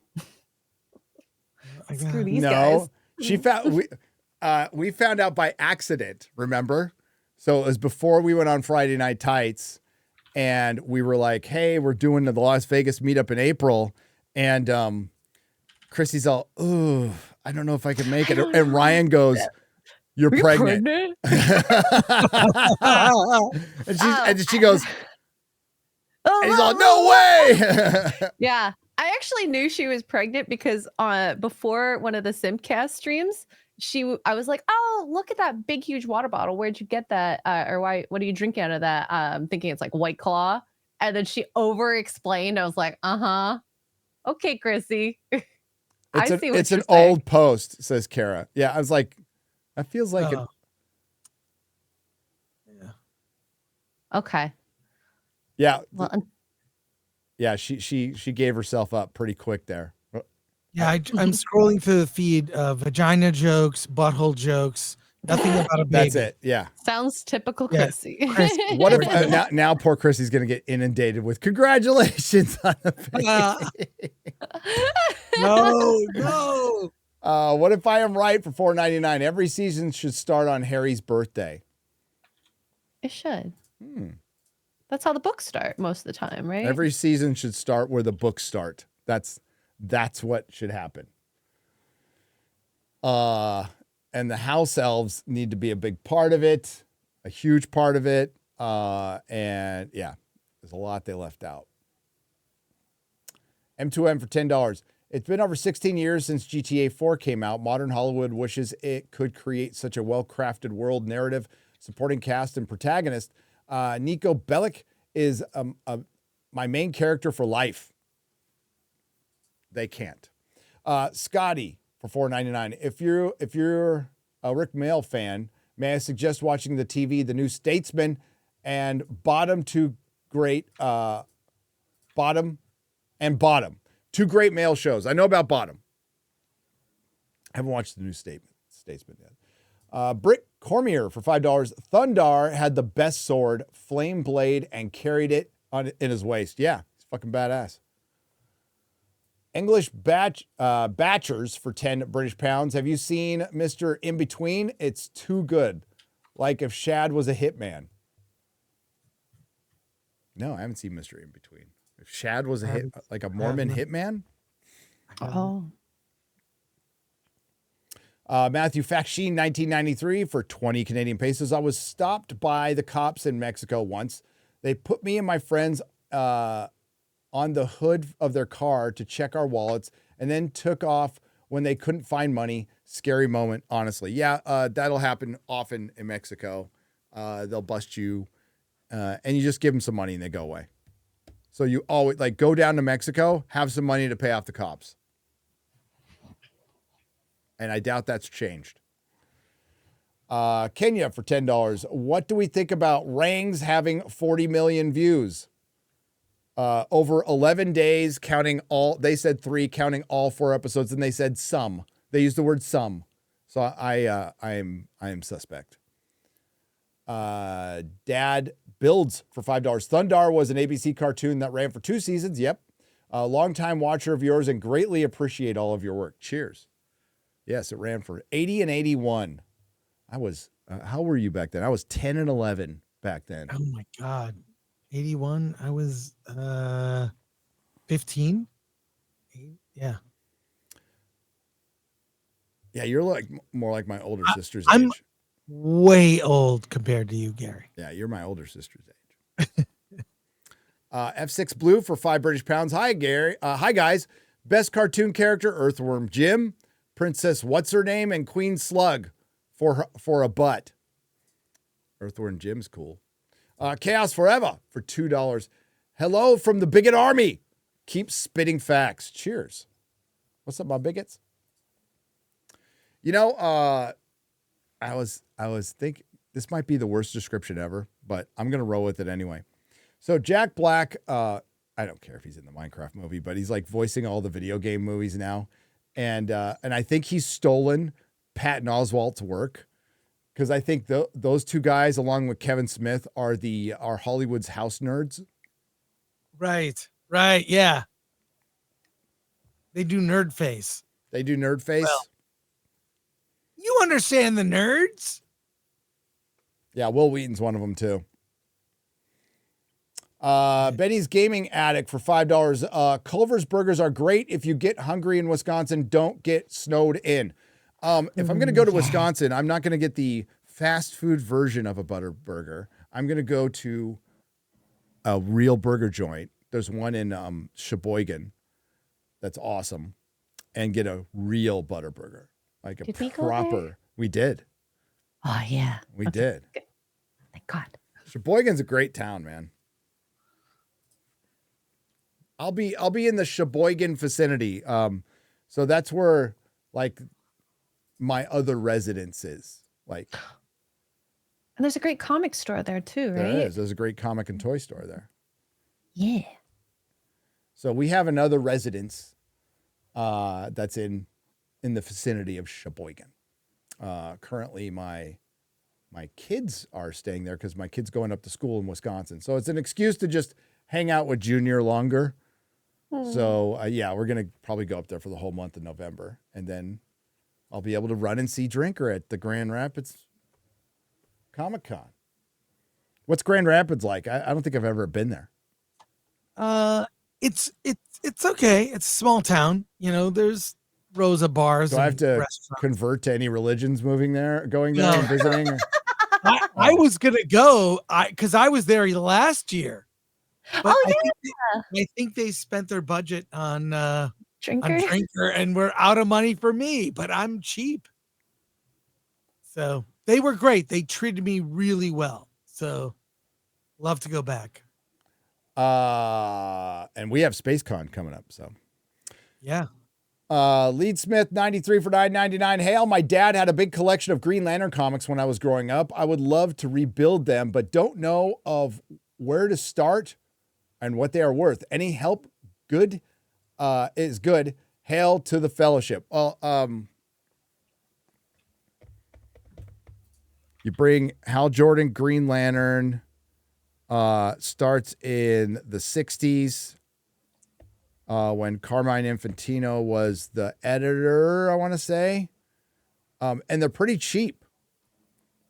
Screw these guys. She found we found out by accident, remember? So it was before we went on Friday Night Tights, and we were like, hey, we're doing the Las Vegas meetup in April. And Chrissy's all, ooh, I don't know if I can make it. And Ryan goes, you're pregnant. And she goes, and he's all, no way. Yeah. I actually knew she was pregnant because before one of the Simcast streams, I was like, oh, look at that big, huge water bottle. Where'd you get that? What are you drinking out of that? Thinking it's like White Claw. And then she over-explained. I was like, okay, Chrissy. I see what it's you're an saying. old post, says Kara. Yeah, I was like, that feels like it. Yeah. Okay. Yeah. Well, Yeah, she gave herself up pretty quick there. Yeah, I'm scrolling through the feed. Vagina jokes, butthole jokes, nothing about a baby. That's it. Yeah. sounds typical Yeah. Chrissy. What if now poor Chrissy's gonna get inundated with congratulations on the baby. No. What if I am right for $4.99? Every season should start on Harry's birthday. It should. That's how the books start most of the time, right? Every season should start where the books start. That's what should happen. And the house elves need to be a big part of it, a huge part of it. And yeah, there's a lot they left out. M2M for $10. It's been over 16 years since GTA 4 came out. Modern Hollywood wishes it could create such a well-crafted world, narrative, supporting cast, and protagonist. Nico Bellic is my main character for life. They can't. Scotty for $4.99. If you're a Rick Mail fan, may I suggest watching the TV, The New Statesman, and Bottom. Two great Bottom. Two great male shows. I know about Bottom. I haven't watched The New Statesman yet. Britt Cormier for $5. Thundar had the best sword, flame blade, and carried it in his waist. Yeah, it's fucking badass. English Batchers for 10 British pounds. Have you seen Mr. In Between? It's too good. Like if Shad was a hitman. No, I haven't seen Mr. In Between. If Shad was like a Mormon hitman? Oh. Matthew Facsheen, 1993 for 20 Canadian pesos. I was stopped by the cops in Mexico once. They put me and my friends on the hood of their car to check our wallets and then took off when they couldn't find money. Scary moment, honestly. Yeah, that'll happen often in Mexico. They'll bust you and you just give them some money and they go away. So you always go down to Mexico, have some money to pay off the cops. And I doubt that's changed. Kenya for $10. What do we think about Rangs having 40 million views? Over 11 days, counting all, they said 3, counting all 4 episodes, and they said some. They used the word some. So I am suspect. Dad Builds for $5. Thundar was an ABC cartoon that ran for 2 seasons. Yep. A longtime watcher of yours and greatly appreciate all of your work. Cheers. Yes, it ran for 80 and 81. I was, how were you back then? I was 10 and 11 back then. Oh my God. 81. I was 15. Yeah. Yeah, you're more like my older sister's I'm age. Way old compared to you, Gary. Yeah, you're my older sister's age. F6 Blue for 5 British pounds. Hi, Gary. Hi, guys. Best cartoon character, Earthworm Jim, Princess What's Her Name, and Queen Slug for a butt. Earthworm Jim's cool. Chaos Forever for $2. Hello from the Bigot Army. Keep spitting facts. Cheers. What's up, my bigots? You know, I was thinking this might be the worst description ever, but I'm going to roll with it anyway. So Jack Black, I don't care if he's in the Minecraft movie, but he's like voicing all the video game movies now. And I think he's stolen Patton Oswalt's work. Because I think those two guys, along with Kevin Smith, are Hollywood's house nerds. Right. Yeah. They do nerd face. Well, you understand the nerds? Yeah, Will Wheaton's one of them too. Benny's Gaming Addict for $5. Culver's Burgers are great if you get hungry in Wisconsin. Don't get snowed in. If I'm going to go to Wisconsin, I'm not going to get the fast food version of a butter burger. I'm going to go to a real burger joint. There's one in Sheboygan that's awesome, and get a real butter burger, like a proper. We did. Oh yeah, we did. Good. Thank God. Sheboygan's a great town, man. I'll be in the Sheboygan vicinity. So that's where like my other residence is. Like, and there's a great comic store there too, right? There is. There's a great comic and toy store there. Yeah. So we have another residence that's in the vicinity of Sheboygan. Currently, my kids are staying there because my kid's going up to school in Wisconsin. So it's an excuse to just hang out with Junior longer. So, yeah, we're going to probably go up there for the whole month of November. And then I'll be able to run and see Drinker at the Grand Rapids Comic-Con. What's Grand Rapids like? I don't think I've ever been there. It's okay. It's a small town. You know, there's rows of bars. Do I have to restaurants. convert to any religions going there and visiting? I was gonna go because I was there last year. But I think they spent their budget on Drinker, and we're out of money for me, but I'm cheap. So they were great. They treated me really well. So love to go back. And we have SpaceCon coming up. So yeah. Lead Smith 93 for $9.99. Hail, my dad had a big collection of Green Lantern comics when I was growing up. I would love to rebuild them, but don't know of where to start and what they are worth. Any help good is good. Hail to the fellowship. Well, you bring Hal Jordan Green Lantern, starts in the 60s when Carmine Infantino was the editor, I want to say. And they're pretty cheap.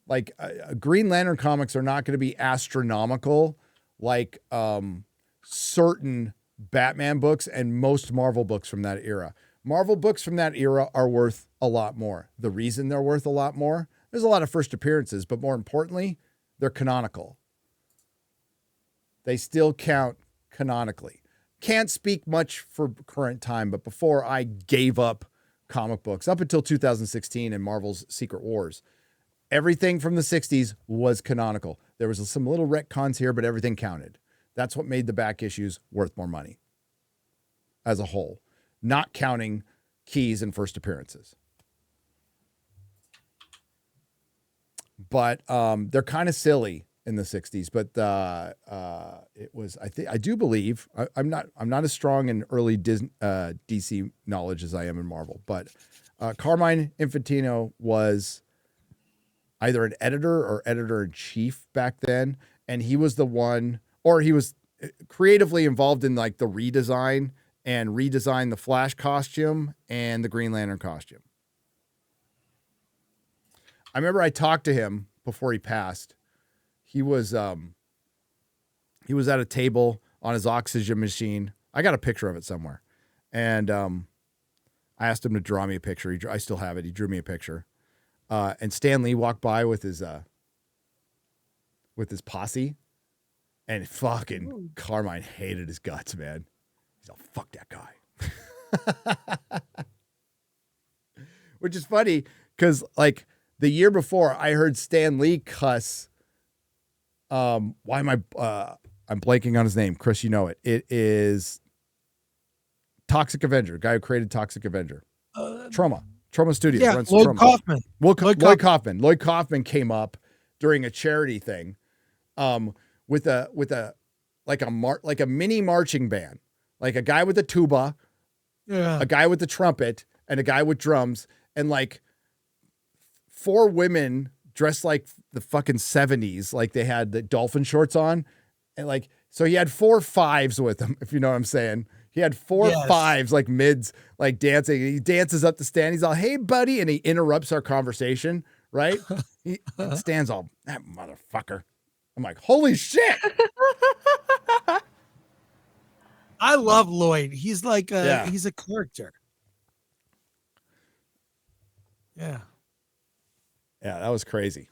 Like Green Lantern comics are not going to be astronomical like certain Batman books and most Marvel books from that era. Marvel books from that era are worth a lot more. The reason they're worth a lot more, there's a lot of first appearances, but more importantly, they're canonical. They still count canonically. Can't speak much for current time, but before I gave up comic books, up until 2016 and Marvel's Secret Wars, everything from the 60s was canonical. There was some little retcons here, but everything counted. That's what made the back issues worth more money as a whole, not counting keys and first appearances. But they're kind of silly in the 60s, but it was, I do believe, I'm not as strong in early DC knowledge as I am in Marvel, but Carmine Infantino was either an editor or editor-in-chief back then, and he was the one, or he was creatively involved in like the redesign and redesigned the Flash costume and the Green Lantern costume. I remember I talked to him before he passed. He was at a table on his oxygen machine. I got a picture of it somewhere. And I asked him to draw me a picture. I still have it. He drew me a picture. And Stan Lee walked by with his posse. And fucking Carmine hated his guts, man. He's like, fuck that guy. Which is funny because, like, the year before, I heard Stan Lee cuss. Why am I'm blanking on his name. Chris, you know it. It is Toxic Avenger, guy who created Toxic Avenger. Trauma Studios. Yeah, runs Lloyd Trauma. Kaufman. Lloyd Kaufman. Lloyd Kaufman came up during a charity thing, with a mini marching band, like a guy with a tuba, a guy with the trumpet, and a guy with drums, and like 4 women dressed like the fucking 70s, like they had the dolphin shorts on, and like, so he had 4 fives with him, if you know what I'm saying. He had 4 fives, like mids, like dancing. He dances up the stand. He's all, "Hey, buddy," and he interrupts our conversation. Right? He stands all, "That motherfucker." I'm like, holy shit. I love Lloyd. He's like he's a character. Yeah. Yeah, that was crazy.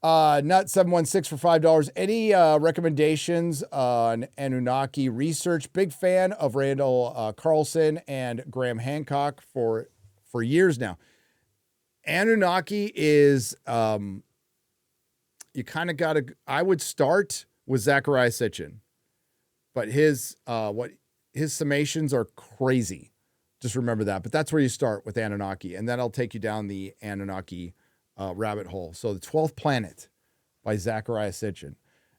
Nut 716 for $5. Any recommendations on Anunnaki research? Big fan of Randall Carlson and Graham Hancock for years now. Anunnaki is you kind of got to. I would start with Zachariah Sitchin, but his summations are crazy. Just remember that. But that's where you start with Anunnaki, and that'll take you down the Anunnaki rabbit hole. So the 12th Planet by Zachariah Sitchin.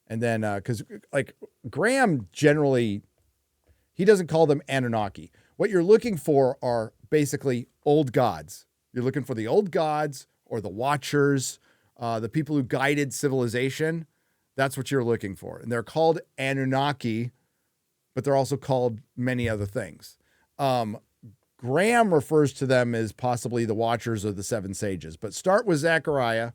And then, because like Graham generally, he doesn't call them Anunnaki. What you're looking for are basically old gods. You're looking for the old gods or the watchers, the people who guided civilization. That's what you're looking for. And they're called Anunnaki, but they're also called many other things. Graham refers to them as possibly the Watchers of the Seven Sages, but start with Zechariah,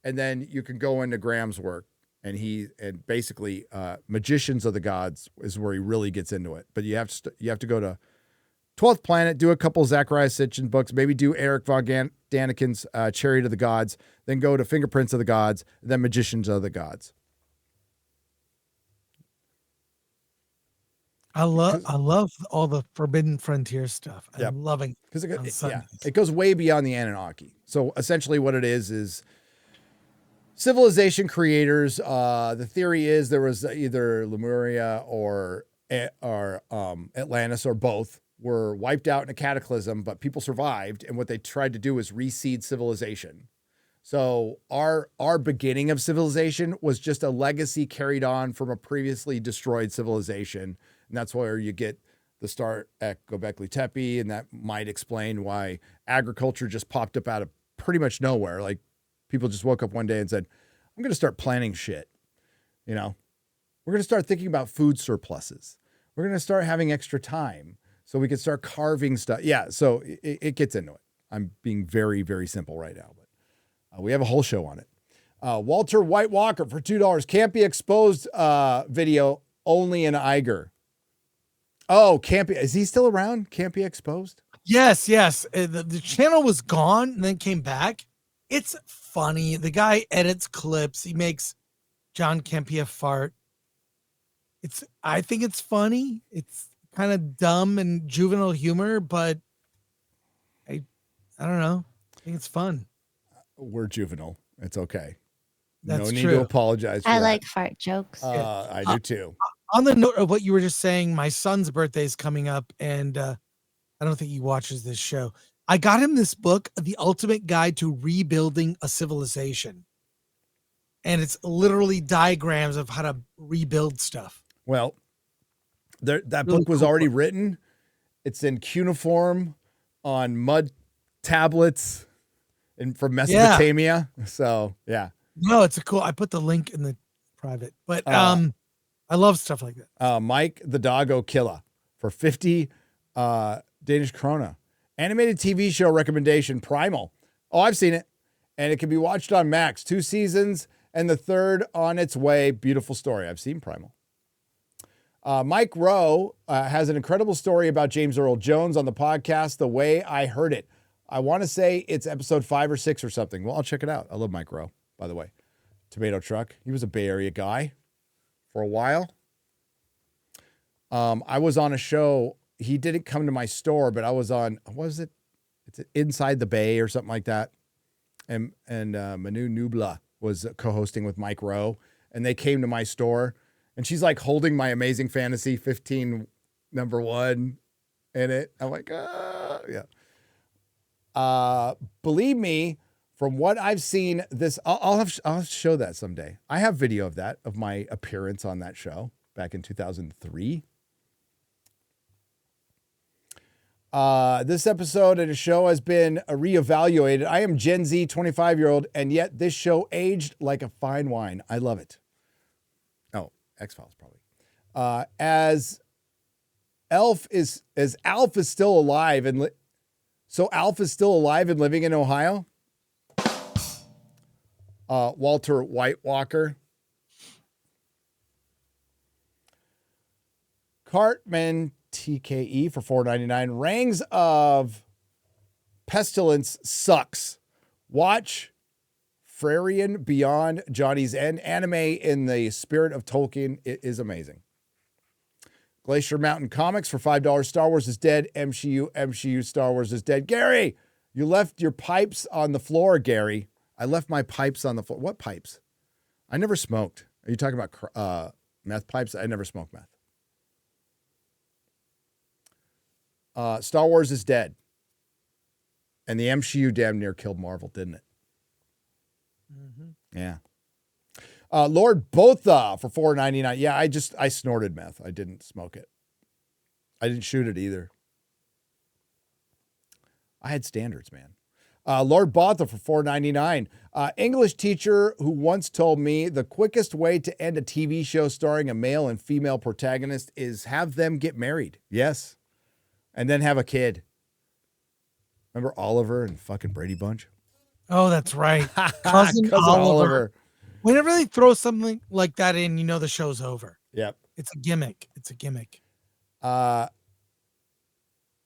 and then you can go into Graham's work. And basically Magicians of the Gods is where he really gets into it. But you have to go to 12th Planet, do a couple Zachariah Sitchin books, maybe do Eric von Daniken's Chariot of the Gods, then go to Fingerprints of the Gods, then Magicians of the Gods. I love all the Forbidden Frontier stuff. I'm loving because it goes way beyond the Anunnaki. So essentially what it is civilization creators. The theory is there was either Lemuria or Atlantis or both were wiped out in a cataclysm, but people survived. And what they tried to do is reseed civilization. So our beginning of civilization was just a legacy carried on from a previously destroyed civilization. And that's where you get the start at Göbekli Tepe. And that might explain why agriculture just popped up out of pretty much nowhere. Like people just woke up one day and said, I'm going to start planting shit. You know, we're going to start thinking about food surpluses. We're going to start having extra time so we can start carving stuff. Yeah. So it gets into it. I'm being very, very simple right now, but we have a whole show on it. Walter White Walker for $2. Can't be exposed video only in Iger. Oh, can't be. Is he still around? Can't be exposed. Yes. The channel was gone and then came back. It's funny. The guy edits clips. He makes John Campea fart. I think it's funny. It's kind of dumb and juvenile humor, but I don't know. I think it's fun. We're juvenile. It's okay. That's no need true. to apologize for I that. like fart jokes. I do too. On the note of what you were just saying, my son's birthday is coming up, and I don't think he watches this show. I got him this book, The Ultimate Guide to Rebuilding a Civilization. And it's literally diagrams of how to rebuild stuff. Well, that Really book was cool already book. written. It's in cuneiform on mud tablets from Mesopotamia. So, yeah. No, it's a cool. I put the link in the private, but I love stuff like that. Mike the Doggo Killer for 50 Danish krona. Animated TV show recommendation, Primal. Oh, I've seen it. And it can be watched on Max. 2 seasons and the 3rd on its way. Beautiful story. I've seen Primal. Mike Rowe has an incredible story about James Earl Jones on the podcast, The Way I Heard It. I want to say it's episode 5 or 6 or something. Well, I'll check it out. I love Mike Rowe, by the way. Tomato Truck. He was a Bay Area guy for a while. I was on a show. He didn't come to my store, but I was on, what was it? It's Inside the Bay or something like that. And Manu Nubla was co-hosting with Mike Rowe, and they came to my store, and she's like holding my Amazing Fantasy 15 #1 in it. I'm like, yeah. Believe me, from what I've seen, I'll have to show that someday. I have video of that, of my appearance on that show back in 2003. This episode of the show has been reevaluated. I am Gen Z, 25-year-old, and yet this show aged like a fine wine. I love it. Oh, X-Files probably. As Alf is still alive and so Alf is still alive and living in Ohio. Walter White Walker. Cartman TKE for $4.99. Rangs of Pestilence sucks. Watch Frarian Beyond Johnny's End. Anime in the spirit of Tolkien. It is amazing. Glacier Mountain Comics for $5. Star Wars is dead. MCU Star Wars is dead. Gary, you left your pipes on the floor, Gary. I left my pipes on the floor. What pipes? I never smoked. Are you talking about meth pipes? I never smoked meth. Star Wars is dead. And the MCU damn near killed Marvel, didn't it? Mm-hmm. Yeah. Lord Botha for $4.99. Yeah, I snorted meth. I didn't smoke it. I didn't shoot it either. I had standards, man. Lord Botha for $4.99. English teacher who once told me the quickest way to end a TV show starring a male and female protagonist is have them get married. Yes. And then have a kid. Remember Oliver and fucking Brady Bunch? Oh, that's right. Cousin Oliver. Whenever they throw something like that in, you know the show's over. Yep. It's a gimmick. It's a gimmick.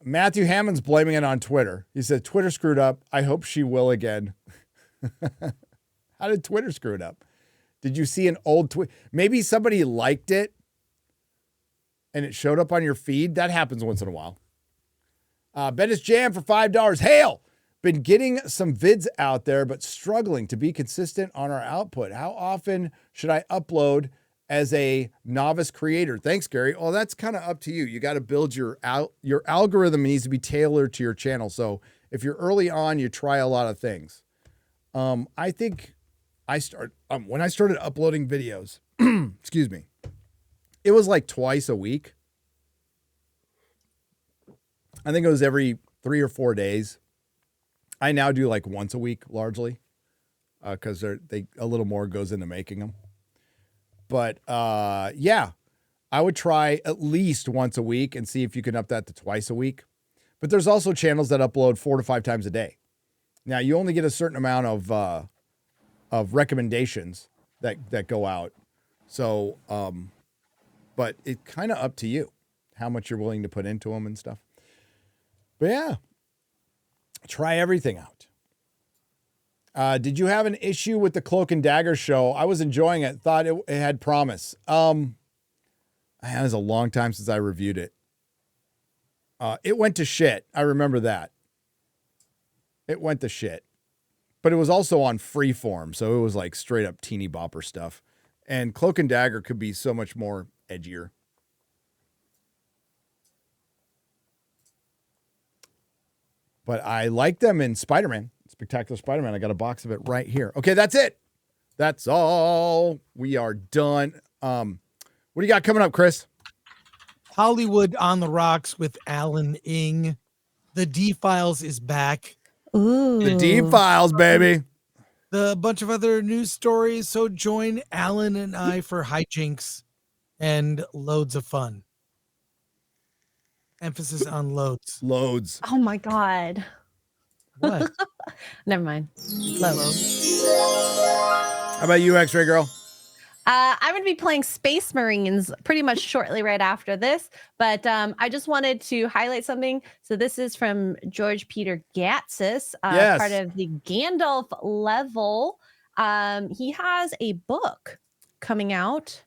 Matthew Hammond's blaming it on Twitter. He said, Twitter screwed up. I hope she will again. How did Twitter screw it up? Did you see an old tweet? Maybe somebody liked it and it showed up on your feed. That happens once in a while. Bennis Jam for $5. Hail! Been getting some vids out there, but struggling to be consistent on our output. How often should I upload as a novice creator? Thanks, Gary. Well, that's kind of up to you. You got to build your algorithm needs to be tailored to your channel. So if you're early on, you try a lot of things. I think when I started uploading videos, excuse me, it was like twice a week. I think it was every 3 or 4 days. I now do like once a week largely because a little more goes into making them. But yeah, I would try at least once a week and see if you can up that to twice a week. But there's also channels that upload 4 to 5 times a day. Now you only get a certain amount of recommendations that go out. So, but it's kind of up to you how much you're willing to put into them and stuff. But yeah, try everything out. Did you have an issue with the Cloak and Dagger show? I was enjoying it. Thought it had promise. It was a long time since I reviewed it. It went to shit. I remember that. It went to shit. But it was also on Freeform, so it was like straight up teeny bopper stuff. And Cloak and Dagger could be so much more edgier. But I like them in Spider-Man, Spectacular Spider-Man. I got a box of it right here. Okay, that's it. That's all. We are done. What do you got coming up, Chris? Hollywood on the Rocks with Alan Ing. The D-Files is back. Ooh. The D-Files, baby. The bunch of other news stories. So join Alan and I for hijinks and loads of fun. Emphasis on loads. Loads. Oh my God. What? Never mind. Loads. How about you, X-Ray Girl? I'm going to be playing Space Marines pretty much shortly right after this, but I just wanted to highlight something. So this is from George Peter Gatsis, Yes. part of the Gandalf level. He has a book coming out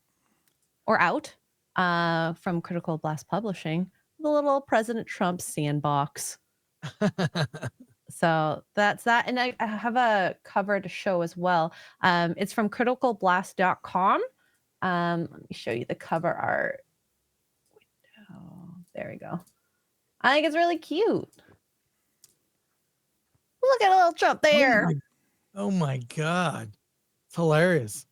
from Critical Blast Publishing, the little President Trump sandbox. So that's that. And I have a cover to show as well. It's from criticalblast.com. Let me show you the cover art. Oh, there we go. I think it's really cute. Look at little Trump there. Oh my God. It's hilarious.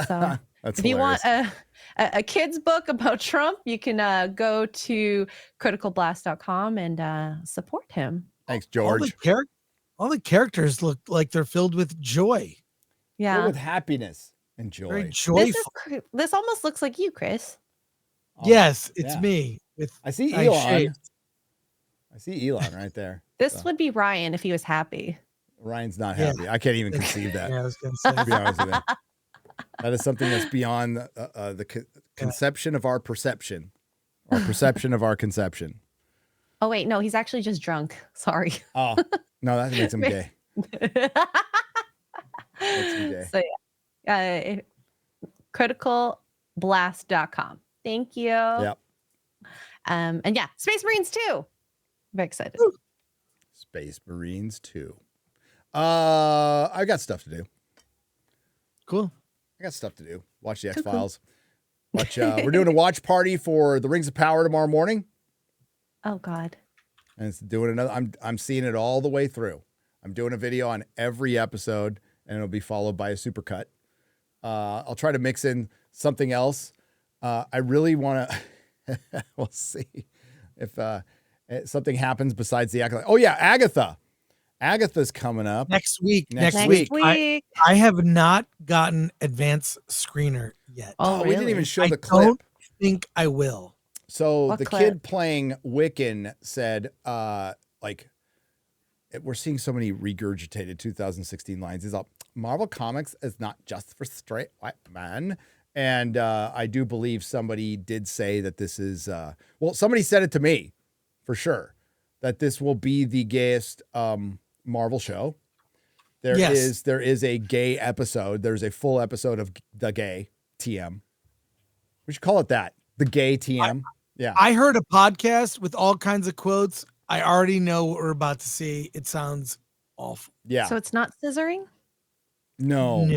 So That's if you want hilarious. a kid's book about Trump, you can go to criticalblast.com and support him. Thanks, All George. the characters look like they're filled with joy. Yeah. Filled with happiness and joy. Very This joyful. this almost looks like you, Chris. Oh, Yes, it's yeah. me. I see I Elon. shaved. I see Elon right there. This So, would be Ryan if he was happy. Ryan's not Yeah. happy. I can't even conceive that. Yeah, I was gonna To be say. honest with you. That is something that's beyond the conception of our perception, or perception of our conception. Oh wait, no, he's actually just drunk. Sorry. Oh, no, that makes him gay. Makes him gay. So yeah, criticalblast.com. Thank you. Yep. And yeah, Space Marines too. Very excited. Space Marines 2. I got stuff to do. Cool. I got stuff to do. Watch the X-Files. Watch. We're doing a watch party for the Rings of Power tomorrow morning. Oh God. And it's doing another. I'm seeing it all the way through. I'm doing a video on every episode, and it'll be followed by a supercut. I'll try to mix in something else. I really want to. We'll see if something happens besides the acolyte. Oh yeah, Agatha. Agatha's coming up Next week. Next Next week. week. I have not gotten advanced screener yet. Oh, we didn't even really? show I the clip. don't think I will. So What the clip? kid playing Wiccan said, like, we're seeing so many regurgitated 2016 lines. Is all Marvel Comics is not just for straight white men. And I do believe somebody did say that this is, somebody said it to me for sure, that this will be the gayest Marvel show. There is a gay episode. There's a full episode of The Gay TM. We should call it that. The Gay TM. Yeah. I heard a podcast with all kinds of quotes. I already know what we're about to see. It sounds awful. Yeah. So it's not scissoring? No.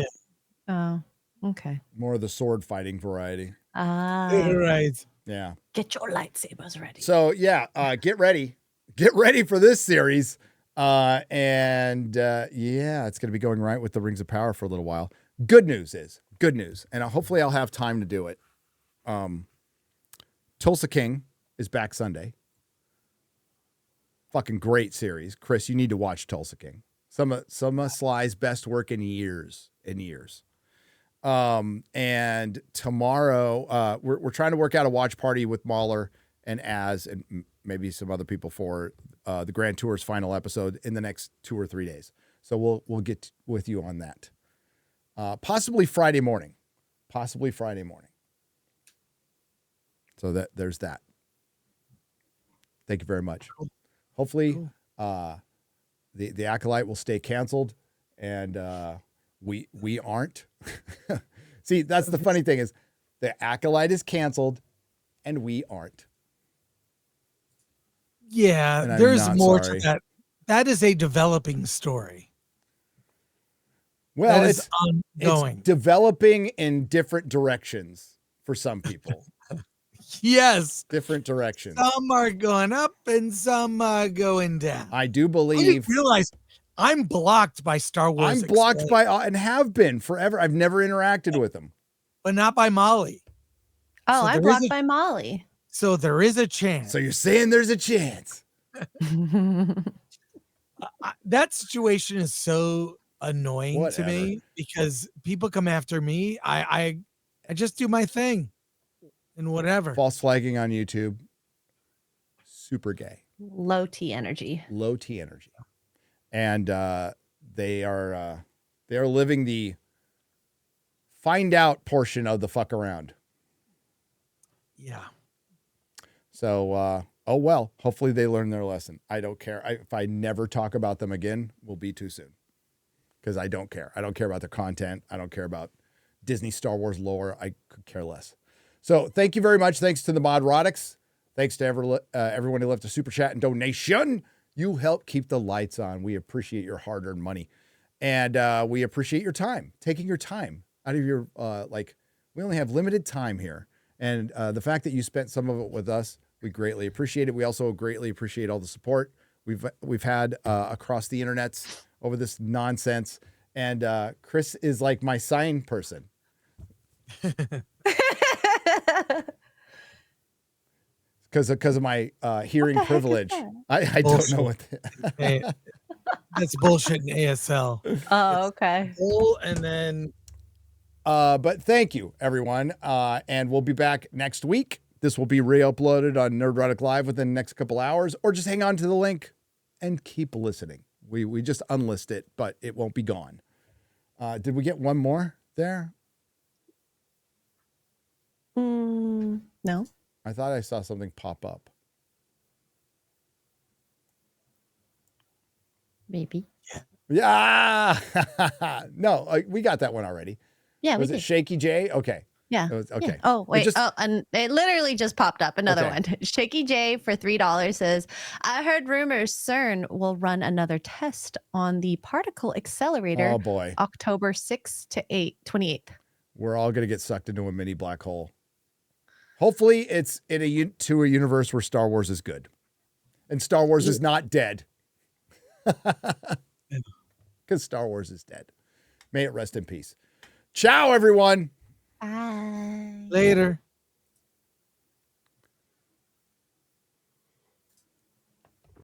Oh, okay. More of the sword fighting variety. Right. Yeah. Get your lightsabers ready. So yeah, get ready. Get ready for this series. Yeah, it's going to be going right with the Rings of Power for a little while. Good news. And hopefully I'll have time to do it. Tulsa King is back Sunday. Fucking great series. Chris, you need to watch Tulsa King. Some of Sly's best work in years. And tomorrow, we're trying to work out a watch party with Mahler and Az and maybe some other people for the Grand Tour's final episode in the next 2 or 3 days. So we'll get with you on that. Possibly Friday morning. So there's that. Thank you very much. Cool. Hopefully, the Acolyte will stay canceled, and we aren't. See, that's the funny thing is the Acolyte is canceled, and we aren't. Yeah, there's more to that. That is a developing story. Well, it's ongoing. It's developing in different directions for some people. Yes. Different directions. Some are going up and some are going down. I do believe. I didn't realize I'm blocked by Star Wars. I'm blocked by and have been forever. I've never interacted with them. But not by Molly. Oh, So I'm blocked by Molly. So there is a chance. So you're saying there's a chance. That situation is so annoying to me because people come after me. I just do my thing and whatever. False flagging on YouTube. Super gay. Low T energy. And they are living the find out portion of the fuck around. Yeah. So, hopefully they learn their lesson. I don't care. If I never talk about them again, will be too soon. Because I don't care. I don't care about their content. I don't care about Disney Star Wars lore. I could care less. So thank you very much. Thanks to the Nerdrotics. Thanks to everyone who left a super chat and donation. You help keep the lights on. We appreciate your hard-earned money. And we appreciate your time, taking your time out of your, we only have limited time here. And the fact that you spent some of it with us, we greatly appreciate it. We also greatly appreciate all the support we've had across the internets over this nonsense. And Chris is like my sign person. Because of my hearing privilege. I don't know what that's bullshit in ASL. Oh, okay. And then but thank you, everyone. And we'll be back next week. This will be re-uploaded on Nerdrotic Live within the next couple hours, or just hang on to the link and keep listening. We just unlist it, but it won't be gone. Did we get one more there? No. I thought I saw something pop up. Maybe. Yeah. No, we got that one already. Yeah. Was it Shaky J? Okay. Yeah. Okay. Yeah. Oh, wait. And it literally just popped up. Another one. Shaky J for $3 says, I heard rumors CERN will run another test on the particle accelerator. Oh, boy. October 6th to 28th. We're all going to get sucked into a mini black hole. Hopefully it's to a universe where Star Wars is good. And Star Wars is not dead. Because Star Wars is dead. May it rest in peace. Ciao, everyone. Bye. Later.